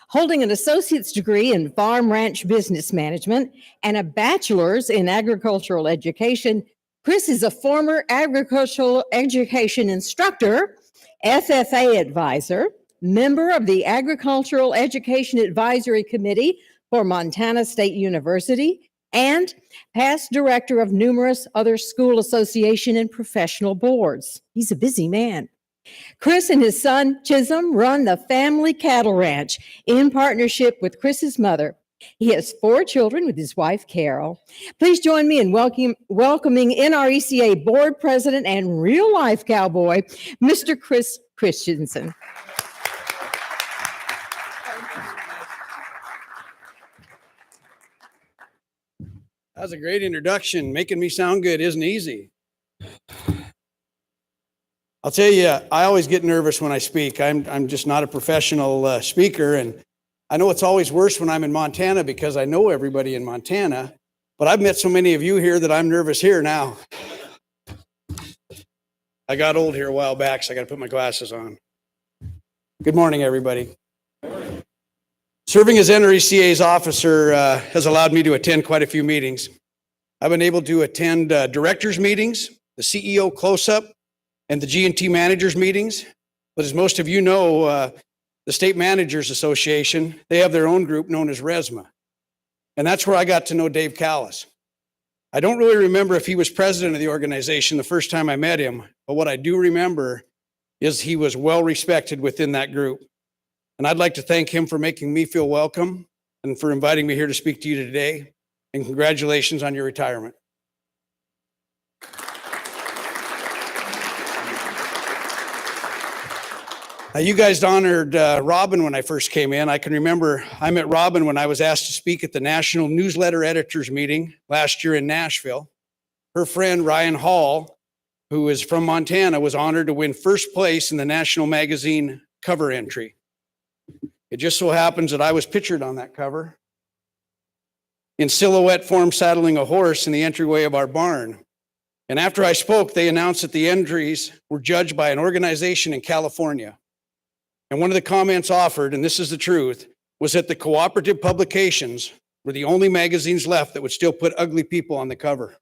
Holding an associate's degree in farm ranch business management and a bachelor's in agricultural education, Chris is a former agricultural education instructor, FFA advisor, member of the Agricultural Education Advisory Committee for Montana State University, and past director of numerous other school association and professional boards. He's a busy man. Chris and his son Chisholm run the family cattle ranch in partnership with Chris's mother. He has 4 children with his wife, Carol. Please join me in welcoming NRECA board president and real-life cowboy, Mr. Chris Christensen. That was a great introduction. Making me sound good isn't easy. I'll tell you, I always get nervous when I speak. I'm just not a professional speaker, and I know it's always worse when I'm in Montana because I know everybody in Montana, but I've met so many of you here that I'm nervous here now. I got old here a while back, so I got to put my glasses on. Good morning, everybody. Serving as NRECA's officer has allowed me to attend quite a few meetings. I've been able to attend directors' meetings, the CEO close-up, and the G&T managers' meetings. But as most of you know, the State Managers Association, they have their own group known as RESMA. And that's where I got to know Dave Callis. I don't really remember if he was president of the organization the first time I met him, but what I do remember is he was well respected within that group. And I'd like to thank him for making me feel welcome and for inviting me here to speak to you today. And congratulations on your retirement. You guys honored Robin when I first came in. I can remember I met Robin when I was asked to speak at the National Newsletter Editors Meeting last year in Nashville. Her friend Ryan Hall, who is from Montana, was honored to win first place in the National Magazine cover entry. It just so happens that I was pictured on that cover in silhouette form saddling a horse in the entryway of our barn. And after I spoke, they announced that the entries were judged by an organization in California. And one of the comments offered, and this is the truth, was that the cooperative publications were the only magazines left that would still put ugly people on the cover.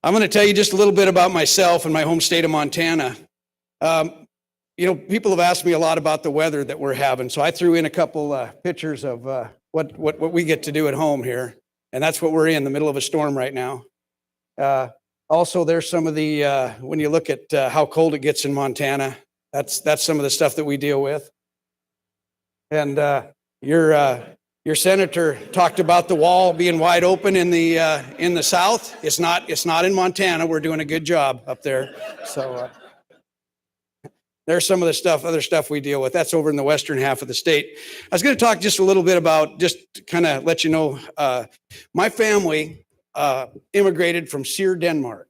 I'm going to tell you just a little bit about myself and my home state of Montana. People have asked me a lot about the weather that we're having, so I threw in a couple pictures of what we get to do at home here, and that's what we're in the middle of a storm right now. Also, there's some of the when you look at how cold it gets in Montana, that's some of the stuff that we deal with. And your senator talked about the wall being wide open in the south. It's not in Montana. We're doing a good job up there. So there's some of the other stuff we deal with. That's over in the western half of the state. I was going to talk just a little bit about, just to kind of let you know, my family immigrated from Sear, Denmark.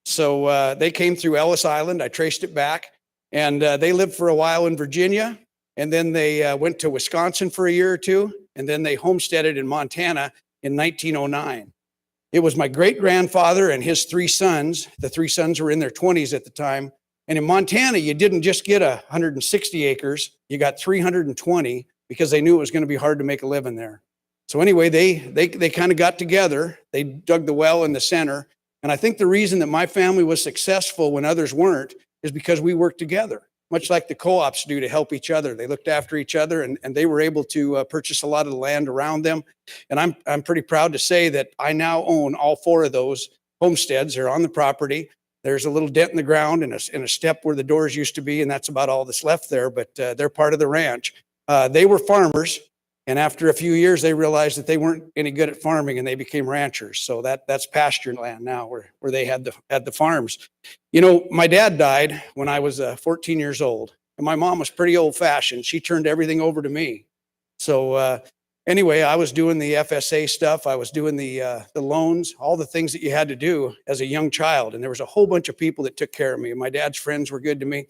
So they came through Ellis Island. I traced it back, and they lived for a while in Virginia, and then they went to Wisconsin for a year or two, and then they homesteaded in Montana in 1909. It was my great-grandfather and his three sons. The three sons were in their 20s at the time. And in Montana, you didn't just get 160 acres, you got 320 because they knew it was going to be hard to make a living there. So anyway, they kind of got together. They dug the well in the center. And I think the reason that my family was successful when others weren't is because we worked together, much like the co-ops do to help each other. They looked after each other, and they were able to purchase a lot of the land around them. And I'm pretty proud to say that I now own all four of those homesteads. They're on the property. There's a little dent in the ground and a step where the doors used to be, and that's about all that's left there, but they're part of the ranch. They were farmers, and after a few years, they realized that they weren't any good at farming, and they became ranchers. So that's pasture land now where they had the farms. You know, my dad died when I was 14 years old, and my mom was pretty old-fashioned. She turned everything over to me. So anyway, I was doing the FSA stuff. I was doing the loans, all the things that you had to do as a young child. And there was a whole bunch of people that took care of me. My dad's friends were good to me.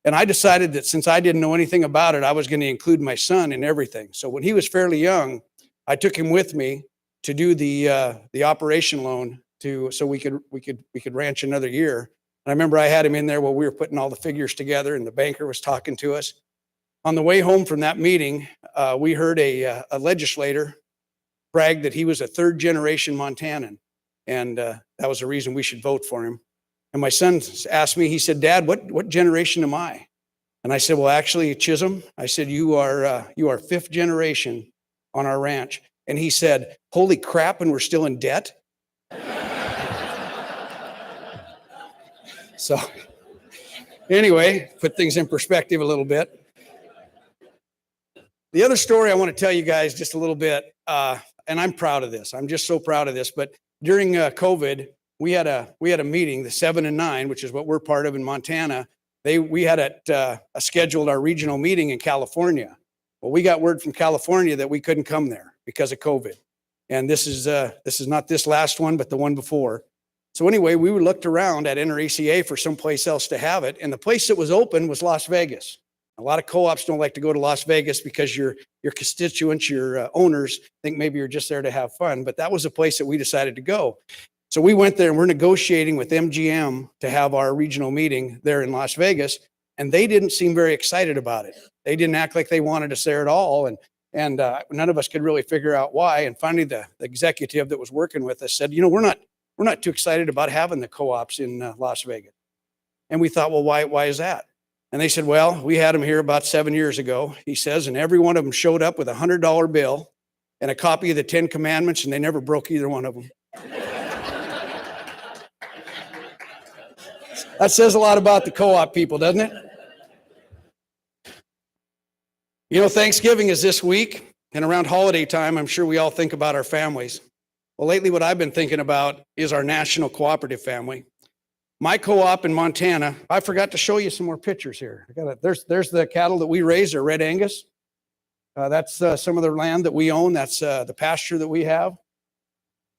And I decided that since I didn't know anything about it, I was going to include my son in everything. So when he was fairly young, I took him with me to do the operation loan so we could ranch another year. And I remember I had him in there while we were putting all the figures together, and the banker was talking to us. On the way home from that meeting, we heard a legislator brag that he was a third-generation Montanan, and that was the reason we should vote for him. And my son asked me, he said, "Dad, what generation am I?" And I said, "Well, actually, Chisholm," I said, you are fifth generation on our ranch." And he said, "Holy crap, and we're still in debt?" So anyway, put things in perspective a little bit. The other story I want to tell you guys just a little bit, and I'm proud of this. I'm just so proud of this. But during COVID, we had a meeting, the 7 and 9, which is what we're part of in Montana. We had scheduled our regional meeting in California. Well, we got word from California that we couldn't come there because of COVID. And this is not this last one, but the one before. So anyway, we looked around at NRECA for someplace else to have it, and the place that was open was Las Vegas. A lot of co-ops don't like to go to Las Vegas because your constituents, your owners think maybe you're just there to have fun, but that was a place that we decided to go. So we went there and we're negotiating with MGM to have our regional meeting there in Las Vegas, and they didn't seem very excited about it. They didn't act like they wanted us there at all, and none of us could really figure out why. And finally, the executive that was working with us said, we're not too excited about having the co-ops in Las Vegas. And we thought, well, why is that? And they said, well, we had them here about 7 years ago, he says, and every one of them showed up with a $100 bill and a copy of the 10 Commandments, and they never broke either one of them. That says a lot about the co-op people, doesn't it? Thanksgiving is this week, and around holiday time, I'm sure we all think about our families. Well, lately what I've been thinking about is our national cooperative family. My co-op in Montana, I forgot to show you some more pictures here. There's the cattle that we raise, are Red Angus. That's some of the land that we own. That's the pasture that we have.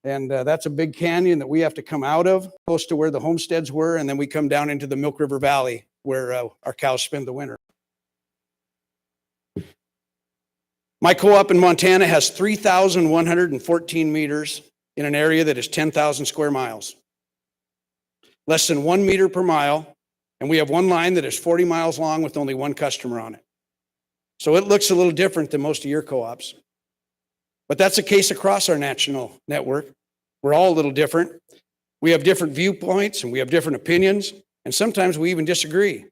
And that's a big canyon that we have to come out of, close to where the homesteads were. And then we come down into the Milk River Valley where our cows spend the winter. My co-op in Montana has 3,114 meters in an area that is 10,000 square miles. Less than 1 meter per mile, and we have one line that is 40 miles long with only one customer on it. So it looks a little different than most of your co-ops. But that's the case across our national network. We're all a little different. We have different viewpoints and we have different opinions, and sometimes we even disagree.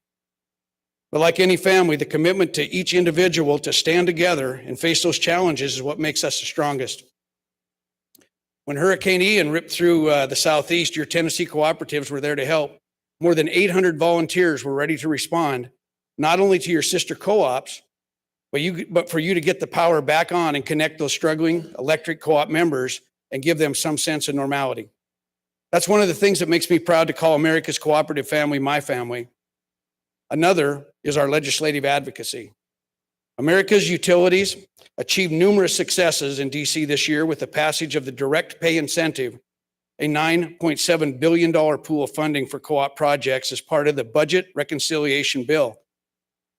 But like any family, the commitment to each individual to stand together and face those challenges is what makes us the strongest. When Hurricane Ian ripped through the Southeast, your Tennessee cooperatives were there to help. More than 800 volunteers were ready to respond, not only to your sister co-ops, but for you to get the power back on and connect those struggling electric co-op members and give them some sense of normality. That's one of the things that makes me proud to call America's cooperative family my family. Another is our legislative advocacy. America's utilities achieved numerous successes in DC this year with the passage of the direct pay incentive, a $9.7 billion pool of funding for co-op projects as part of the budget reconciliation bill.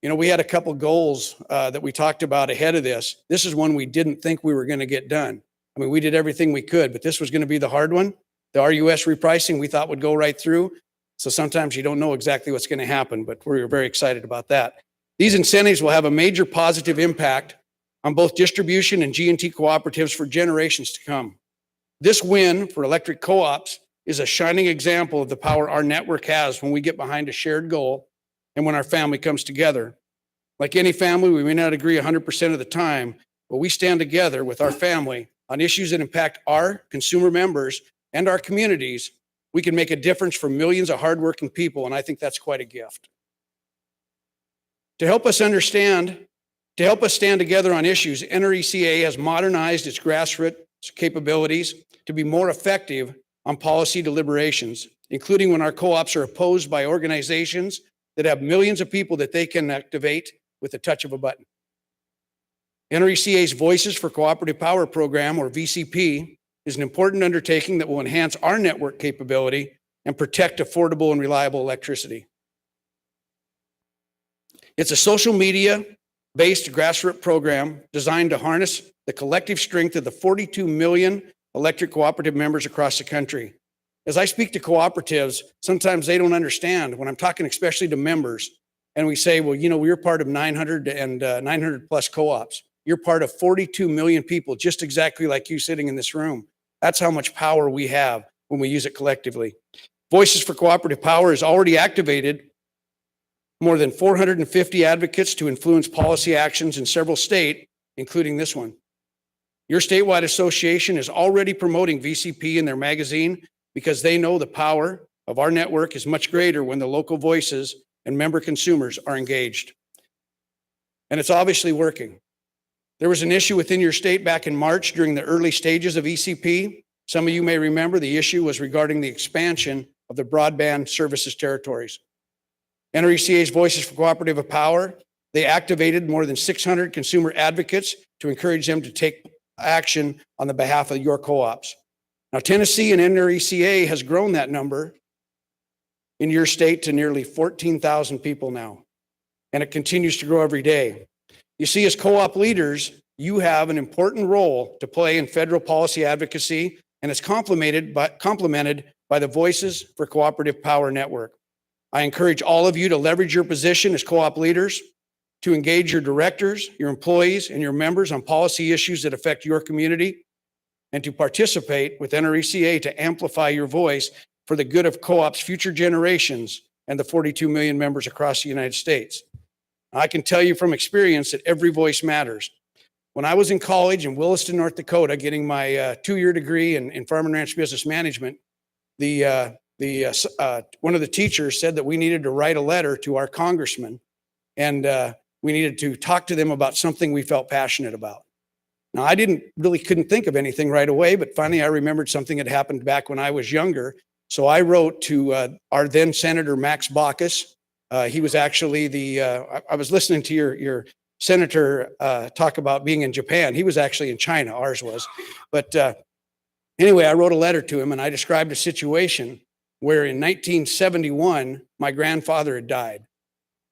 You know, we had a couple goals that we talked about ahead of this. This is one we didn't think we were going to get done. I mean, we did everything we could, but this was going to be the hard one. The RUS repricing we thought would go right through. So sometimes you don't know exactly what's going to happen, but we're very excited about that. These incentives will have a major positive impact on both distribution and G&T cooperatives for generations to come. This win for electric co-ops is a shining example of the power our network has when we get behind a shared goal and when our family comes together. Like any family, we may not agree 100% of the time, but we stand together with our family on issues that impact our consumer members and our communities. We can make a difference for millions of hardworking people, and I think that's quite a gift. To help us stand together on issues, NRECA has modernized its grassroots capabilities to be more effective on policy deliberations, including when our co-ops are opposed by organizations that have millions of people that they can activate with the touch of a button. NRECA's Voices for Cooperative Power program, or VCP, is an important undertaking that will enhance our network capability and protect affordable and reliable electricity. It's a social media-based grassroots program designed to harness the collective strength of the 42 million electric cooperative members across the country. As I speak to cooperatives, sometimes they don't understand when I'm talking especially to members, and we say, well, you know, we're part of 900 plus co-ops. You're part of 42 million people, just exactly like you sitting in this room. That's how much power we have when we use it collectively. Voices for Cooperative Power has already activated more than 450 advocates to influence policy actions in several states, including this one. Your statewide association is already promoting VCP in their magazine because they know the power of our network is much greater when the local voices and member consumers are engaged. And it's obviously working. There was an issue within your state back in March during the early stages of ECP. Some of you may remember the issue was regarding the expansion of the broadband services territories. NRECA's Voices for Cooperative Power, they activated more than 600 consumer advocates to encourage them to take action on the behalf of your co-ops. Now, Tennessee and NRECA has grown that number in your state to nearly 14,000 people now, and it continues to grow every day. You see, as co-op leaders, you have an important role to play in federal policy advocacy, and it's complemented by the Voices for Cooperative Power Network. I encourage all of you to leverage your position as co-op leaders to engage your directors, your employees, and your members on policy issues that affect your community, and to participate with NRECA to amplify your voice for the good of co-ops' future generations and the 42 million members across the United States. I can tell you from experience that every voice matters. When I was in college in Williston, North Dakota, getting my two-year degree in farm and ranch business management, one of the teachers said that we needed to write a letter to our congressman, and we needed to talk to them about something we felt passionate about. Now, I couldn't think of anything right away, but finally I remembered something that happened back when I was younger. So I wrote to our then Senator Max Baucus. He was actually I was listening to your senator talk about being in Japan. He was actually in China, ours was. But anyway, I wrote a letter to him and I described a situation where in 1971, my grandfather had died.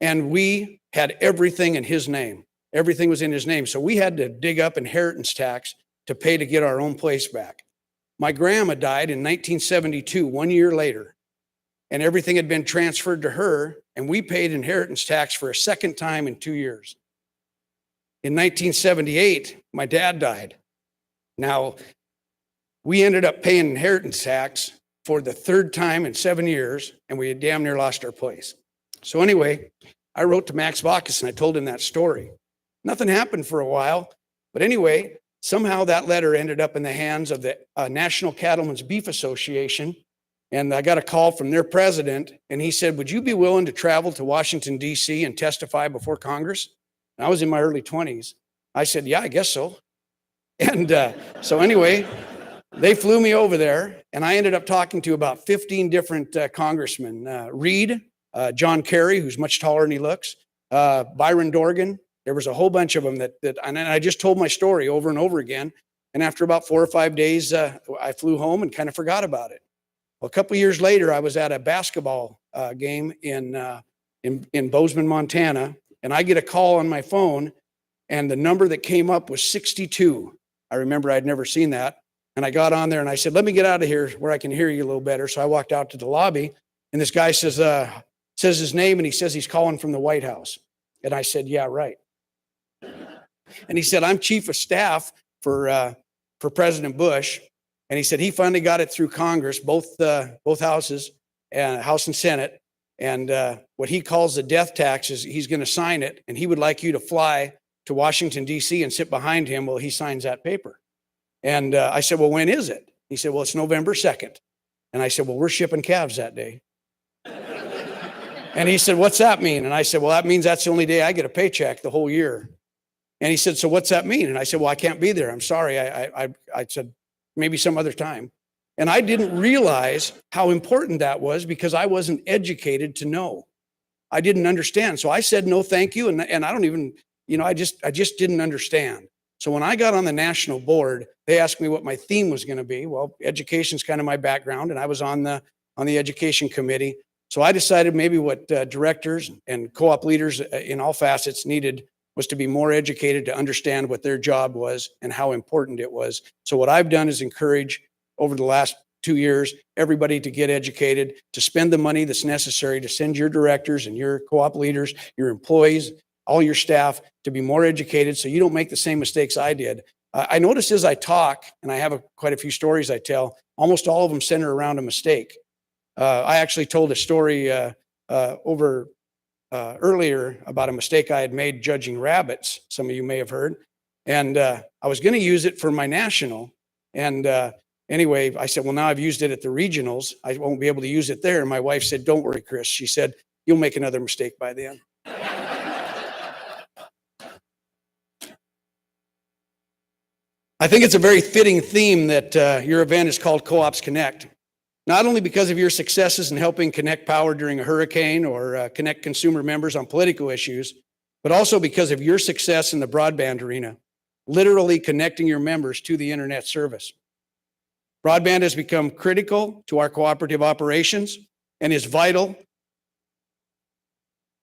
And we had everything in his name. Everything was in his name. So we had to dig up inheritance tax to pay to get our own place back. My grandma died in 1972, 1 year later, and everything had been transferred to her, and we paid inheritance tax for a second time in 2 years. In 1978, my dad died. Now, we ended up paying inheritance tax for the third time in 7 years, and we had damn near lost our place. So anyway, I wrote to Max Baucus and I told him that story. Nothing happened for a while, but anyway, somehow that letter ended up in the hands of the National Cattlemen's Beef Association, and I got a call from their president, and he said, would you be willing to travel to Washington, D.C. and testify before Congress? And I was in my early 20s. I said, yeah, I guess so. And so anyway, they flew me over there, and I ended up talking to about 15 different congressmen. Reed, John Kerry, who's much taller than he looks, Byron Dorgan. There was a whole bunch of them and I just told my story over and over again. And after about 4 or 5 days, I flew home and kind of forgot about it. Well, a couple of years later, I was at a basketball game in Bozeman, Montana, and I get a call on my phone, and the number that came up was 62. I remember I'd never seen that. And I got on there and I said, let me get out of here where I can hear you a little better. So I walked out to the lobby, and this guy says his name, and he says he's calling from the White House. And I said, yeah, right. And he said, I'm chief of staff for President Bush. And he said he finally got it through Congress, both houses, House and Senate. And what he calls the death tax is he's going to sign it, and he would like you to fly to Washington, D.C. and sit behind him while he signs that paper. And I said, well, when is it? He said, well, it's November 2nd. And I said, well, we're shipping calves that day. And he said, what's that mean? And I said, well, that means that's the only day I get a paycheck the whole year. And he said, so what's that mean? And I said, well, I can't be there. I'm sorry. I said, maybe some other time. And I didn't realize how important that was because I wasn't educated to know. I didn't understand. So I said, no, thank you. And I don't even, I just didn't understand. So when I got on the national board, they asked me what my theme was going to be. Well, education's kind of my background, and I was on the education committee. So I decided maybe what directors and co-op leaders in all facets needed was to be more educated to understand what their job was and how important it was. So what I've done is encourage over the last 2 years, everybody to get educated, to spend the money that's necessary to send your directors and your co-op leaders, your employees, all your staff to be more educated so you don't make the same mistakes I did. I notice as I talk, and I have quite a few stories I tell, almost all of them center around a mistake. I actually told a story earlier about a mistake I had made judging rabbits. Some of you may have heard. And I was going to use it for my national. And anyway, I said, well, now I've used it at the regionals. I won't be able to use it there. And my wife said, don't worry, Chris. She said, you'll make another mistake by then. I think it's a very fitting theme that your event is called Co-ops Connect. Not only because of your successes in helping connect power during a hurricane or connect consumer members on political issues, but also because of your success in the broadband arena, literally connecting your members to the internet service. Broadband has become critical to our cooperative operations and is vital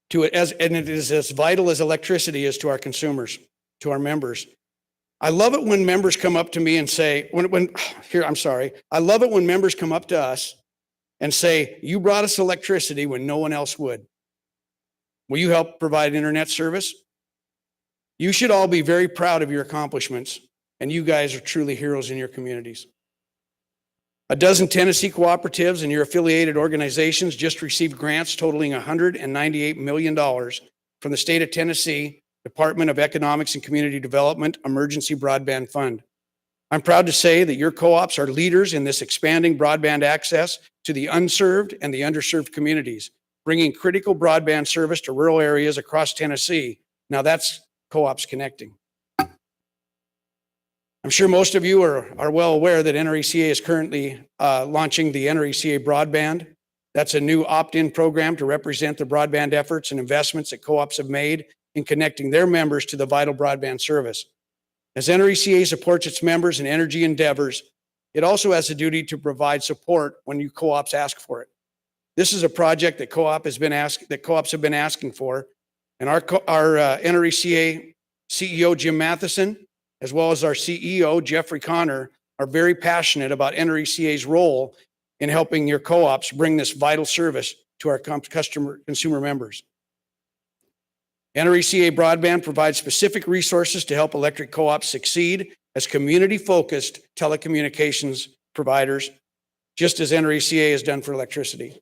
to it, and it is as vital as electricity is to our consumers, to our members. I love it when members come up to me and say, I love it when members come up to us and say, you brought us electricity when no one else would. Will you help provide internet service? You should all be very proud of your accomplishments, and you guys are truly heroes in your communities. A dozen Tennessee cooperatives and your affiliated organizations just received grants totaling $198 million from the state of Tennessee Department of Economics and Community Development Emergency Broadband Fund. I'm proud to say that your co-ops are leaders in this expanding broadband access to the unserved and the underserved communities, bringing critical broadband service to rural areas across Tennessee. Now that's co-ops connecting. I'm sure most of you are well aware that NRECA is currently launching the NRECA Broadband. That's a new opt-in program to represent the broadband efforts and investments that co-ops have made in connecting their members to the vital broadband service. As NRECA supports its members in energy endeavors, it also has a duty to provide support when you co-ops ask for it. This is a project that co-ops have been asking for, and our NRECA CEO Jim Matheson, as well as our CEO Jeffrey Connor, are very passionate about NRECA's role in helping your co-ops bring this vital service to our consumer members. NRECA Broadband provides specific resources to help electric co-ops succeed as community-focused telecommunications providers, just as NRECA has done for electricity.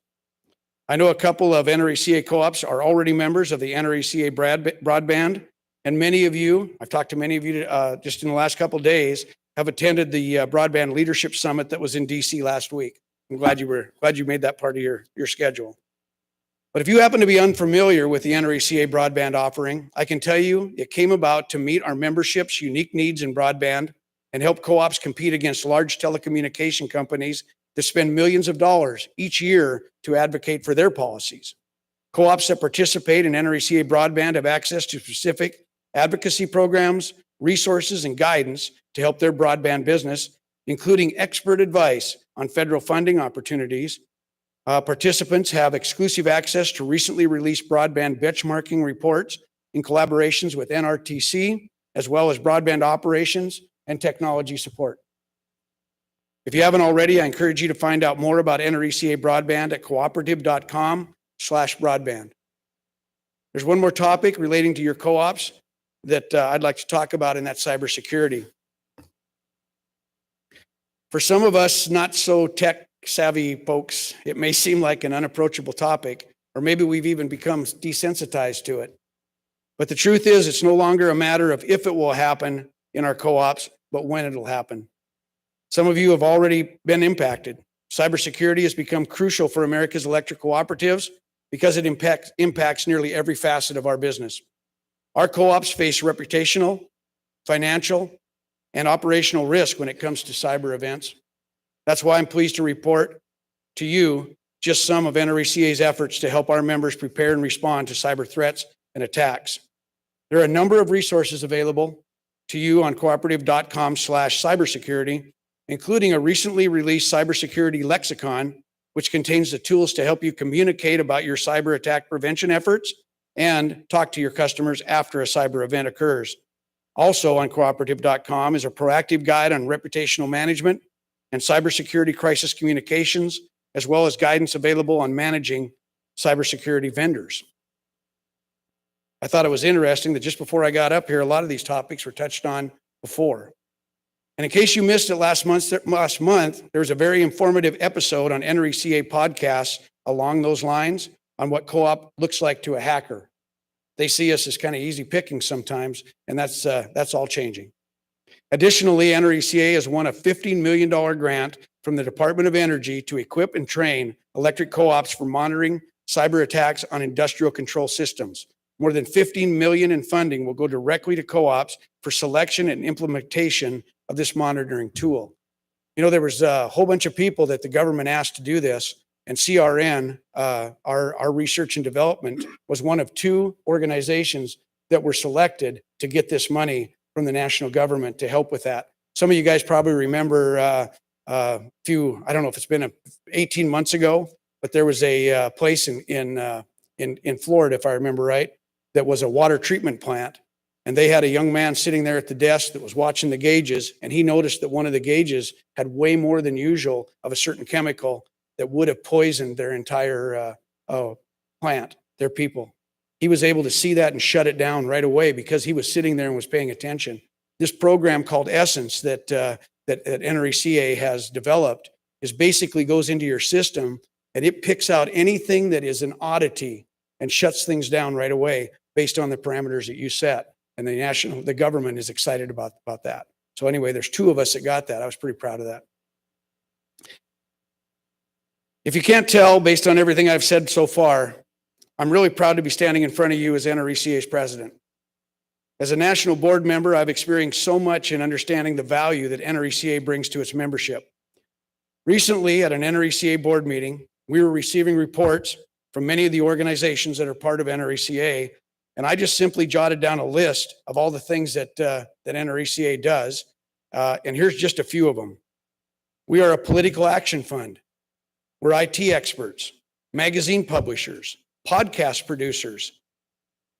I know a couple of NRECA co-ops are already members of the NRECA Broadband, and many of you, I've talked to many of you just in the last couple of days, have attended the Broadband Leadership Summit that was in DC last week. I'm glad you made that part of your schedule. But if you happen to be unfamiliar with the NRECA broadband offering, I can tell you it came about to meet our membership's unique needs in broadband and help co-ops compete against large telecommunication companies that spend millions of dollars each year to advocate for their policies. Co-ops that participate in NRECA broadband have access to specific advocacy programs, resources, and guidance to help their broadband business, including expert advice on federal funding opportunities. Participants have exclusive access to recently released broadband benchmarking reports in collaborations with NRTC, as well as broadband operations and technology support. If you haven't already, I encourage you to find out more about NRECA broadband at cooperative.com/broadband. There's one more topic relating to your co-ops that I'd like to talk about, and that's cybersecurity. For some of us not so tech savvy folks, it may seem like an unapproachable topic, or maybe we've even become desensitized to it. But the truth is, it's no longer a matter of if it will happen in our co-ops, but when it'll happen. Some of you have already been impacted. Cybersecurity has become crucial for America's electric cooperatives because it impacts nearly every facet of our business. Our co-ops face reputational, financial, and operational risk when it comes to cyber events. That's why I'm pleased to report to you just some of NRECA's efforts to help our members prepare and respond to cyber threats and attacks. There are a number of resources available to you on cooperative.com/cybersecurity, including a recently released cybersecurity lexicon, which contains the tools to help you communicate about your cyber attack prevention efforts and talk to your customers after a cyber event occurs. Also on cooperative.com is a proactive guide on reputational management and cybersecurity crisis communications, as well as guidance available on managing cybersecurity vendors. I thought it was interesting that just before I got up here, a lot of these topics were touched on before. And in case you missed it last month, there was a very informative episode on NRECA podcasts along those lines on what co-op looks like to a hacker. They see us as kind of easy pickings sometimes, and that's all changing. Additionally, NRECA has won a $15 million grant from the Department of Energy to equip and train electric co-ops for monitoring cyber attacks on industrial control systems. More than $15 million in funding will go directly to co-ops for selection and implementation of this monitoring tool. You know, there was a whole bunch of people that the government asked to do this, and CRN, our research and development, was one of 2 organizations that were selected to get this money from the national government to help with that. Some of you guys probably remember I don't know if it's been 18 months ago, but there was a place in Florida, if I remember right, that was a water treatment plant. And they had a young man sitting there at the desk that was watching the gauges, and he noticed that one of the gauges had way more than usual of a certain chemical that would have poisoned their entire plant, their people. He was able to see that and shut it down right away because he was sitting there and was paying attention. This program called Essence that NRECA has developed is basically goes into your system and it picks out anything that is an oddity and shuts things down right away based on the parameters that you set. And the government is excited about that. So anyway, there's 2 of us that got that. I was pretty proud of that. If you can't tell based on everything I've said so far, I'm really proud to be standing in front of you as NRECA's president. As a national board member, I've experienced so much in understanding the value that NRECA brings to its membership. Recently, at an NRECA board meeting, we were receiving reports from many of the organizations that are part of NRECA, and I just simply jotted down a list of all the things that NRECA does, and here's just a few of them. We are a political action fund. We're IT experts, magazine publishers, podcast producers.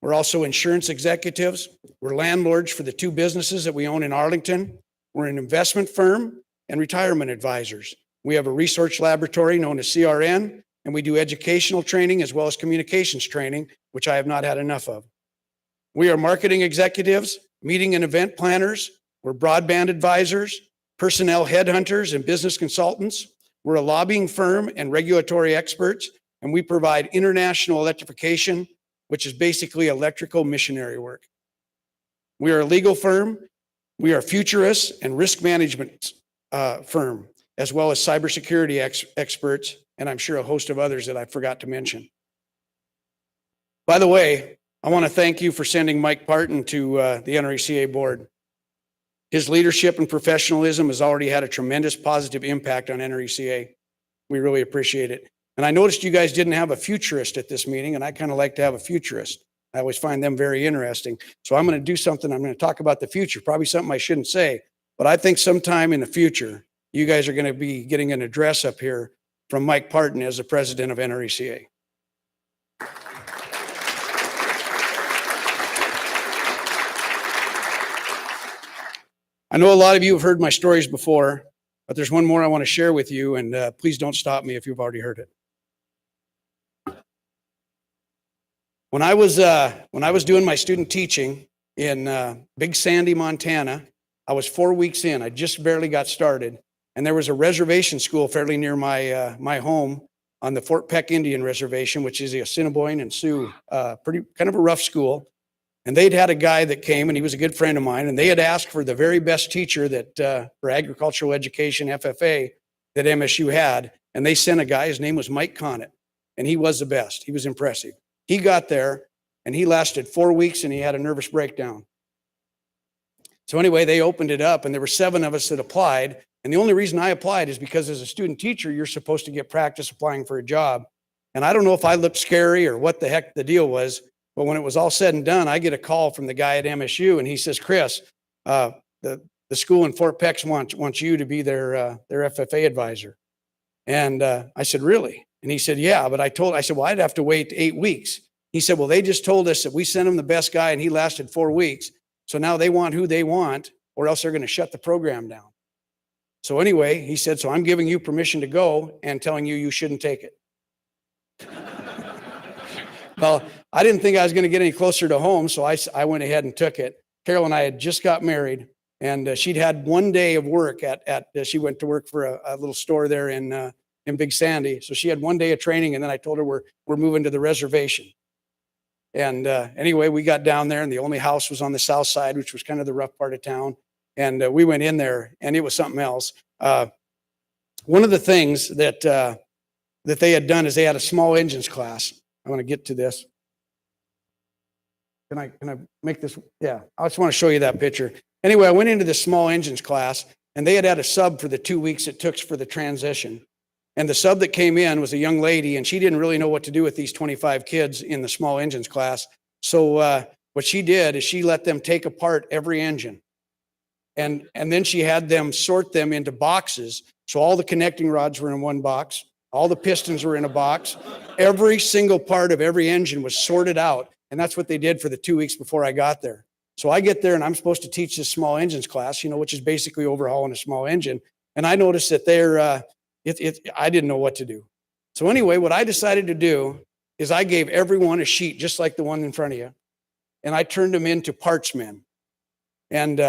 We're also insurance executives. We're landlords for the 2 businesses that we own in Arlington. We're an investment firm and retirement advisors. We have a research laboratory known as CRN, and we do educational training as well as communications training, which I have not had enough of. We are marketing executives, meeting and event planners. We're broadband advisors, personnel headhunters, and business consultants. We're a lobbying firm and regulatory experts, and we provide international electrification, which is basically electrical missionary work. We are a legal firm. We are futurists and risk management firm, as well as cybersecurity experts, and I'm sure a host of others that I forgot to mention. By the way, I want to thank you for sending Mike Parton to the NRECA board. His leadership and professionalism has already had a tremendous positive impact on NRECA. We really appreciate it. And I noticed you guys didn't have a futurist at this meeting, and I kind of like to have a futurist. I always find them very interesting. So I'm going to do something. I'm going to talk about the future, probably something I shouldn't say, but I think sometime in the future, you guys are going to be getting an address up here from Mike Parton as the president of NRECA. I know a lot of you have heard my stories before, but there's one more I want to share with you, and please don't stop me if you've already heard it. When I was doing my student teaching in Big Sandy, Montana, I was 4 weeks in. I just barely got started, and there was a reservation school fairly near my home on the Fort Peck Indian Reservation, which is the Assiniboine and Sioux, pretty kind of a rough school. And they'd had a guy that came, and he was a good friend of mine, and they had asked for the very best teacher that for agricultural education, FFA, that MSU had, and they sent a guy. His name was Mike Connett, and he was the best. He was impressive. He got there, and he lasted 4 weeks, and he had a nervous breakdown. So anyway, they opened it up, and there were 7 of us that applied, and the only reason I applied is because as a student teacher, you're supposed to get practice applying for a job. And I don't know if I looked scary or what the heck the deal was, but when it was all said and done, I get a call from the guy at MSU, and he says, "Chris, the school in Fort Peck wants you to be their FFA advisor." And I said, "Really?" And he said, "Yeah." But I said, "Well, I'd have to wait 8 weeks." He said, "Well, they just told us that we sent him the best guy, and he lasted 4 weeks. So now they want who they want, or else they're going to shut the program down." So anyway, he said, "So I'm giving you permission to go and telling you shouldn't take it." Well, I didn't think I was going to get any closer to home, so I went ahead and took it. Carol and I had just got married, and she'd had 1 day of work she went to work for a little store there in Big Sandy. So she had 1 day of training, and then I told her we're moving to the reservation. And anyway, we got down there, and the only house was on the south side, which was kind of the rough part of town. And we went in there, and it was something else. One of the things that they had done is they had a small engines class. I want to get to this. Can I make this? Yeah, I just want to show you that picture. Anyway, I went into this small engines class, and they had a sub for the 2 weeks it took for the transition. And the sub that came in was a young lady, and she didn't really know what to do with these 25 kids in the small engines class. So what she did is she let them take apart every engine. And then she had them sort them into boxes. So all the connecting rods were in one box. All the pistons were in a box. Every single part of every engine was sorted out. And that's what they did for the 2 weeks before I got there. So I get there, and I'm supposed to teach this small engines class, which is basically overhauling a small engine. And I noticed that I didn't know what to do. So anyway, what I decided to do is I gave everyone a sheet just like the one in front of you. And I turned them into parts men. And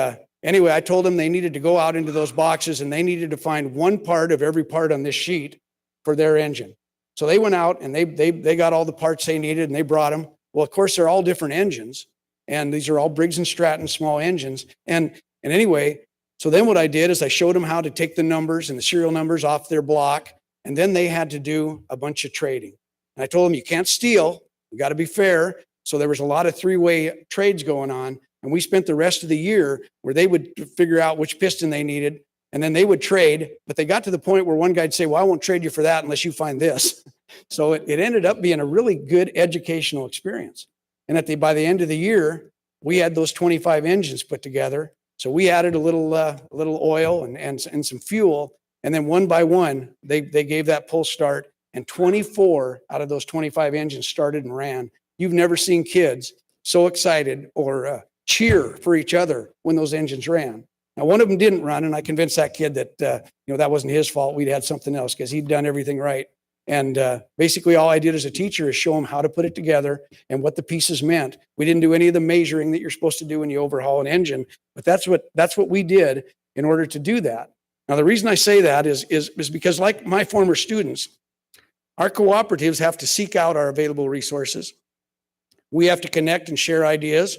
anyway, I told them they needed to go out into those boxes, and they needed to find one part of every part on this sheet for their engine. So they went out, and they got all the parts they needed, and they brought them. Well, of course, they're all different engines, and these are all Briggs & Stratton small engines. And anyway, so then what I did is I showed them how to take the numbers and the serial numbers off their block, and then they had to do a bunch of trading. And I told them, you can't steal, you got to be fair. So there was a lot of 3-way trades going on, And we spent the rest of the year where they would figure out which piston they needed, and then they would trade. But they got to the point where one guy'd say, well, I won't trade you for that unless you find this. So it ended up being a really good educational experience. And by the end of the year, we had those 25 engines put together. So we added a little oil and some fuel. And then one by one, they gave that pull start, and 24 out of those 25 engines started and ran. You've never seen kids so excited or cheer for each other when those engines ran. Now, one of them didn't run, and I convinced that kid that that wasn't his fault. We'd had something else because he'd done everything right. And basically all I did as a teacher is show them how to put it together and what the pieces meant. We didn't do any of the measuring that you're supposed to do when you overhaul an engine, but that's what we did in order to do that. Now, the reason I say that is because, like my former students, our cooperatives have to seek out our available resources. We have to connect and share ideas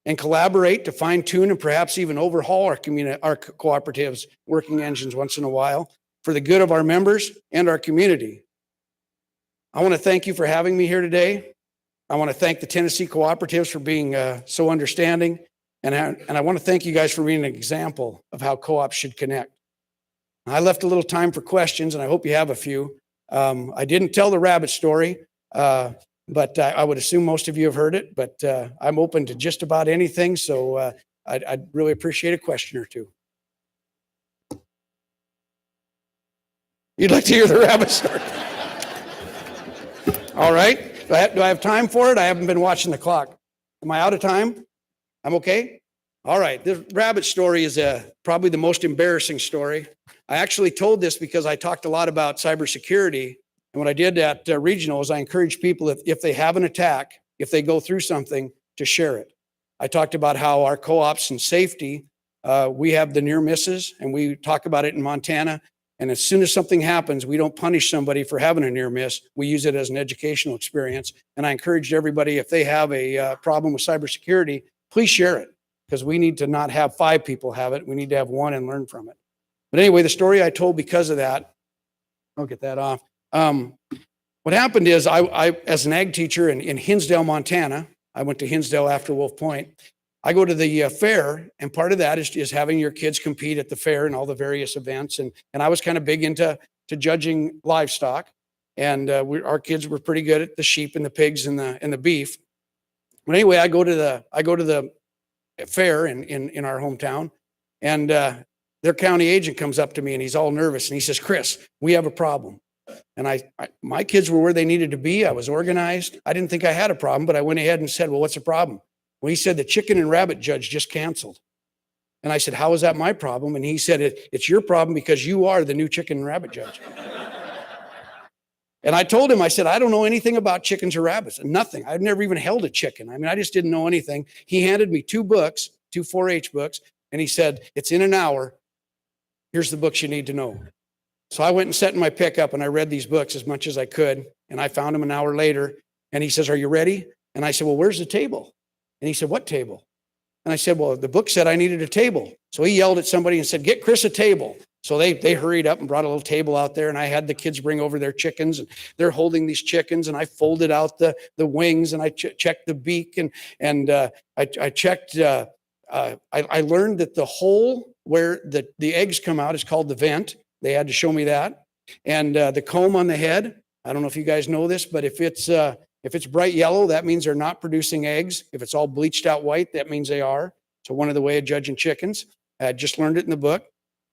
and collaborate to fine tune and perhaps even overhaul our cooperatives' working engines once in a while for the good of our members and our community. I want to thank you for having me here today. I want to thank the Tennessee cooperatives for being so understanding. And I want to thank you guys for being an example of how co-ops should connect. I left a little time for questions, and I hope you have a few. I didn't tell the rabbit story, but I would assume most of you have heard it, but I'm open to just about anything. So I'd really appreciate a question or two. You'd like to hear the rabbit story? All right. Do I have time for it? I haven't been watching the clock. Am I out of time? I'm okay? All right. The rabbit story is probably the most embarrassing story. I actually told this because I talked a lot about cybersecurity. And what I did at Regional is I encourage people, if they have an attack, if they go through something, to share it. I talked about how our co-ops and safety, we have the near misses, and we talk about it in Montana. And as soon as something happens, we don't punish somebody for having a near miss. We use it as an educational experience. And I encouraged everybody, if they have a problem with cybersecurity, please share it, because we need to not have 5 people have it. We need to have 1 and learn from it. But anyway, the story I told because of that, I'll get that off. What happened is I as an ag teacher in Hinsdale, Montana, I went to Hinsdale after Wolf Point. I go to the fair, and part of that is having your kids compete at the fair and all the various events. And I was kind of big into judging livestock, and our kids were pretty good at the sheep and the pigs and the beef. But anyway, I go to the fair in our hometown, and their county agent comes up to me, and he's all nervous, and he says, "Chris, we have a problem." And my kids were where they needed to be. I was organized. I didn't think I had a problem, but I went ahead and said, "Well, what's the problem?" Well, he said, "The chicken and rabbit judge just canceled." And I said, "How is that my problem?" And he said, "It's your problem because you are the new chicken and rabbit judge." And I told him, I said, "I don't know anything about chickens or rabbits, nothing. I've never even held a chicken. I mean, I just didn't know anything." He handed me 2 books, 2 4-H books, and he said, "It's in an hour. Here's the books you need to know." So I went and sat in my pickup, and I read these books as much as I could, and I found them an hour later. And he says, "Are you ready?" And I said, "Well, where's the table?" And he said, "What table?" And I said, "Well, the book said I needed a table." So he yelled at somebody and said, "Get Chris a table." So they hurried up and brought a little table out there, and I had the kids bring over their chickens, and they're holding these chickens, and I folded out the wings, and I checked the beak, and I checked. I learned that the hole where the eggs come out is called the vent. They had to show me that, and the comb on the head. I don't know if you guys know this, but if it's bright yellow, that means they're not producing eggs. If it's all bleached out white, that means they are. So one of the way of judging chickens. I just learned it in the book.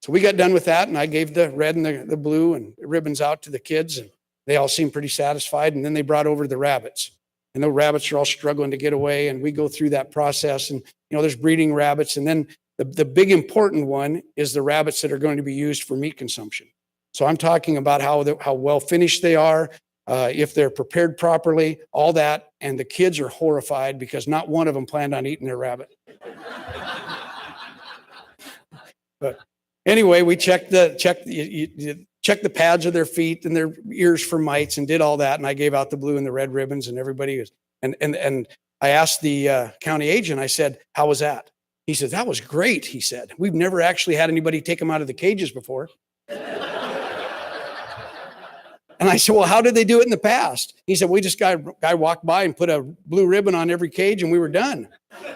So we got done with that, and I gave the red and the blue and the ribbons out to the kids, and they all seemed pretty satisfied. And then they brought over the rabbits, and the rabbits are all struggling to get away. And we go through that process, and there's breeding rabbits, and then the big important one is the rabbits that are going to be used for meat consumption. So I'm talking about how well finished they are, if they're prepared properly, all that. And the kids are horrified because not one of them planned on eating their rabbit. But anyway, we checked the pads of their feet and their ears for mites and did all that. And I gave out the blue and the red ribbons, and everybody was, and I asked the county agent, I said, "How was that?" He said, "That was great." He said, "We've never actually had anybody take them out of the cages before." And I said, well, how did they do it in the past? He said, we just guy walked by and put a blue ribbon on every cage and we were done.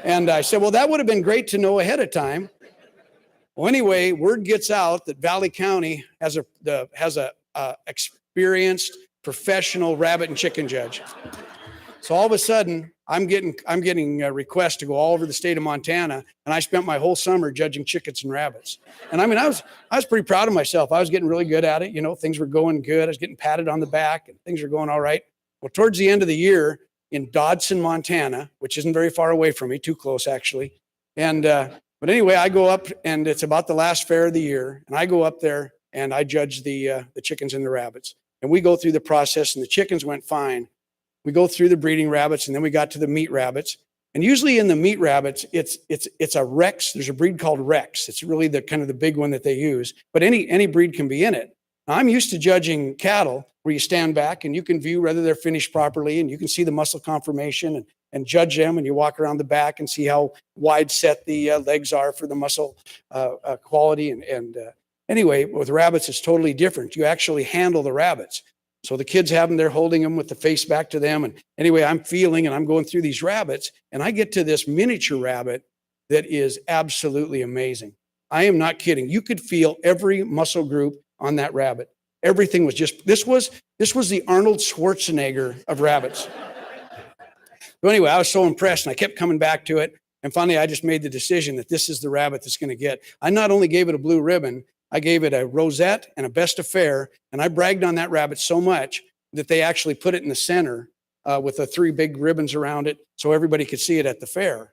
And I said, well, that would have been great to know ahead of time. Well, anyway, word gets out that Valley County has a experienced professional rabbit and chicken judge. So all of a sudden, I'm getting a request to go all over the state of Montana, and I spent my whole summer judging chickens and rabbits. And I mean, I was pretty proud of myself. I was getting really good at it. You know, things were going good. I was getting patted on the back, and things were going all right. Well, towards the end of the year in Dodson, Montana, which isn't very far away from me, too close actually. And but anyway, I go up, and it's about the last fair of the year, and I go up there and I judge the chickens and the rabbits, and we go through the process, and the chickens went fine. We go through the breeding rabbits, and then we got to the meat rabbits. And usually in the meat rabbits, it's a Rex. There's a breed called Rex. It's really the kind of the big one that they use, but any breed can be in it. Now, I'm used to judging cattle where you stand back and you can view whether they're finished properly, and you can see the muscle conformation and judge them, and you walk around the back and see how wide set the legs are for the muscle quality. Anyway, with rabbits, it's totally different. You actually handle the rabbits. So the kids have them, they're holding them with the face back to them. And anyway, I'm feeling and I'm going through these rabbits, and I get to this miniature rabbit that is absolutely amazing. I am not kidding. You could feel every muscle group on that rabbit. Everything was just, this was the Arnold Schwarzenegger of rabbits. So anyway, I was so impressed, and I kept coming back to it. And finally, I just made the decision that this is the rabbit that's going to get. I not only gave it a blue ribbon, I gave it a rosette and a best of fair, and I bragged on that rabbit so much that they actually put it in the center with the 3 big ribbons around it so everybody could see it at the fair.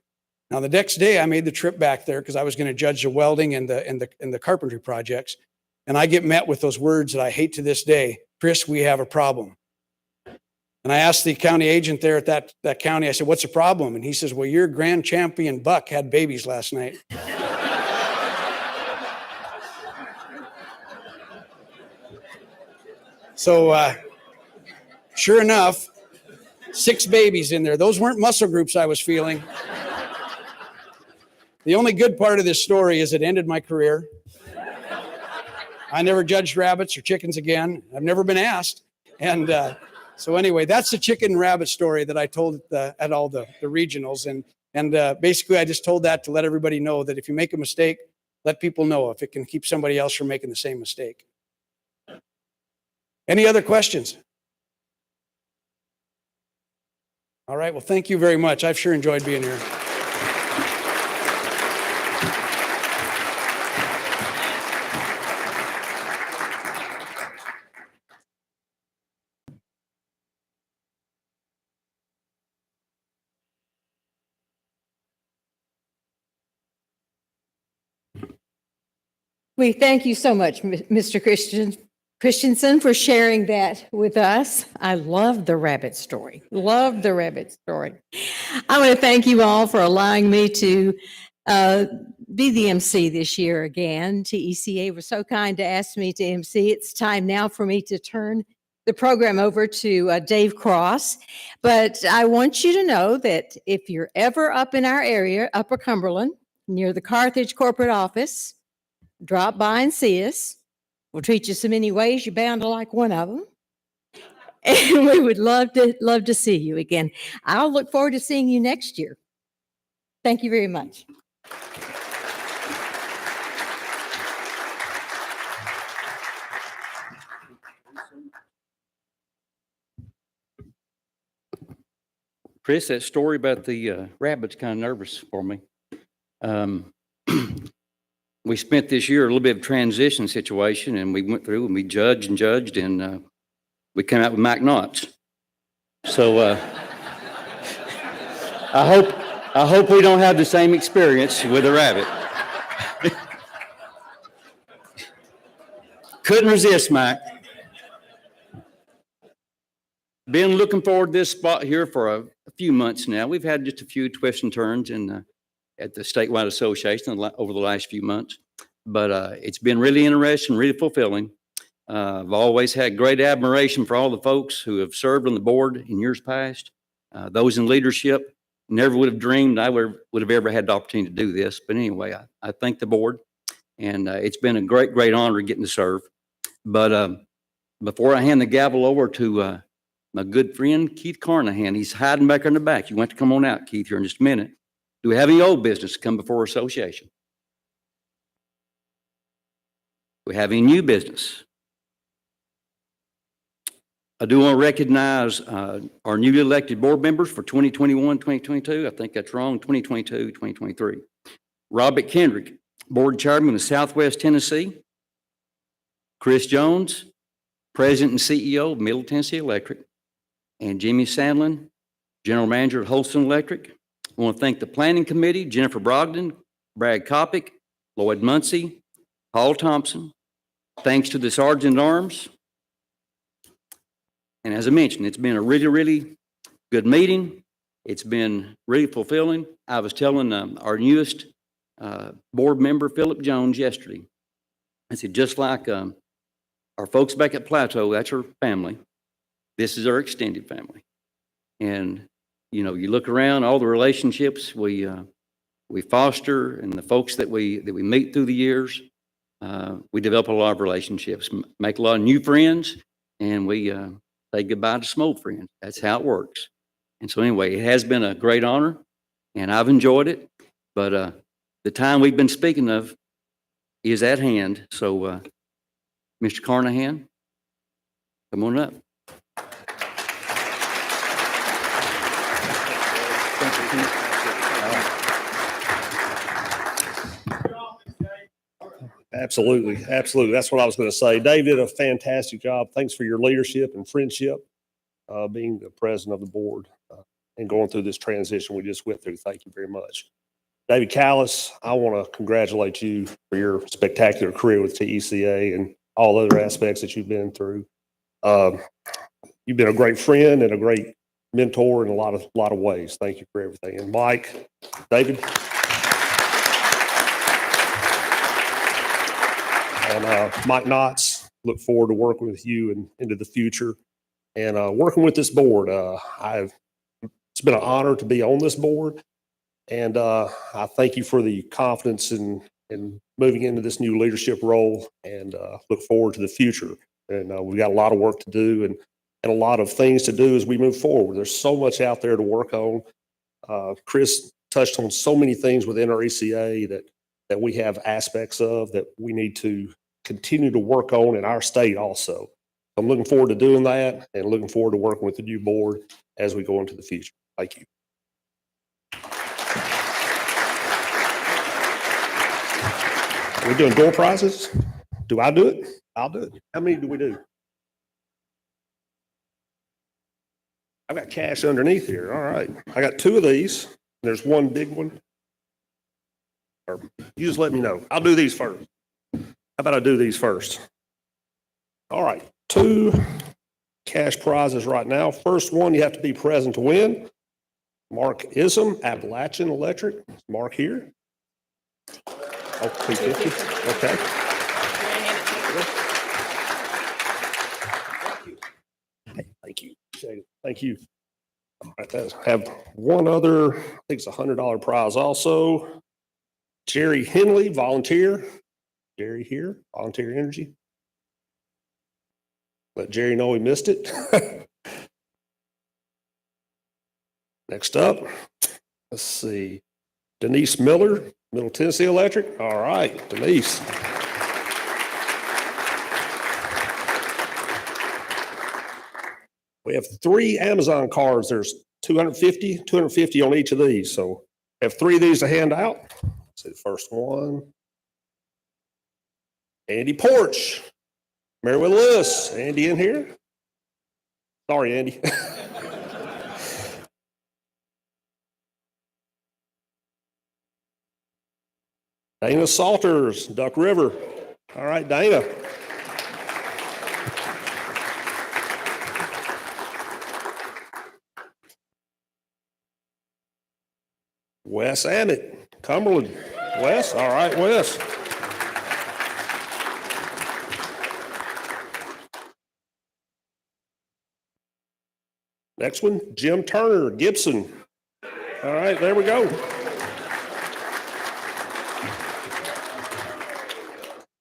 Now, the next day, I made the trip back there because I was going to judge the welding and the carpentry projects, and I get met with those words that I hate to this day: Chris, we have a problem. And I asked the county agent there at that county, I said, what's the problem? And he says, well, your grand champion buck had babies last night. So sure enough, 6 babies in there. Those weren't muscle groups I was feeling. The only good part of this story is it ended my career. I never judged rabbits or chickens again. I've never been asked. And so anyway, that's the chicken and rabbit story that I told at all the regionals. And basically, I just told that to let everybody know that if you make a mistake, let people know if it can keep somebody else from making the same mistake. Any other questions? All right. Well, thank you very much. I've sure enjoyed being here. We thank you so much, Mr. Christensen, for sharing that with us. I love the rabbit story. Love the rabbit story. I want to thank you all for allowing me to be the MC this year again. TECA was so kind to ask me to MC. It's time now for me to turn the program over to Dave Cross. But I want you to know that if you're ever up in our area, Upper Cumberland, near the Carthage corporate office, drop by and see us. We'll treat you so many ways, you're bound to like one of them. And we would love to see you again. I'll look forward to seeing you next year. Thank you very much. Chris, that story about the rabbit's kind of nervous for me. We spent this year a little bit of transition situation, and we went through and we judged, and we came out with Mike Knots. So I hope we don't have the same experience with a rabbit. Couldn't resist, Mike. Been looking forward to this spot here for a few months now. We've had just a few twists and turns at the statewide association over the last few months, but it's been really interesting, really fulfilling. I've always had great admiration for all the folks who have served on the board in years past. Those in leadership, never would have dreamed I would have ever had the opportunity to do this. But anyway, I thank the board, and it's been a great honor getting to serve. But before I hand the gavel over to my good friend Keith Carnahan, he's hiding back in the back. You want to come on out, Keith, here in just a minute. Do we have any old business to come before association? Do we have any new business? I do want to recognize our newly elected board members for 2021, 2022. I think that's wrong, 2022, 2023. Robert Kendrick, Board Chairman of Southwest Tennessee. Chris Jones, President and CEO of Middle Tennessee Electric. And Jimmy Sandlin, General Manager at Holston Electric. I want to thank the Planning Committee, Jennifer Brogdon, Brad Kopic, Lloyd Muncie, Paul Thompson. Thanks to the Sergeant at Arms. And as I mentioned, it's been a really, really good meeting. It's been really fulfilling. I was telling our newest board member, Philip Jones, yesterday. I said, just like our folks back at Plateau, that's our family. This is our extended family. And, you know, you look around, all the relationships we foster and the folks that we meet through the years, we develop a lot of relationships, make a lot of new friends, and we say goodbye to some old friends. That's how it works. And so anyway, it has been a great honor, and I've enjoyed it. But the time we've been speaking of is at hand. So, Mr. Carnahan, come on up. Absolutely. Absolutely. That's what I was going to say. Dave did a fantastic job. Thanks for your leadership and friendship, being the president of the board and going through this transition we just went through. Thank you very much. David Callis, I want to congratulate you for your spectacular career with TECA and all other aspects that you've been through. You've been a great friend and a great mentor in a lot of ways. Thank you for everything. And Mike, David. And Mike Knotts, look forward to working with you and into the future and working with this board. It's been an honor to be on this board, and I thank you for the confidence in moving into this new leadership role, and look forward to the future. And we've got a lot of work to do and a lot of things to do as we move forward. There's so much out there to work on. Chris touched on so many things within our ECA that we have aspects of that we need to continue to work on in our state also. I'm looking forward to doing that and looking forward to working with the new board as we go into the future. Thank you. Are we doing door prizes? Do I do it? I'll do it. How many do we do? I've got cash underneath here. All right. I got 2 of these. There's one big one. Or you just let me know. I'll do these first. How about I do these first? All right. 2 cash prizes right now. First one, you have to be present to win. Mark Ism, Appalachian Electric. Is Mark here? Oh, 250. Okay. Hey, thank you. Thank you. All right, let's have one other, I think it's a $100 prize also. Jerry Henley, volunteer. Jerry here, Volunteer Energy. Let Jerry know he missed it. Next up, let's see, Denise Miller, Middle Tennessee Electric. All right, Denise. We have 3 Amazon cards. There's 250 on each of these. So we have 3 of these to hand out. Let's see the first one. Andy Porch, Meriwether Lewis. Andy in here? Sorry, Andy. Dana Salters, Duck River. All right, Dana. Wes Ammett, Cumberland. Wes, all right, Wes. Next one, Jim Turner, Gibson. All right, there we go.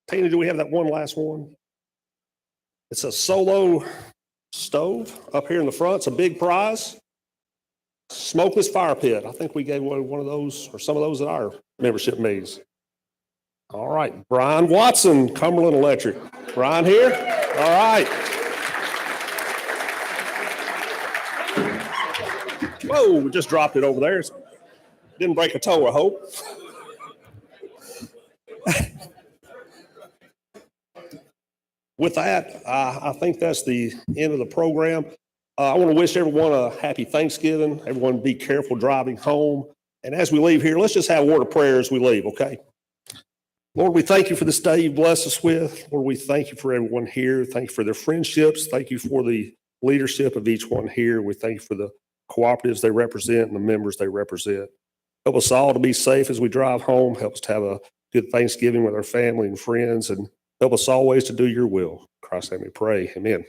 Tina, do we have that one last one? It's a Solo stove up here in the front. It's a big prize. Smokeless fire pit. I think we gave away one of those or some of those at our membership meetings. All right, Brian Watson, Cumberland Electric. Brian here? All right. Whoa, we just dropped it over there. Didn't break a toe, I hope. With that, I think that's the end of the program. I want to wish everyone a happy Thanksgiving. Everyone be careful driving home. And as we leave here, let's just have a word of prayer as we leave, okay? Lord, we thank you for this day you blessed us with. Lord, we thank you for everyone here. Thank you for their friendships. Thank you for the leadership of each one here. We thank you for the cooperatives they represent and the members they represent. Help us all to be safe as we drive home. Help us to have a good Thanksgiving with our family and friends, and help us always to do your will. In Christ's name we pray. Amen.